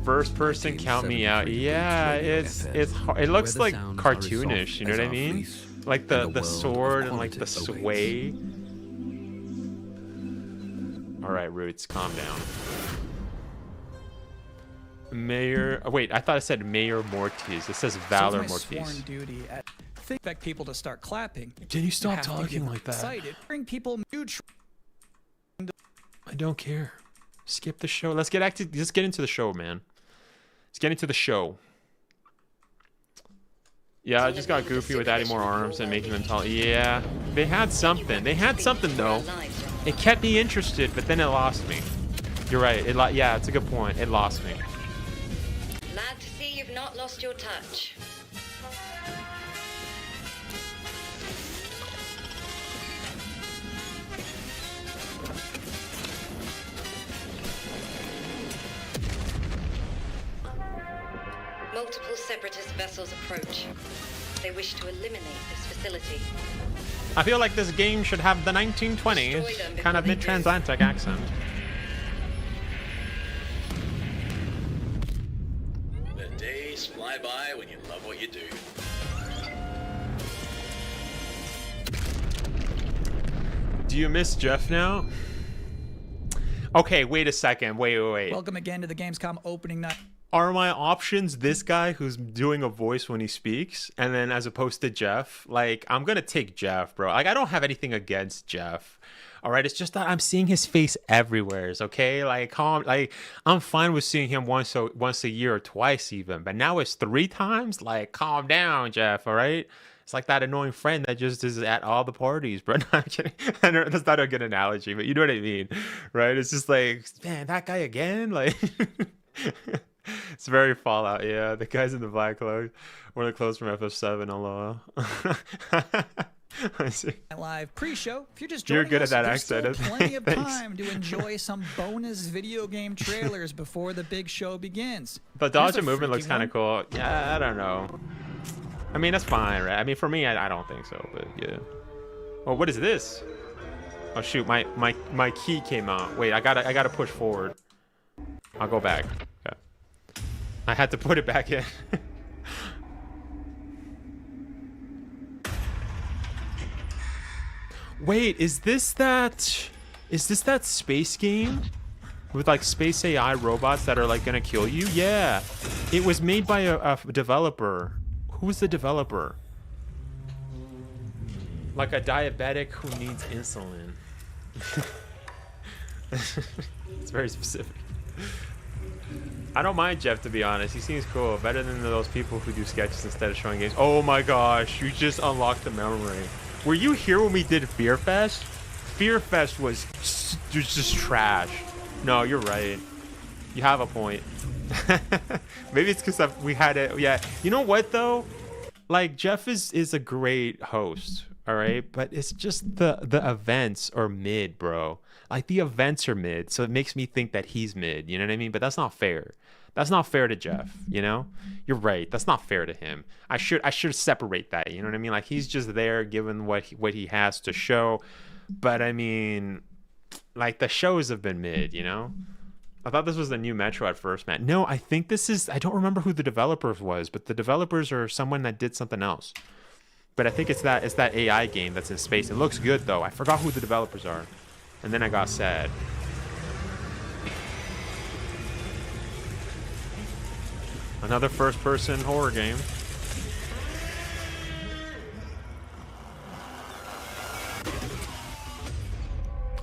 First person, count me out. Yeah, it looks like cartoonish, you know what I mean? Like the sword and like the sway. All right, Roots, calm down. Mayor, wait, I thought it said Mayor Mortis. It says Valor So it's my Mortis. sworn duty. Expect people to start clapping. Can you stop have to talking get like that? Excited. Bring people neutral. I don't care. Skip the show. Let's get into the show, man. Let's get into the show. Yeah, I just got goofy with adding more arms and making them tall. Yeah, they had something. They had something though. It kept me interested, but then it lost me. You're right. Yeah, it's a good point. It lost me. Glad to see you've not lost your touch. Multiple separatist vessels approach. They wish to eliminate this facility. I feel like this game should have the 1920s kind of mid-transatlantic accent. The days fly by when you love what you do. Do you miss Jeff now? Okay, wait a second. Wait. Welcome again to the Gamescom opening night. Are my options this guy who's doing a voice when he speaks, and then as opposed to Jeff? Like, I'm gonna take Jeff, bro. Like, I don't have anything against Jeff. All right, it's just that I'm seeing his face everywhere. Okay, like, I'm fine with seeing him once a year or twice even, but now it's 3 times. Like, calm down, Jeff. All right. It's like that annoying friend that just is at all the parties, bro. No, I'm kidding. I know that's not a good analogy, but you know what I mean, right? It's just like, man, that guy again, like. It's very Fallout, yeah. The guys in the black clothes, one of the clothes from FF7, Allah. Live pre-show. If you're just You're joining good us, at that there's accent. still plenty of Thanks. time to enjoy some bonus video game trailers before the big show begins. The Here's dodge a and movement freaky looks kind of cool. Yeah, I don't know. I mean, that's fine, right? I mean, for me, I don't think so, but yeah. Oh, what is this? Oh shoot, my key came out. Wait, I gotta push forward. I'll go back. Okay. I had to put it back in. Wait, is this that space game with like space AI robots that are like gonna kill you? Yeah, it was made by a developer. Who was the developer? Like a diabetic who needs insulin. It's very specific. I don't mind Jeff, to be honest. He seems cool. Better than those people who do sketches instead of showing games. Oh my gosh, you just unlocked the memory. Were you here when we did Fear Fest? Fear Fest was just trash. No, you're right. You have a point. Maybe it's because we had it. Yeah. You know what, though? Like, Jeff is a great host, all right? But it's just the events are mid, bro. Like, the events are mid, so it makes me think that he's mid. You know what I mean? But that's not fair. That's not fair to Jeff, you know? You're right. That's not fair to him. I should separate that, you know what I mean? Like, he's just there giving what he has to show. But, I mean, like, the shows have been mid, you know? I thought this was the new Metro at first, man. No, I think this is... I don't remember who the developers was, but the developers are someone that did something else. But I think it's that AI game that's in space. It looks good, though. I forgot who the developers are. And then I got sad. Another first-person horror game.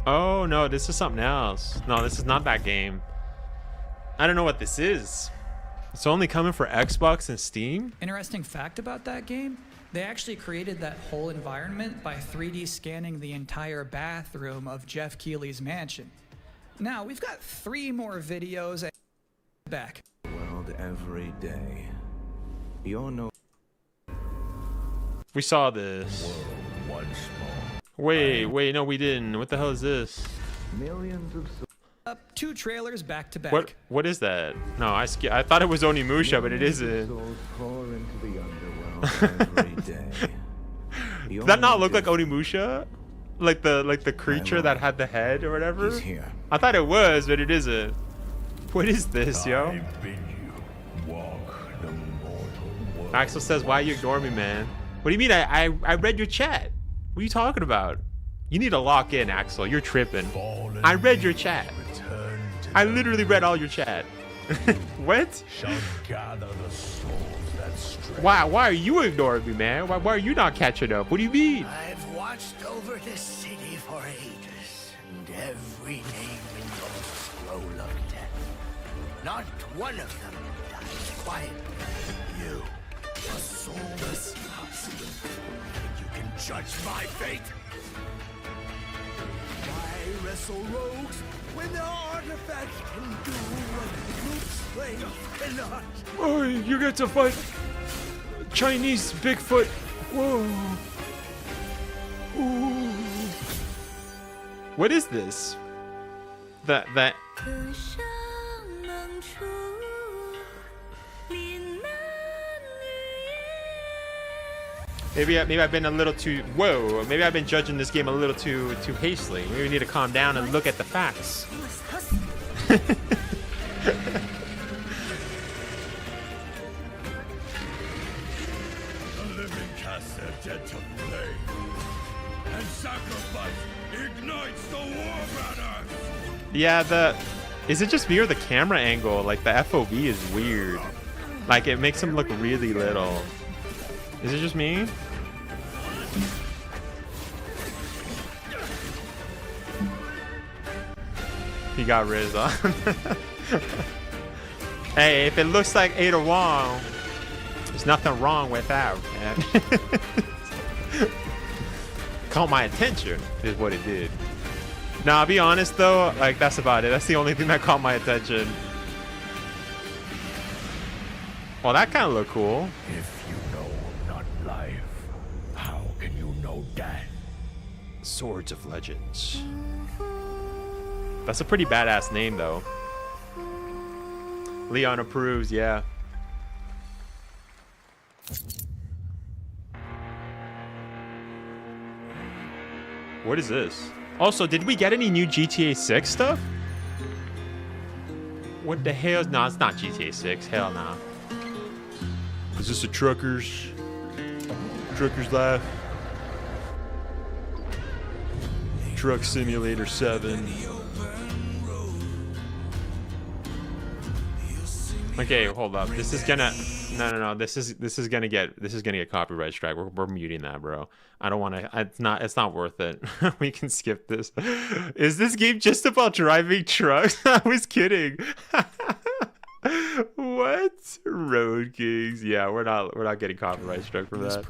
Oh, no, this is something else. No, this is not that game. I don't know what this is. It's only coming for Xbox and Steam? Interesting fact about that game, they actually created that whole environment by 3D scanning the entire bathroom of Jeff Keighley's mansion. Now, we've got 3 more videos back. World every day. You all know. We saw this. Wait, no, we didn't. What the hell is this? Millions of 2 trailers back to back. What is that? No, I thought it was Onimusha, but it isn't. souls pour into the underworld every day. Does that not look like Onimusha? Like the creature that had the head or whatever? He's here. I thought it was, but it isn't. What is this, yo? Axel says, why you ignore me, man? What do you mean? I read your chat. What are you talking about? You need to lock in, Axel. You're tripping. I read your chat. I literally read all your chat. What? Why are you ignoring me, man? Why are you not catching up? What do you mean? I've watched over this city for ages, and every name in your scroll of death. Not one of them dies quietly. You, a soulless husk. You can judge my fate. Why wrestle rogues when their artifacts can do what brute strength cannot? Oh, you get to fight Chinese Bigfoot. Whoa. Ooh. What is this? That. Maybe I've been a little too. Whoa. Maybe I've been judging this game a little too hastily. Maybe we need to calm down and look at the facts. Dead to flame, and sacrifice ignites the war banners. Yeah, is it just me or the camera angle? Like the FOV is weird. Like it makes him look really little. Is it just me? He got Riz on. Hey, if it looks like Eder Wong, there's nothing wrong with that, man. Caught my attention is what it did. Nah, I'll be honest though, like that's about it. That's the only thing that caught my attention. Well, that kind of looked cool. If you know not life, how can you know death? Swords of Legends. That's a pretty badass name though. Leon approves, yeah. What is this? Also, did we get any new GTA 6 stuff? What the hell? No, it's not GTA 6. Hell no. Is this a trucker's life? Truck Simulator 7. Okay, hold up. This is gonna no. This is gonna get copyright strike. We're muting that, bro. I don't want to. It's not worth it. We can skip this. Is this game just about driving trucks? I was kidding. What? Road Kings? Yeah, we're not getting copyright struck for that.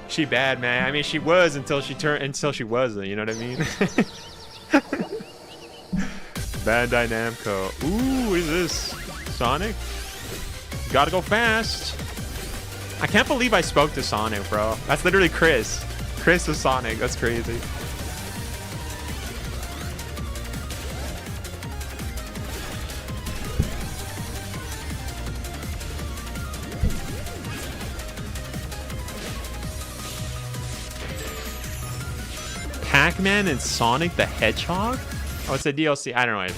She bad, man. I mean, she was until she wasn't. You know what I mean? Bandai Namco. Ooh, what is this? Sonic? Gotta go fast. I can't believe I spoke to Sonic, bro. That's literally Chris. Chris is Sonic. That's crazy. Pac-Man and Sonic the Hedgehog? Oh, it's a DLC. I don't know.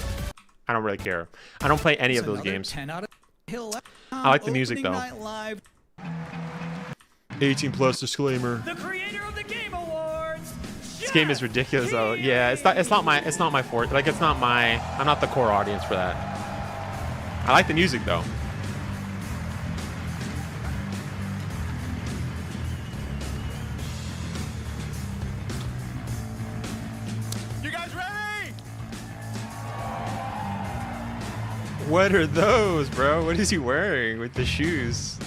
I don't really care. I don't play any of those games. 10 out of Hill. I like the music though. 18 plus disclaimer. The creator of the Game Awards. This game is ridiculous though. Yeah, it's not my forte. Like I'm not the core audience for that. I like the music though. You guys ready? What are those, bro? What is he wearing with the shoes?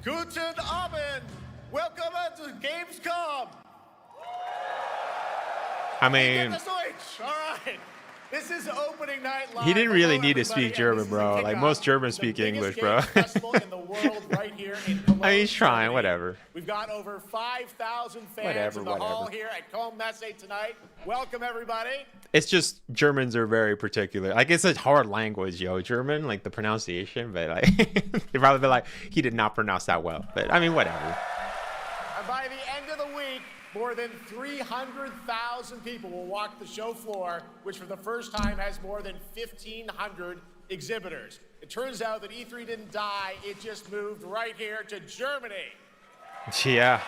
Guten Abend. Welcome to Gamescom. I mean, All right. This is opening night live. He didn't really Hello, need to everybody, speak German, and this is bro. the Like kickoff most Germans of the speak biggest English, bro. games festival in the world right here in Cologne, I mean, he's trying, Germany. whatever. We've got over 5,000 fans Whatever, in the hall here at Cologne Messe tonight. Welcome, everybody. It's just Germans are very particular. Like it's a hard language, yo, German, like the pronunciation, but like they probably be like, he did not pronounce that well. But I mean, whatever. And by the end of the week, more than 300,000 people will walk the show floor, which for the first time has more than 1,500 exhibitors. It turns out that E3 didn't die, it just moved right here to Germany. Yeah.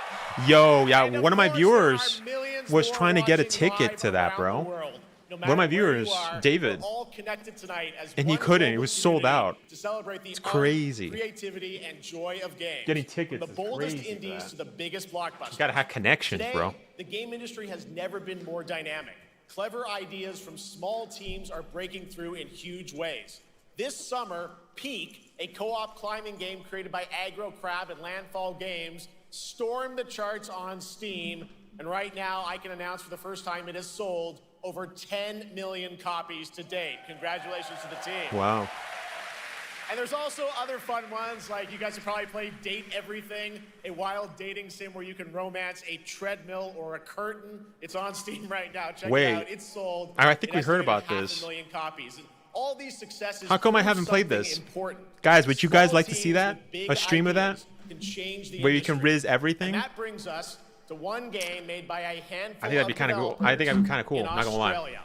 Yo, yeah, one of my viewers was trying to get a ticket to that, bro. One of my viewers, David, and he couldn't. It was sold out. It's crazy. Creativity and joy of games. Getting tickets From the boldest is crazy, indies to the biggest blockbusters. You gotta have connections, Today, bro. the game industry has never been more dynamic. Clever ideas from small teams are breaking through in huge ways. This summer, Peak, a co-op climbing game created by Aggro Crab and Landfall Games, stormed the charts on Steam, and right now I can announce for the first time it has sold over 10 million copies to date. Congratulations to the team. Wow. And there's also other fun ones, like you guys have probably played Date Everything, a wild dating sim where you can romance a treadmill or a curtain. It's on Steam right now. Check it out. It's sold. I think we An heard about estimated this. 500,000 copies. And all these successes. How come I prove haven't played something this? important. Guys, would you guys Small like to see teams that? with big A stream of that? ideas can change the Where you can industry. riz everything? And that brings us to one game made by a handful I think that'd be kind of cool. I think that'd be kind of cool. in Not gonna lie. Australia.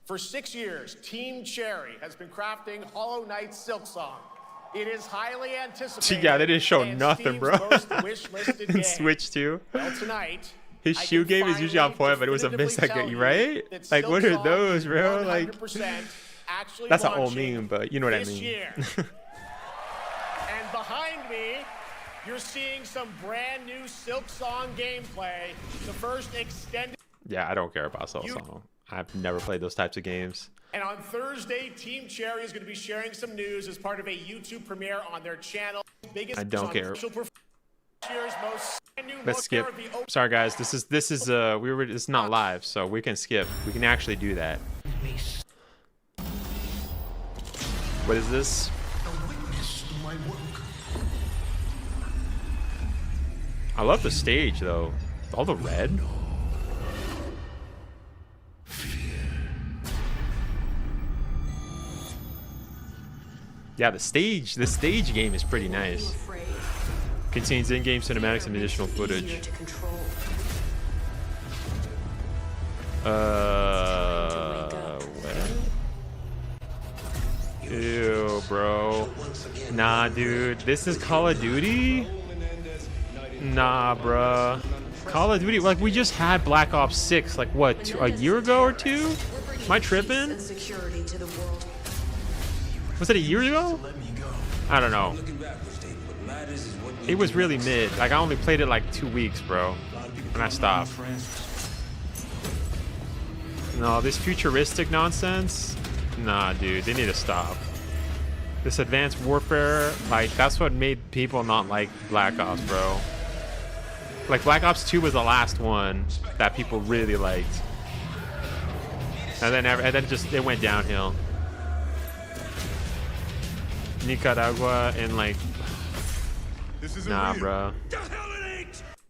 For 6 years, Team Cherry has been crafting Hollow Knight Silksong. It is highly anticipated. Yeah, they didn't show and nothing, Steam's bro. most wish-listed game. Switch 2. Well, tonight, His I shoe can game is usually on finally point, but it was a miss that definitively game, tell you right? that Like, what are Silksong those, is bro? Like, 100% actually that's an old launching meme, but you know what I this mean. year. And behind me, you're seeing some brand new Silksong gameplay. The first extended. Yeah, I don't care about Soul Song. I've never played those types of games. And on Thursday, Team Cherry is going to be sharing some news as part of a YouTube premiere on their channel. Biggest I don't care. Year's most new Let's skip. Sorry, guys. This is this is not live, so we can skip. We can actually do that. What is this? I love the stage though. All the red. Yeah, the stage game is pretty nice. Contains in-game cinematics and additional footage. What? Ew, bro. Nah, dude. This is Call of Duty? Nah, bruh. Call of Duty, like, we just had Black Ops 6, like, what, a year ago or two? Am I tripping? Was it a year ago? I don't know. It was really mid. Like, I only played it like 2 weeks, bro. And I stopped. No, this futuristic nonsense? Nah, dude, they need to stop. This advanced warfare, like, that's what made people not like Black Ops, bro. Like, Black Ops 2 was the last one that people really liked. And then just, it went downhill. Nicaragua and, like, nah, bro.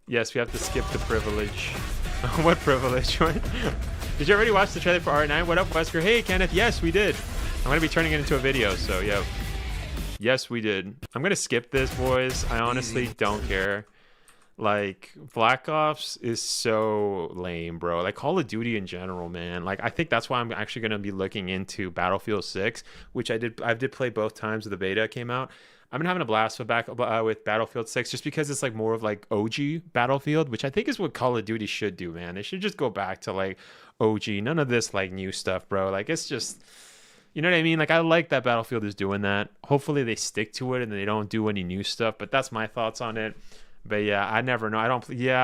Yes, we have to skip the privilege. What privilege? Did you already watch the trailer for R9? What up, Wesker? Hey, Kenneth. Yes, we did. I'm going to be turning it into a video, so, yeah. Yes, we did. I'm going to skip this, boys. I honestly don't care. Like, Black Ops is so lame, bro. Like, Call of Duty in general, man. Like, I think that's why I'm actually going to be looking into Battlefield 6, which I did play both times the beta came out. I've been having a blast with Battlefield 6 just because it's like more of like OG Battlefield, which I think is what Call of Duty should do, man. They should just go back to like OG. None of this like new stuff, bro. Like, it's just, you know what I mean? Like, I like that Battlefield is doing that. Hopefully they stick to it and they don't do any new stuff, but that's my thoughts on it. But yeah, I never know. I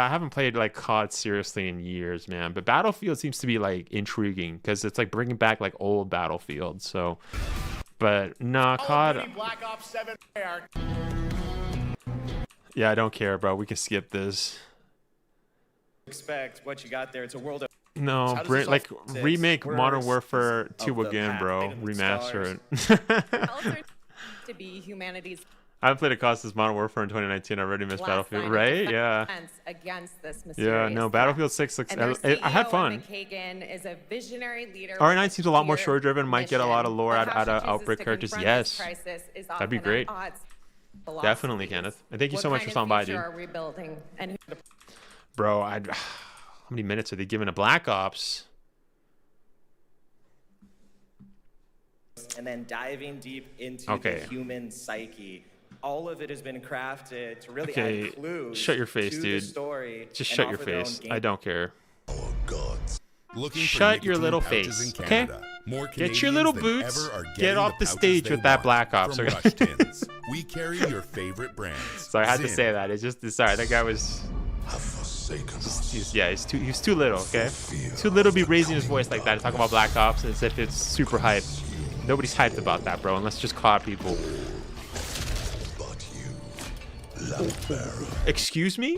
haven't played like COD seriously in years, man. But Battlefield seems to be like intriguing because it's like bringing back like old Battlefield. So, but nah, COD. Black Ops 7. Yeah, I don't care, bro. We can skip this. Expect what you got there. It's a world of No, like remake Modern Warfare 2 again, bro. Remaster it. To be humanity's I haven't played a cost as Modern Warfare in 2019. I already missed Battlefield, right? Yeah. Against this Yeah, no, Battlefield 6 looks. I had fun. Is a visionary leader. R9 seems a lot more shore-driven. Might get a lot of lore out of Outbreak characters. Yes, that'd be great. Definitely, Kenneth. And thank you so much for stopping by, dude. Bro, how many minutes are they giving to Black Ops? And then diving deep into the human psyche. All of it has been crafted to really add clues. Shut your face, to dude. The story just shut your face. I don't care. Looking shut your little face, okay? Get your little boots. Get off the stage with that Black Ops. We carry your favorite brands. Sorry, I had to say that. It's just sorry. That guy was. He's too little. Okay, too little to be raising his voice like that and talking about Black Ops as if it's super hype. Nobody's hyped about that, bro. Unless just COD people. Excuse me?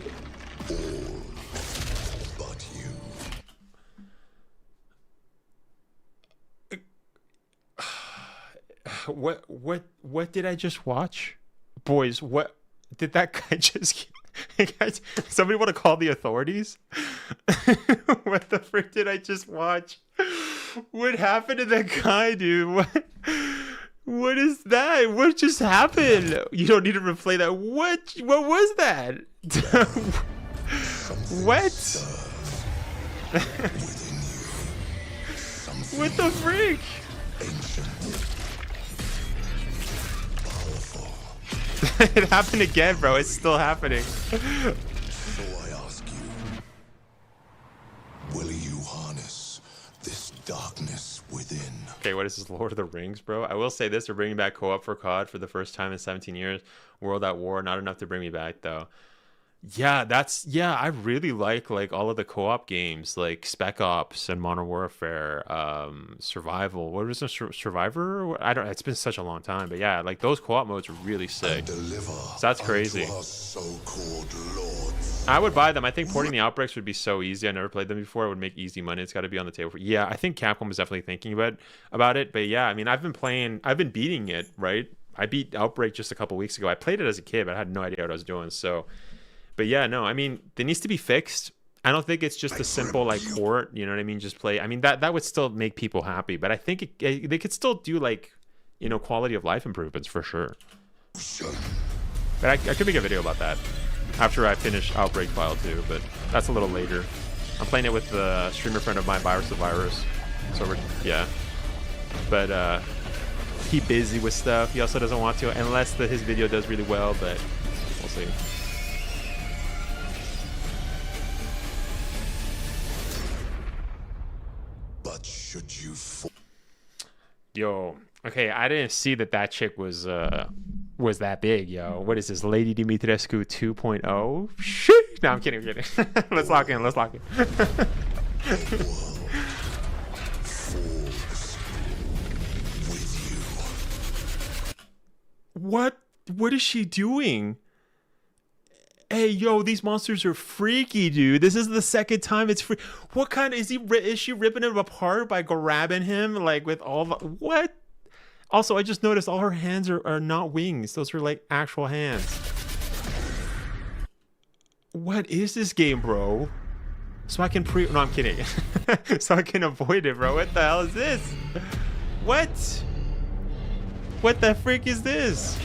What did I just watch? Boys, what did that guy just somebody want to call the authorities? What the frick did I just watch? What happened to that guy, dude? What is that? What just happened? You don't need to replay that. What was that? What? What the freak? It happened again, bro. It's still happening. So I ask you, will you harness this darkness within? Okay, what is this, Lord of the Rings, bro? I will say this, they're bringing back co-op for COD for the first time in 17 years. World at War, not enough to bring me back, though. Yeah, I really like all of the co-op games, like Spec Ops and Modern Warfare, Survival. What was it, Survivor? I don't. It's been such a long time, but yeah, like those co-op modes are really sick. So that's crazy. I would buy them. I think porting the Outbreaks would be so easy. I never played them before. It would make easy money. It's got to be on the table. Yeah, I think Capcom is definitely thinking about it. But yeah, I mean, I've been beating it, right? I beat Outbreak just a couple weeks ago. I played it as a kid, but I had no idea what I was doing. So. But yeah, no, I mean, it needs to be fixed. I don't think it's just a simple port, you know what I mean? Just play. I mean, that would still make people happy, but I think they could still do quality of life improvements for sure. But I could make a video about that after I finish Outbreak File 2, but that's a little later. I'm playing it with the streamer friend of mine, Virus the Virus. So yeah. But he busy with stuff. He also doesn't want to unless his video does really well, but we'll see. Yo, okay, I didn't see that chick was that big, yo. What is this, Lady Dimitrescu 2.0? Shit! No, I'm kidding. Let's lock in. What is she doing? Hey, yo, these monsters are freaky, dude. This is the second time it's free. What kind is she ripping him apart by grabbing him with all the what? Also, I just noticed all her hands are not wings. Those are actual hands. What is this game, bro? So I can no, I'm kidding. So I can avoid it, bro. What the hell is this? What the freak is this?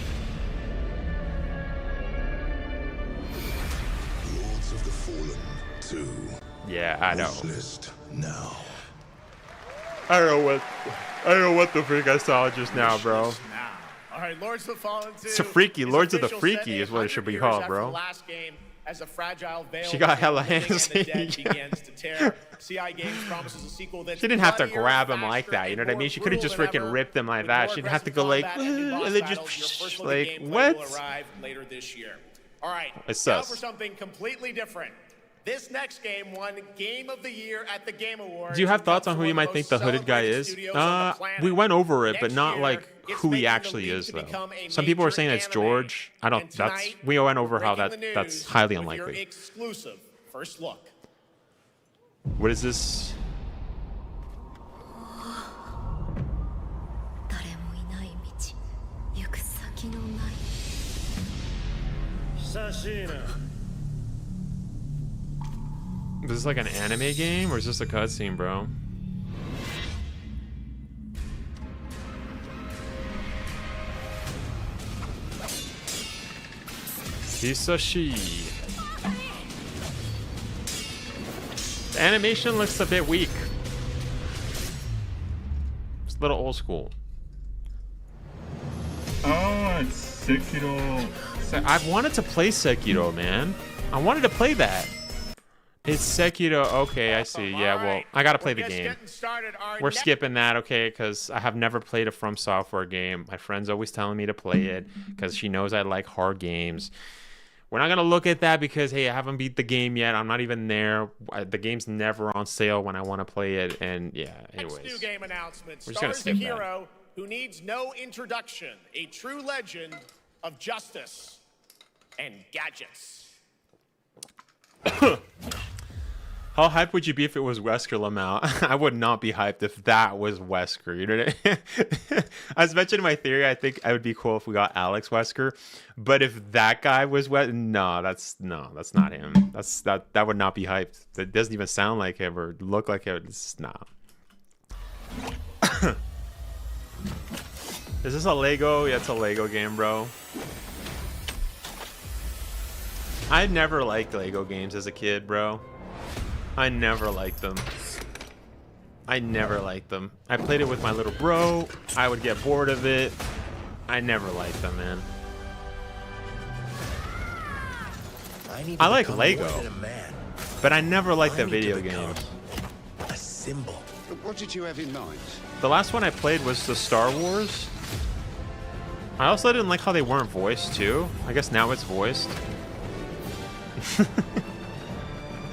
Yeah, I know. Now. I don't know what the freak I saw just now, bro. All right, Lords of the Fallen 2. It's a freaky. Lords of the Freaky is what it should be called, bro. Last game, as a fragile veil she got hella hands. begins to tear. CI Games promises a sequel that's she didn't have to grab him like that, you know what I mean? She could have just freaking ripped him like that. She didn't have to go and then just what? Will arrive later this year. All right, it's now sus. for something completely different. This next game won Game of the Year at the Game Awards. Do you have thoughts on who you might think the hooded guy is? We went over it, but not who he actually is, though. Some people are saying it's George. We went over how that's highly unlikely. Exclusive first look. What is this? Is this like an anime game or is this a cutscene, bro? Hisashi. The animation looks a bit weak. It's a little old school. Oh, it's Sekiro. I've wanted to play Sekiro, man. I wanted to play that. It's Sekiro. Okay, I see. Yeah, well, I gotta play the game. We're skipping that, okay, because I have never played a From Software game. My friend's always telling me to play it because she knows I like hard games. We're not gonna look at that because, hey, I haven't beat the game yet. I'm not even there. The game's never on sale when I want to play it, and yeah. Anyways, next new game announcement we're just gonna stars skip a hero that. who needs no introduction, a true legend of justice and gadgets. How hyped would you be if it was Wesker Lamau? I would not be hyped if that was Wesker. You know what I mean? I was mentioning my theory. I think I would be cool if we got Alex Wesker, but if that guy was that's not him. That would not be hyped. That doesn't even sound like him or look like him. It's not. Is this a Lego? Yeah, it's a Lego game, bro. I never liked Lego games as a kid, bro. I never liked them. I never liked them. I played it with my little bro. I would get bored of it. I never liked them, man. I like Lego, but I never liked the video games. A symbol. What did you have in mind? The last one I played was the Star Wars. I also didn't like how they weren't voiced, too. I guess now it's voiced.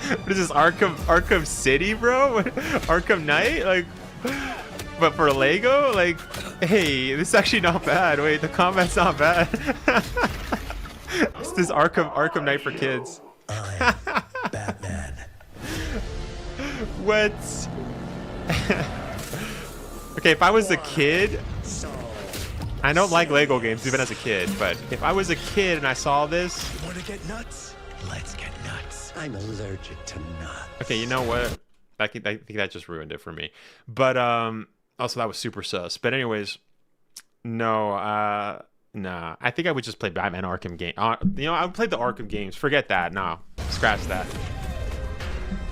What is this, Arkham City, bro? Arkham Knight? Like, but for Lego? Like, hey, this is actually not bad. Wait, the combat's not bad. It's this Arkham Knight for kids. Batman. What? Okay, if I was a kid, I don't like Lego games even as a kid, but if I was a kid and I saw this, You want to get nuts? Let's get nuts. I'm allergic to nuts. okay, you know what? I think that just ruined it for me. But also that was super sus. But anyways, no, nah. I think I would just play Batman Arkham game. You know, I would play the Arkham games. Forget that. No, scratch that.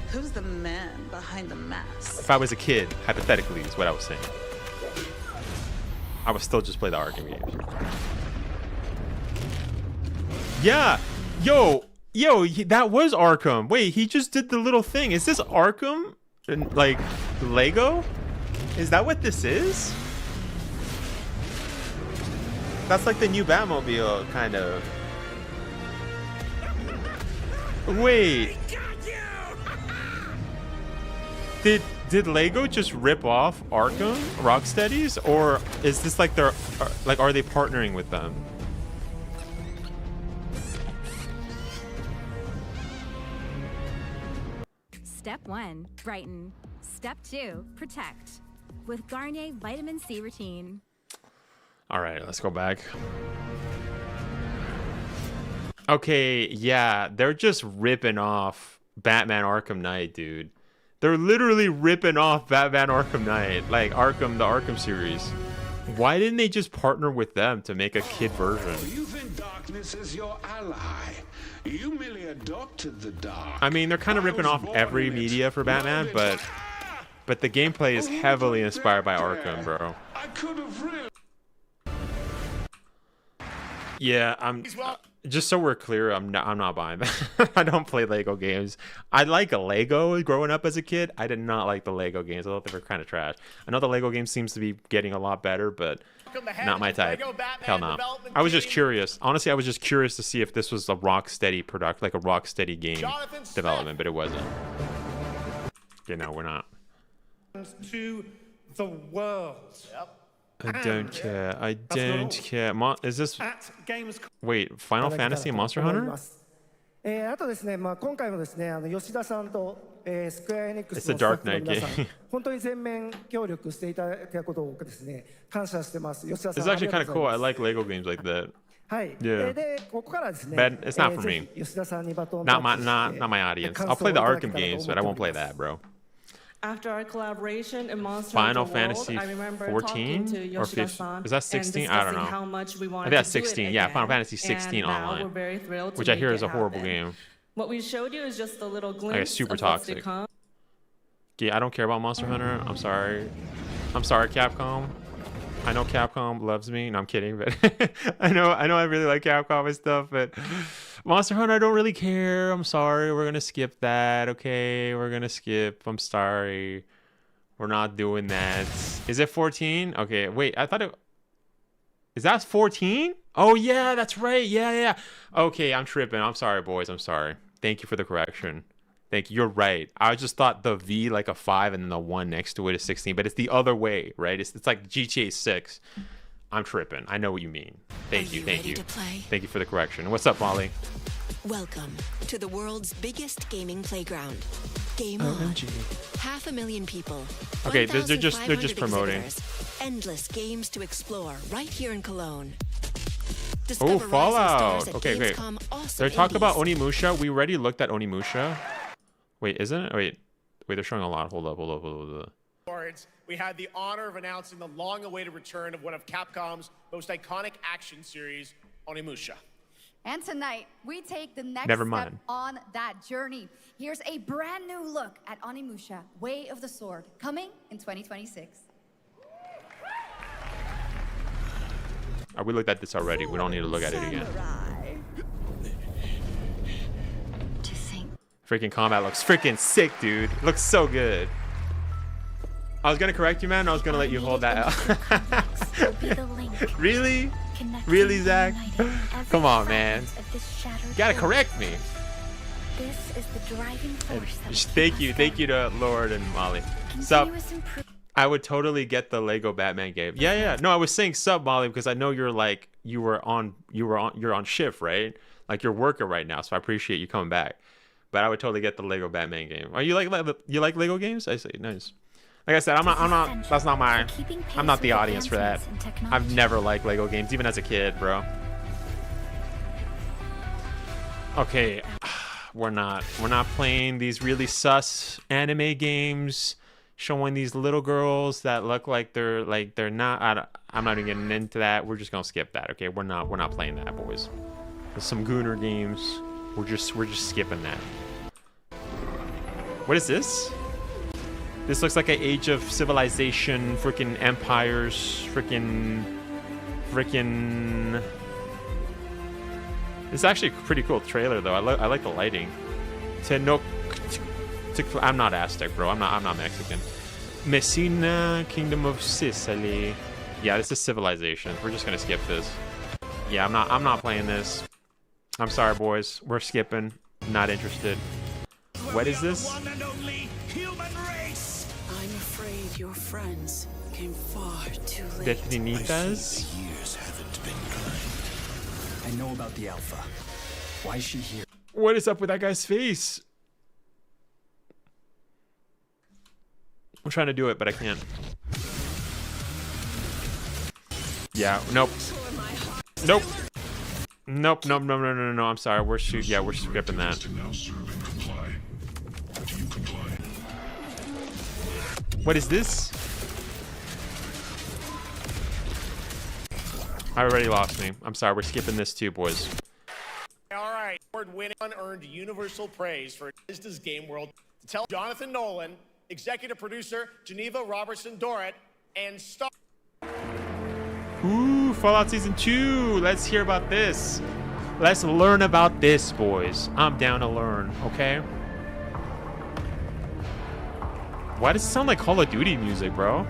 Who's the man behind the mask? If I was a kid, hypothetically, is what I was saying. I would still just play the Arkham games. Yeah, yo, that was Arkham. Wait, he just did the little thing. Is this Arkham? Like, Lego? Is that what this is? That's like the new Batmobile, kind of. Wait. Did Lego just rip off Arkham, Rocksteady's, or is this like are they partnering with them? Step 1, brighten. Step 2, protect. With Garnier Vitamin C Routine. All right, let's go back. Okay, yeah, they're just ripping off Batman Arkham Knight, dude. They're literally ripping off Batman Arkham Knight, like Arkham, the Arkham series. Why didn't they just partner with them to make a kid version? You think darkness is your ally. You merely adopted the dark. I mean, they're kind of ripping off every media for Batman, but the gameplay is heavily inspired by Arkham, bro. I could have really... Yeah, just so we're clear, I'm not buying that. I don't play Lego games. I like Lego growing up as a kid. I did not like the Lego games. I thought they were kind of trash. I know the Lego game seems to be getting a lot better, but not my type. Hell no. I was just curious. Honestly, I was just curious to see if this was a Rocksteady product, like a Rocksteady game development, but it wasn't. You know, we're not. To the world. Yep. I don't care. I don't care. Is this... Wait, Final Fantasy and Monster Hunter? あとですね、今回もですね、吉田さんとスクエアエニックス It's a のスタッ Dark フの Knight 皆さん game. 本当に全面協力していただいたことをですね、感謝してます。吉田さん It's あ actually りが kind と of うご cool. ざ I います。 like Lego games like that. はい。 Yeah. でここからですね、 But it's not for ぜ me. ひ吉田さんにバトン Not my タッチして not my audience. 感 I'll 想 play を the いただけ Arkham たらと games, 思 but I ってお won't り play ます。 that, bro. After our collaboration in Monster Final Hunter World, Fantasy I remember 14 talking to or Yoshida-san 15? Is that 16? I don't and discussing know. how much we I wanted think that's to do it 16. Yeah, Final again. Fantasy 16 And now we're online, very thrilled to which I hear make is a it horrible happen. game. What we showed you is just a little Like glimpse it's super of what's to toxic. come. Yeah, I don't care about Monster Hunter. I'm sorry. I'm sorry, Capcom. I know Capcom loves me. No, I'm kidding, but I know I really like Capcom and stuff, but Monster Hunter, I don't really care. I'm sorry. We're gonna skip that. Okay, we're gonna skip. I'm sorry. We're not doing that. Is it 14? Okay, wait. I thought it. Is that 14? Oh yeah, that's right. Yeah. Okay, I'm tripping. I'm sorry, boys. I'm sorry. Thank you for the correction. Thank you. You're right. I just thought the V like a 5 and then the 1 next to it is 16, but it's the other way, right? It's like GTA 6. I'm tripping. I know what you mean. Thank you. Thank you. Thank you for the correction. What's up, Molly? Welcome to the world's biggest gaming playground. Game OMG. On. 500,000 people. Okay, they're just promoting. Endless games to explore right here in Cologne. Oh, Fallout. Okay, great. They're talking about Onimusha. We already looked at Onimusha. Wait, isn't it? Wait, they're showing a lot. Hold up. We had the honor of announcing the long-awaited return of one of Capcom's most iconic action series, Onimusha. And tonight, we take the next Never step mind. on that journey. Here's a brand new look at Onimusha, Way of the Sword, coming in 2026. We looked at this already. We don't need to look at it again. Freaking combat looks freaking sick, dude. Looks so good. I was gonna correct you, man. I was gonna let you hold that out. Really? Really, Zach? Come on, man. You gotta correct me. This is the driving force. Thank you to Lord and Molly. Sup? I would totally get the Lego Batman game. Yeah. No, I was saying sub, Molly, because I know you're like you're on shift, right? Like you're working right now, so I appreciate you coming back. But I would totally get the Lego Batman game. Are you like Lego games? I say nice. Like I said, I'm not. That's not my. I'm not the audience for that. I've never liked Lego games, even as a kid, bro. Okay, we're not playing these really sus anime games, showing these little girls that look like they're not. I'm not even getting into that. We're just gonna skip that. Okay, we're not playing that, boys. There's some Gooner games. We're just skipping that. What is this? This looks like an Age of Civilization, freaking empires, freaking. It's actually a pretty cool trailer though. I like the lighting. I'm not Aztec, bro. I'm not Mexican. Messina, Kingdom of Sicily. Yeah, this is Civilization. We're just gonna skip this. Yeah, I'm not playing this. I'm sorry, boys. We're skipping. Not interested. What is this? I'm afraid your friends came far too late. Detrinitas? The years haven't been kind. I know about the Alpha. Why is she here? What is up with that guy's face? I'm trying to do it, but I can't. Yeah, nope. Nope. Nope. No. I'm sorry. We're skipping that. What is this? Already lost me. I'm sorry. We're skipping this too, boys. All right, award-winning unearned universal praise for Bethesda's Game World to tell Jonathan Nolan, executive producer Geneva Robertson Dorrit, and star. Ooh, Fallout Season 2. Let's hear about this. Let's learn about this, boys. I'm down to learn, okay? Why does it sound like Call of Duty music, bro?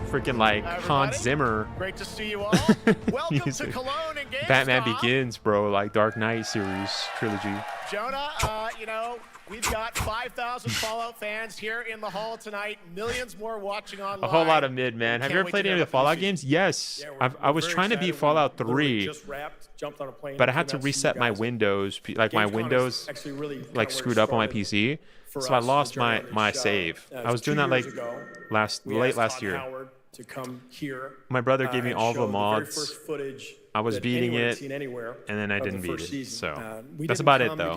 Freaking like Hans Zimmer. Great to see you all. Welcome to Cologne and Gamescom. Batman Begins, bro. Like Dark Knight series trilogy. Jonah, you know, we've got 5,000 Fallout fans here in the hall tonight. Millions more watching online. A whole lot of mid, man. Have you ever played any of the Fallout games? Yes. I was trying to beat Fallout 3, but I had to reset my Windows. Like my Windows, like screwed up on my PC, so I lost my save. I was doing that like late last year. My brother gave me all the mods. I was beating it, and then I didn't beat it. So that's about it, though.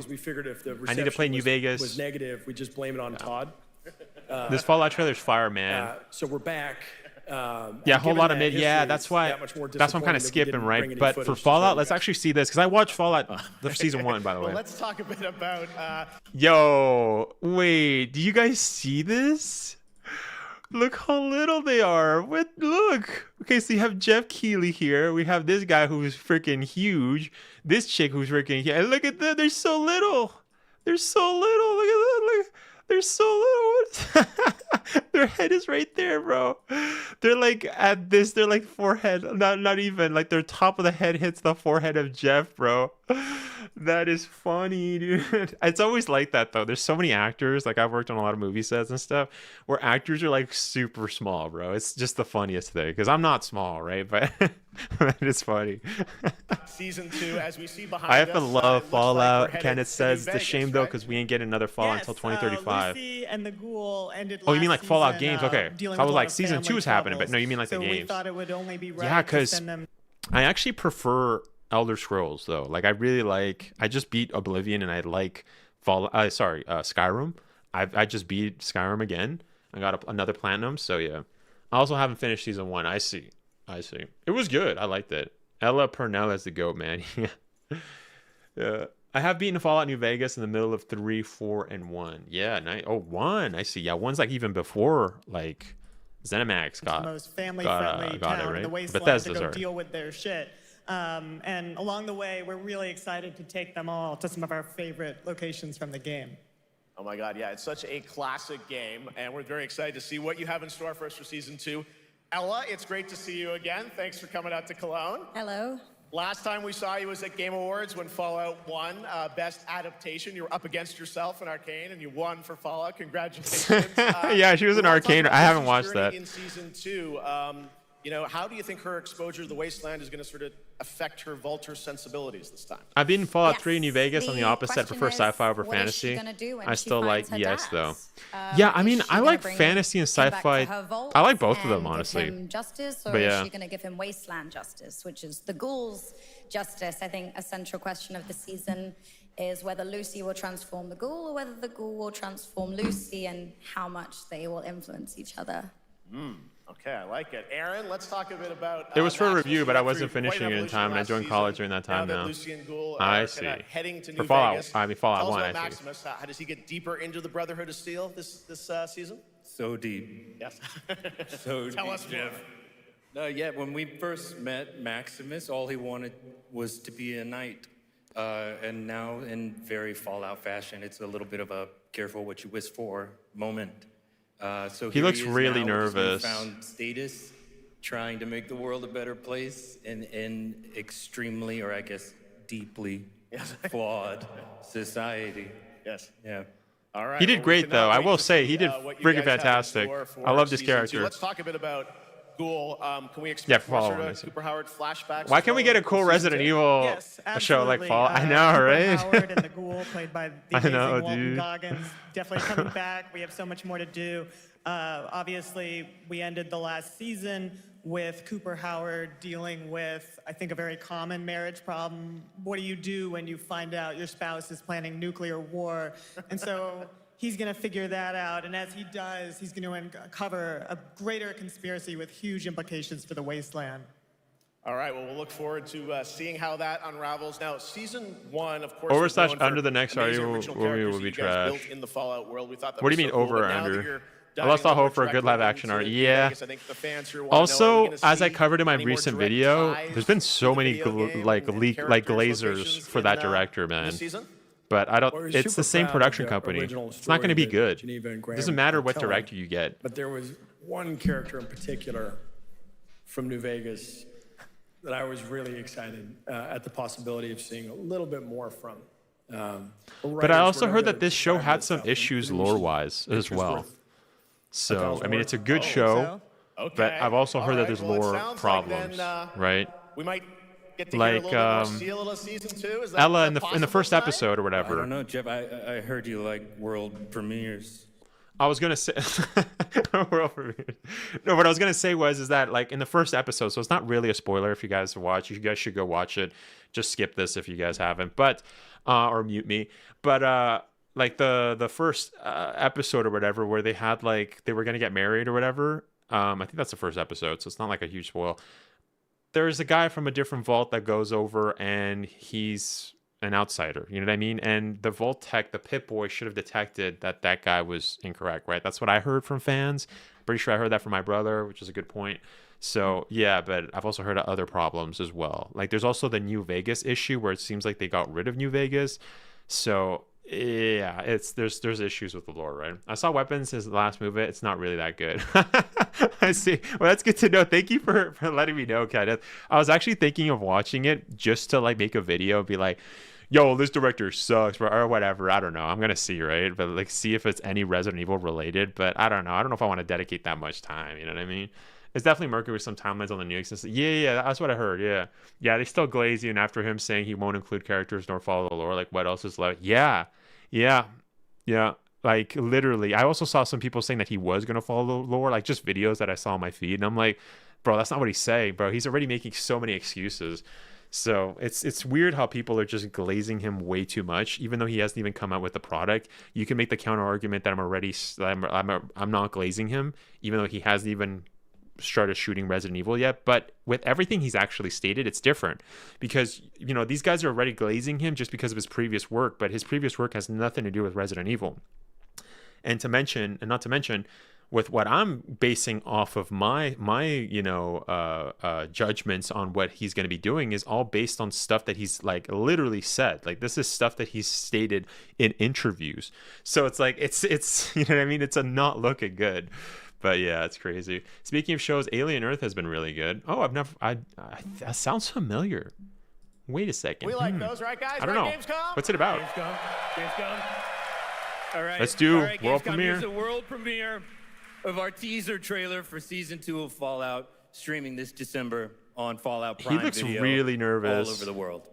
I need to play New Vegas. Was negative. We just blame it on Todd. This Fallout trailer's fire, man. So we're back. Yeah, a whole lot of mid. Yeah, that's why I'm kind of skipping, right? But for Fallout, let's actually see this, because I watched Fallout season 1, by the way. Well, let's talk a bit about. Yo, wait, do you guys see this? Look how little they are. Look. Okay, so you have Jeff Keighley here. We have this guy who's freaking huge. This chick who's freaking huge. And look at them. They're so little. They're so little. Look at that. Look. They're so little. Their head is right there, bro. They're like at this. They're like forehead. Not even. Like their top of the head hits the forehead of Jeff, bro. That is funny, dude. It's always like that, though. There's so many actors. Like, I've worked on a lot of movie sets and stuff where actors are, like, super small, bro. It's just the funniest thing. Because I'm not small, right? But it's funny. Season 2, as we see behind us. I have to love Fallout. Like Kenneth says it's a shame, though, because we ain't getting another Fallout until 2035. Lucy and the Ghoul ended Oh, you mean like Fallout season, games? Okay. So I was like, season 2 is happening, but no, you mean like so the games. We thought it would only be right yeah, because I actually prefer Elder Scrolls, though. Like, I really like. I just beat Oblivion, and I like Skyrim. I just beat Skyrim again. I got another platinum, so yeah. I also haven't finished season 1. I see. It was good. I liked it. Ella Purnell as the goat, man. Yeah. I have beaten Fallout New Vegas in the middle of 3, 4, and 1. Yeah, 1. I see. Yeah, 1's like even before like ZeniMax got the most family-friendly town it, right? in the wasteland Bethesda's to go deal with their shit. And along the way, we're really excited to take them all to some of our favorite locations from the game. Oh my God, yeah, it's such a classic game, and we're very excited to see what you have in store for us for season 2. Ella, it's great to see you again. Thanks for coming out to Cologne. Hello. Last time we saw you was at Game Awards when Fallout won Best Adaptation. You were up against yourself in Arcane, and you won for Fallout. Congratulations. Yeah, she was in Arcane. I haven't watched that. In season 2, you know, how do you think her exposure to the Wasteland is going to sort of affect her Vulture sensibilities this time? I've been Fallout 3 New Vegas on the opposite. I prefer sci-fi over fantasy. I still like though. Yeah, I mean, I like fantasy and sci-fi. I like both of them, honestly. Justice, or but yeah. is she going to give him wasteland justice, which is the ghouls' justice? I think a central question of the season is whether Lucy will transform the ghoul or whether the ghoul will transform Lucy, and how much they will influence each other. Okay, I like it. Aaron, let's talk a bit about... it was for a review, but I wasn't finishing it in time, and I joined college during that time now. Lucy and Ghoul I see. Heading to for New Fallout, Vegas. Fallout 1, Tell us I about see. Maximus. How does he get deeper into the Brotherhood of Steel this season? So deep. Yes. So Tell deep, us Jeff. Yeah, when we first met Maximus, all he wanted was to be a knight. And now, in very Fallout fashion, it's a little bit of a careful what you wish for moment. So he looks really nervous. Found status, trying to make the world a better place in extremely, or I guess deeply flawed society. Yes. Yeah. All right. He did great, though. I will say, he did freaking fantastic. I love this character. Let's talk a bit about Ghoul. Can we expect more sort of Cooper Howard flashbacks? Why can't we get a cool Resident Evil show like Fallout? I know, right? Howard and the Ghoul, played by the amazing Walton Goggins, definitely coming back. We have so much more to do. Obviously, we ended the last season with Cooper Howard dealing with, I think, a very common marriage problem. What do you do when you find out your spouse is planning nuclear war? And so he's going to figure that out. And as he does, he's going to uncover a greater conspiracy with huge implications for the Wasteland. All right, well, we'll look forward to seeing how that unravels. Now, season 1, of course, over / under the next movie will be trash. In the Fallout world. We thought that what do you mean over or under? I lost all hope for a good live action art. Yeah. Also, as I covered in my recent video, there's been so many glazers for that director, man. But I don't. It's the same production company. It's not going to be good. It doesn't matter what director you get. But there was one character in particular from New Vegas that I was really excited at the possibility of seeing a little bit more from. But I also heard that this show had some issues lore-wise as well. So, I mean, it's a good show, but I've also heard that there's lore problems, right? We might get to like hear a little bit more Sheila season 2. Is that Ella in the first tonight? episode or whatever. I don't know, Jeff. I heard you like world premieres. I was gonna say world premiere. No, what I was gonna say was that like in the first episode, so it's not really a spoiler if you guys watch. You guys should go watch it. Just skip this if you guys haven't, but or mute me. But like the first episode or whatever, where they had like they were gonna get married or whatever. I think that's the first episode, so it's not like a huge spoil. There's a guy from a different vault that goes over, and he's an outsider, you know what I mean? And the vault tech, the Pip Boy, should have detected that that guy was incorrect, right? That's what I heard from fans. Pretty sure I heard that from my brother, which is a good point. So yeah, but I've also heard of other problems as well. Like there's also the New Vegas issue where it seems like they got rid of New Vegas. So yeah, there's issues with the lore, right? I saw Weapons, his last movie. It's not really that good. I see. Well, that's good to know. Thank you for letting me know, Kenneth. I was actually thinking of watching it just to like make a video and be like, yo, this director sucks, or whatever. I don't know. I'm gonna see, right? But like see if it's any Resident Evil related. But I don't know. I don't know if I want to dedicate that much time. You know what I mean? It's definitely murky with some timelines on the new existence. Yeah, that's what I heard. Yeah, they still glaze you, and after him saying he won't include characters nor follow the lore, like what else is left? Yeah. Like literally, I also saw some people saying that he was gonna follow the lore, like just videos that I saw on my feed, and I'm like, bro, that's not what he's saying, bro. He's already making so many excuses. So it's weird how people are just glazing him way too much, even though he hasn't even come out with the product. You can make the counter argument that I'm not glazing him, even though he hasn't even started shooting Resident Evil yet. But with everything he's actually stated, it's different because you know these guys are already glazing him just because of his previous work, but his previous work has nothing to do with Resident Evil. And not to mention, with what I'm basing off of my judgments on what he's going to be doing is all based on stuff that he's like literally said. Like this is stuff that he's stated in interviews. So it's like it's you know what I mean? It's not looking good. But yeah, it's crazy. Speaking of shows, Alien Earth has been really good. Oh, that sounds familiar. Wait a second. We like those, right, guys? I don't know. Gamescom? What's it about? Gamescom. All right. Let's do world Gamescom, premiere. Here's a world premiere of our teaser trailer for season 2 of Fallout, streaming this December on Fallout Prime. He looks Video really nervous. all over the world.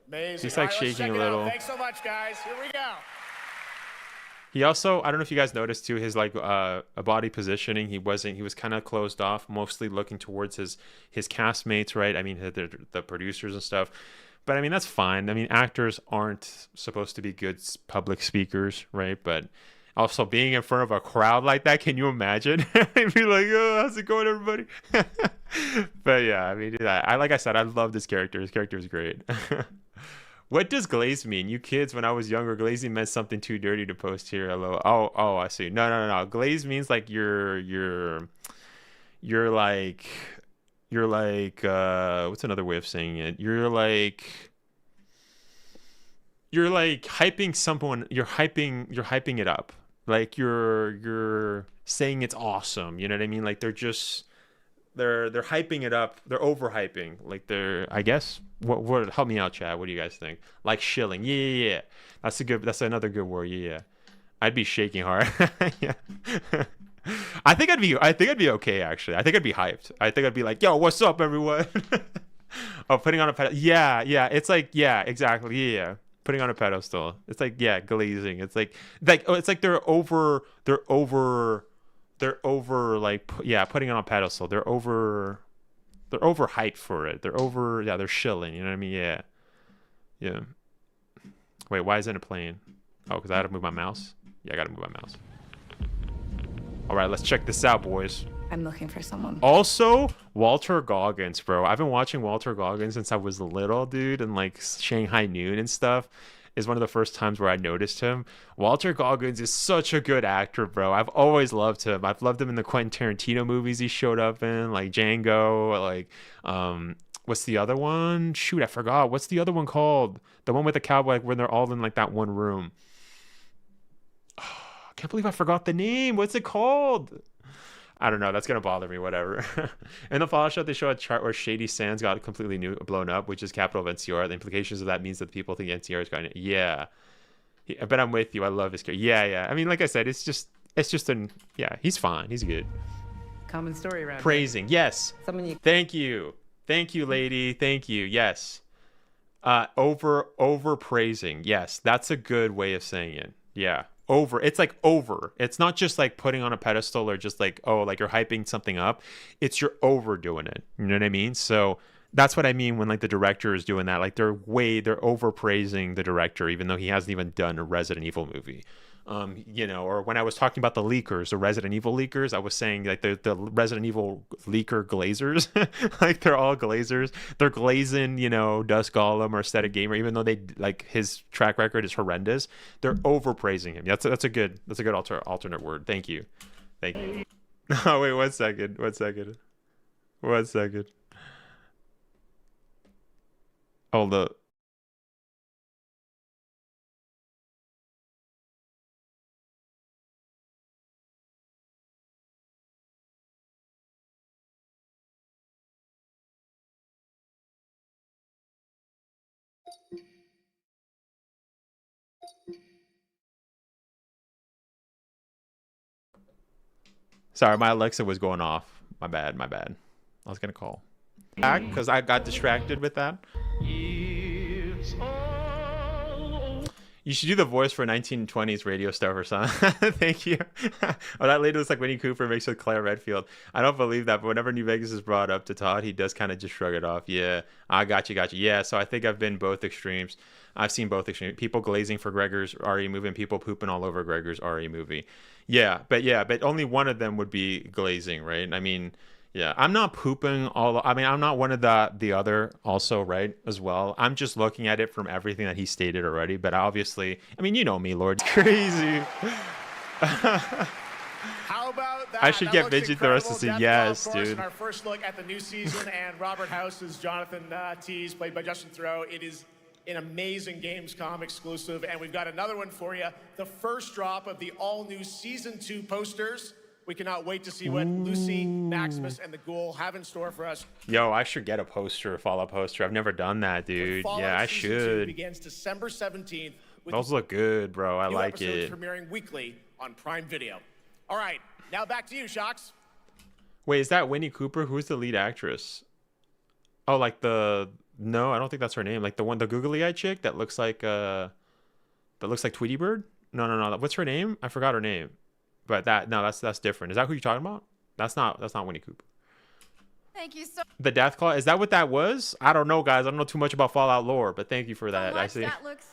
Amazing. He's like All right, let's shaking check a it out. little. Thanks so much, guys. Here we go. He also, I don't know if you guys noticed too, his like body positioning. He was kind of closed off, mostly looking towards his castmates, right? I mean, the producers and stuff. But I mean, that's fine. I mean, actors aren't supposed to be good public speakers, right? But also being in front of a crowd like that, can you imagine? I'd be like, oh, how's it going, everybody? But yeah, I mean, like I said, I love this character. His character is great. What does glaze mean? You kids, when I was younger, glazing meant something too dirty to post here. Hello. Oh, I see. No. Glaze means like you're like what's another way of saying it? You're like hyping someone. You're hyping it up. Like you're saying it's awesome. You know what I mean? Like they're hyping it up. They're overhyping. Like I guess what help me out, Chad. What do you guys think? Like shilling. Yeah. That's another good word. Yeah. I'd be shaking hard. Yeah. I think I'd be okay actually. I think I'd be hyped. I think I'd be like, yo, what's up, everyone? Oh, putting on a pedestal. Yeah. It's like, yeah, exactly. Yeah. Putting on a pedestal. It's like, yeah, glazing. It's like they're over like, yeah, putting on a pedestal. They're over hyped for it. They're shilling. You know what I mean? Yeah. Wait, why isn't it playing? Oh, because I had to move my mouse. Yeah, I got to move my mouse. All right, let's check this out, boys. I'm looking for someone. Also, Walter Goggins, bro. I've been watching Walter Goggins since I was little, dude, and like Shanghai Noon and stuff is one of the first times where I noticed him. Walter Goggins is such a good actor, bro. I've always loved him. I've loved him in the Quentin Tarantino movies he showed up in, like Django, like what's the other one? Shoot, I forgot. What's the other one called? The one with the cowboy when they're all in like that one room. Oh, I can't believe I forgot the name. What's it called? I don't know. That's gonna bother me. Whatever. In the Fallout show, they show a chart where Shady Sands got completely blown up, which is capital of NCR. The implications of that means that people think NCR is going to. Yeah. But I'm with you. I love his character. Yeah. I mean, like I said, it's just yeah. He's fine. He's good. Common story around praising. Here. Yes. Thank you, lady. Thank you. Yes. Over praising. Yes, that's a good way of saying it. Yeah. Over. It's like over. It's not just like putting on a pedestal or just like, oh, like you're hyping something up. It's you're overdoing it. You know what I mean? So that's what I mean when like the director is doing that. Like they're overpraising the director, even though he hasn't even done a Resident Evil movie. You know, or when I was talking about the leakers, the Resident Evil leakers, I was saying like the Resident Evil leaker glazers, like they're all glazers. They're glazing, you know, Dusk Golem or Aesthetic Gamer, even though they like his track record is horrendous. They're overpraising him. That's a good alternate word. Thank you. Oh wait, one second. Hold up. Sorry, my Alexa was going off. My bad. I was gonna call back because I got distracted with that. You should do the voice for 1920s radio stuff or something. Thank you. Oh, that lady looks like Winnie Cooper mixed with Claire Redfield. I don't believe that, but whenever New Vegas is brought up to Todd, he does kind of just shrug it off. Yeah, I got you. Yeah, so I think I've been both extremes. I've seen both extremes. People glazing for Gregor's RE movie and people pooping all over Gregor's RE movie. But only one of them would be glazing, right? I mean, yeah, I'm not pooping I'm not one of the other also, right, as well. I'm just looking at it from everything that he stated already. But obviously, I mean, you know me, Lord. Crazy. How about that? I should get Midget the rest of the season. Yes, dude. Our first look at the new season, and Robert House is Jonathan Tees, played by Justin Theroux. It is an amazing Gamescom exclusive, and we've got another one for you. The first drop of the all-new Season 2 posters. We cannot wait to see what Lucy, Maximus, and the Ghoul have in store for us. Yo, I should get a Fallout poster. I've never done that, dude. Yeah, I should. Begins December 17th. Those look good, bro. I like it. Premiering weekly on Prime Video. All right, now back to you, Shocks. Wait, is that Winnie Cooper? Who's the lead actress? Oh, like no, I don't think that's her name. Like the googly-eyed chick that looks like Tweety Bird? No. What's her name? I forgot her name. But that's different. Is that who you're talking about? That's not Winnie Cooper. Thank you so much. The Deathclaw, is that what that was? I don't know, guys. I don't know too much about Fallout lore, but thank you for that. I see. That looks...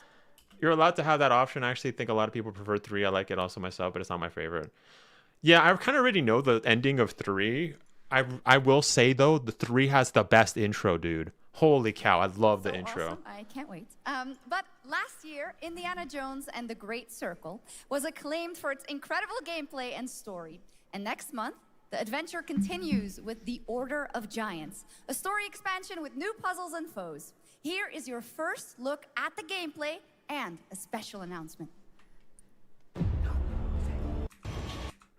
You're allowed to have that option. I actually think a lot of people prefer 3. I like it also myself, but it's not my favorite. Yeah, I kind of already know the ending of 3. I will say though, the 3 has the best intro, dude. Holy cow, I love the intro. Awesome. I can't wait. But last year, Indiana Jones and the Great Circle was acclaimed for its incredible gameplay and story. And next month, the adventure continues with The Order of Giants, a story expansion with new puzzles and foes. Here is your first look at the gameplay and a special announcement.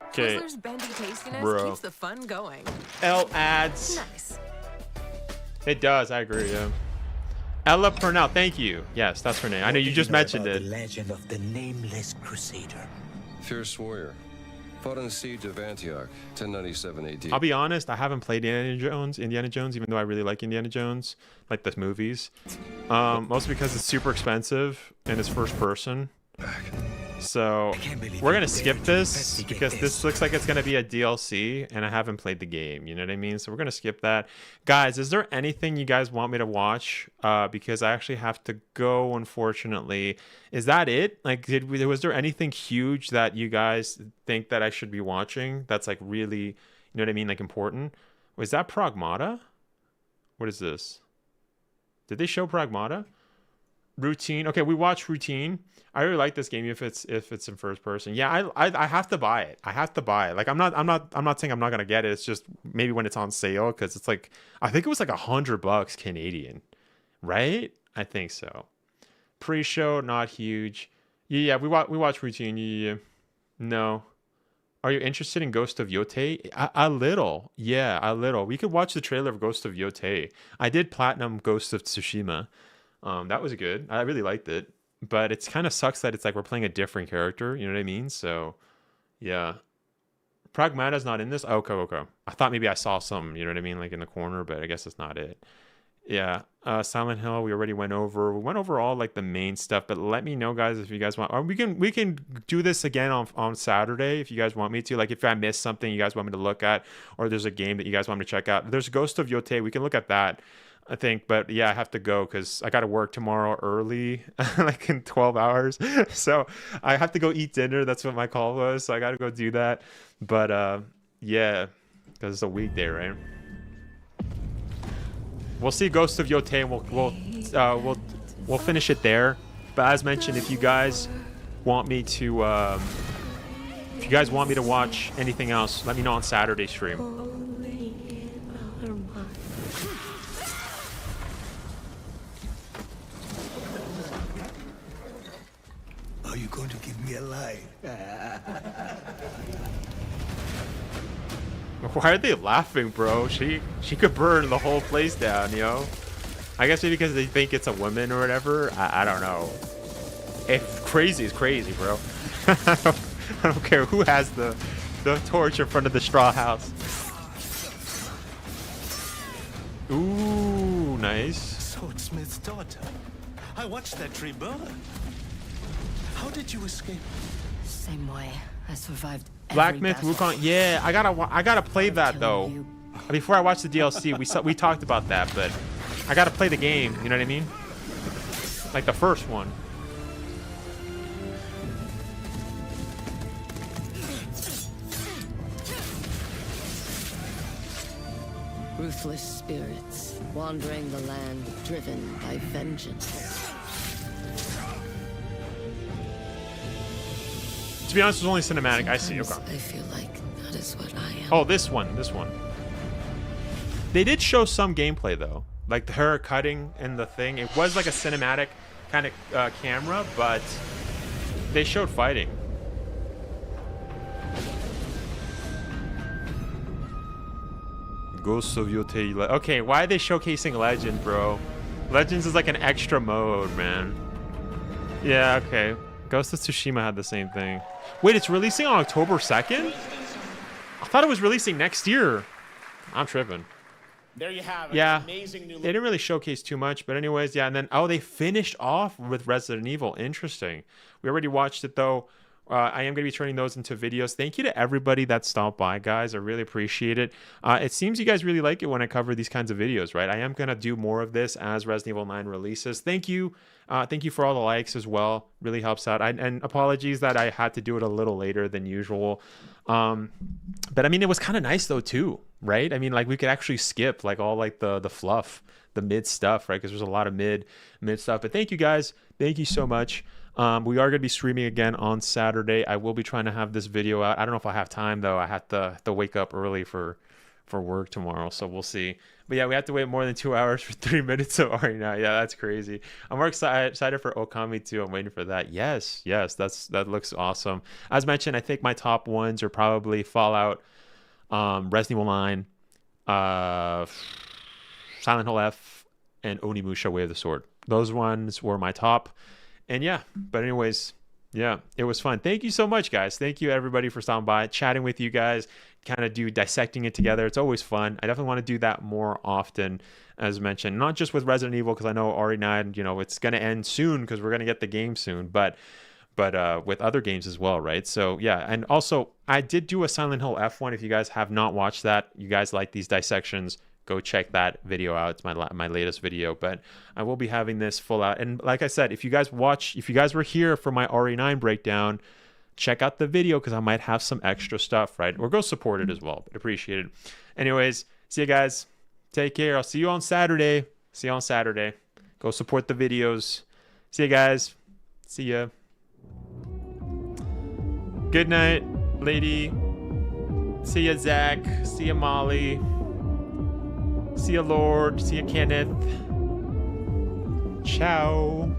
Okay, Twizzlers' bendy tastiness bro. Keeps the fun going. L ads. Nice. It does, I agree, yeah. Ella Purnell, thank you. Yes, that's her name. I know you just mentioned it. The legend of the nameless crusader. Fierce warrior. Fought in the siege of Antioch, 1097 AD. I'll be honest, I haven't played Indiana Jones, even though I really like Indiana Jones, like the movies. Mostly because it's super expensive and it's first person. So we're gonna skip this because this looks like it's gonna be a DLC and I haven't played the game, you know what I mean? So we're gonna skip that. Guys, is there anything you guys want me to watch? Because I actually have to go, unfortunately. Is that it? Like, was there anything huge that you guys think that I should be watching that's like really, you know what I mean, like important? Was that Pragmata? What is this? Did they show Pragmata? Routine. Okay, we watched Routine. I really like this game if it's in first person. Yeah, I have to buy it. I have to buy it. Like I'm not saying I'm not gonna get it. It's just maybe when it's on sale because it's like I think it was like $100 Canadian, right? I think so. Pre-show not huge. Yeah, we watched Routine. Yeah. No. Are you interested in Ghost of Yotei? A little. Yeah, a little. We could watch the trailer of Ghost of Yotei. I did platinum Ghost of Tsushima. That was good. I really liked it. But it's kind of sucks that it's like we're playing a different character. You know what I mean? So, yeah. Pragmata's not in this? Okay. I thought maybe I saw some, you know what I mean? Like in the corner, but I guess that's not it. Yeah, Silent Hill, we already went over. We went over all like the main stuff, but let me know, guys, if you guys want. Or we can do this again on Saturday if you guys want me to. Like if I missed something you guys want me to look at, or there's a game that you guys want me to check out. There's Ghost of Yotei. We can look at that, I think. But yeah, I have to go because I got to work tomorrow early, like in 12 hours. So I have to go eat dinner. That's what my call was. So I got to go do that. But yeah, because it's a weekday, right? We'll see Ghost of Yotei, and we'll finish it there. But as mentioned, if you guys want me to watch anything else, let me know on Saturday stream. Are you going to give me a lie? Why are they laughing, bro? She could burn the whole place down, yo. I guess maybe because they think it's a woman or whatever. I don't know. If crazy is crazy, bro. I don't care who has the torch in front of the straw house. Ooh, nice. Swordsmith's daughter. I watched that tree burn. How did you escape? Same way. I survived. Black Myth Wukong. Yeah, I gotta play that though. Before I watch the DLC, we talked about that, but I gotta play the game. You know what I mean? Like the first one. Ruthless spirits wandering the land, driven by vengeance. To be honest, it's only cinematic. I see. Okay. I feel like that is what I am. Oh, this one. They did show some gameplay though, like her cutting and the thing. It was like a cinematic kind of camera, but they showed fighting. Ghost of Yotei. Okay, why are they showcasing Legend, bro? Legends is like an extra mode, man. Yeah, okay. Ghost of Tsushima had the same thing. Wait, it's releasing on October 2nd? I thought it was releasing next year. I'm tripping. There you have it. Yeah, Amazing new. They didn't really showcase too much, but anyways, yeah. And then they finished off with Resident Evil. Interesting. We already watched it though. I am going to be turning those into videos. Thank you to everybody that stopped by, guys. I really appreciate it. It seems you guys really like it when I cover these kinds of videos, right? I am going to do more of this as Resident Evil 9 releases. Thank you. Thank you for all the likes as well. Really helps out. And apologies that I had to do it a little later than usual. But I mean, it was kind of nice though too, right? I mean, like we could actually skip like all like the fluff, the mid stuff, right? Because there's a lot of mid stuff. But thank you guys. Thank you so much. We are going to be streaming again on Saturday. I will be trying to have this video out. I don't know if I have time though. I have to wake up early for work tomorrow, so we'll see. But yeah, we have to wait more than 2 hours for 3 minutes of Ori now. Yeah, that's crazy. I'm more excited for Okami too. I'm waiting for that. Yes, that looks awesome. As mentioned, I think my top ones are probably Fallout, Resident Evil 9, Silent Hill F, and Onimusha Way of the Sword. Those ones were my top. And yeah, but anyways, yeah, it was fun. Thank you so much, guys. Thank you, everybody, for stopping by, chatting with you guys, kind of dissecting it together. It's always fun. I definitely want to do that more often, as mentioned, not just with Resident Evil, because I know RE9, you know, it's going to end soon because we're going to get the game soon, but with other games as well, right? So yeah, and also I did do a Silent Hill F1. If you guys have not watched that, you guys like these dissections, go check that video out. It's my latest video, but I will be having this full out. And like I said, if you guys were here for my RE9 breakdown, check out the video because I might have some extra stuff, right? Or go support it as well, but appreciate it. Anyways, see you guys. Take care. I'll see you on Saturday. Go support the videos. See you guys. See ya. Good night, lady. See ya, Zach. See ya, Molly. See you, Lord. See you, Kenneth. Ciao.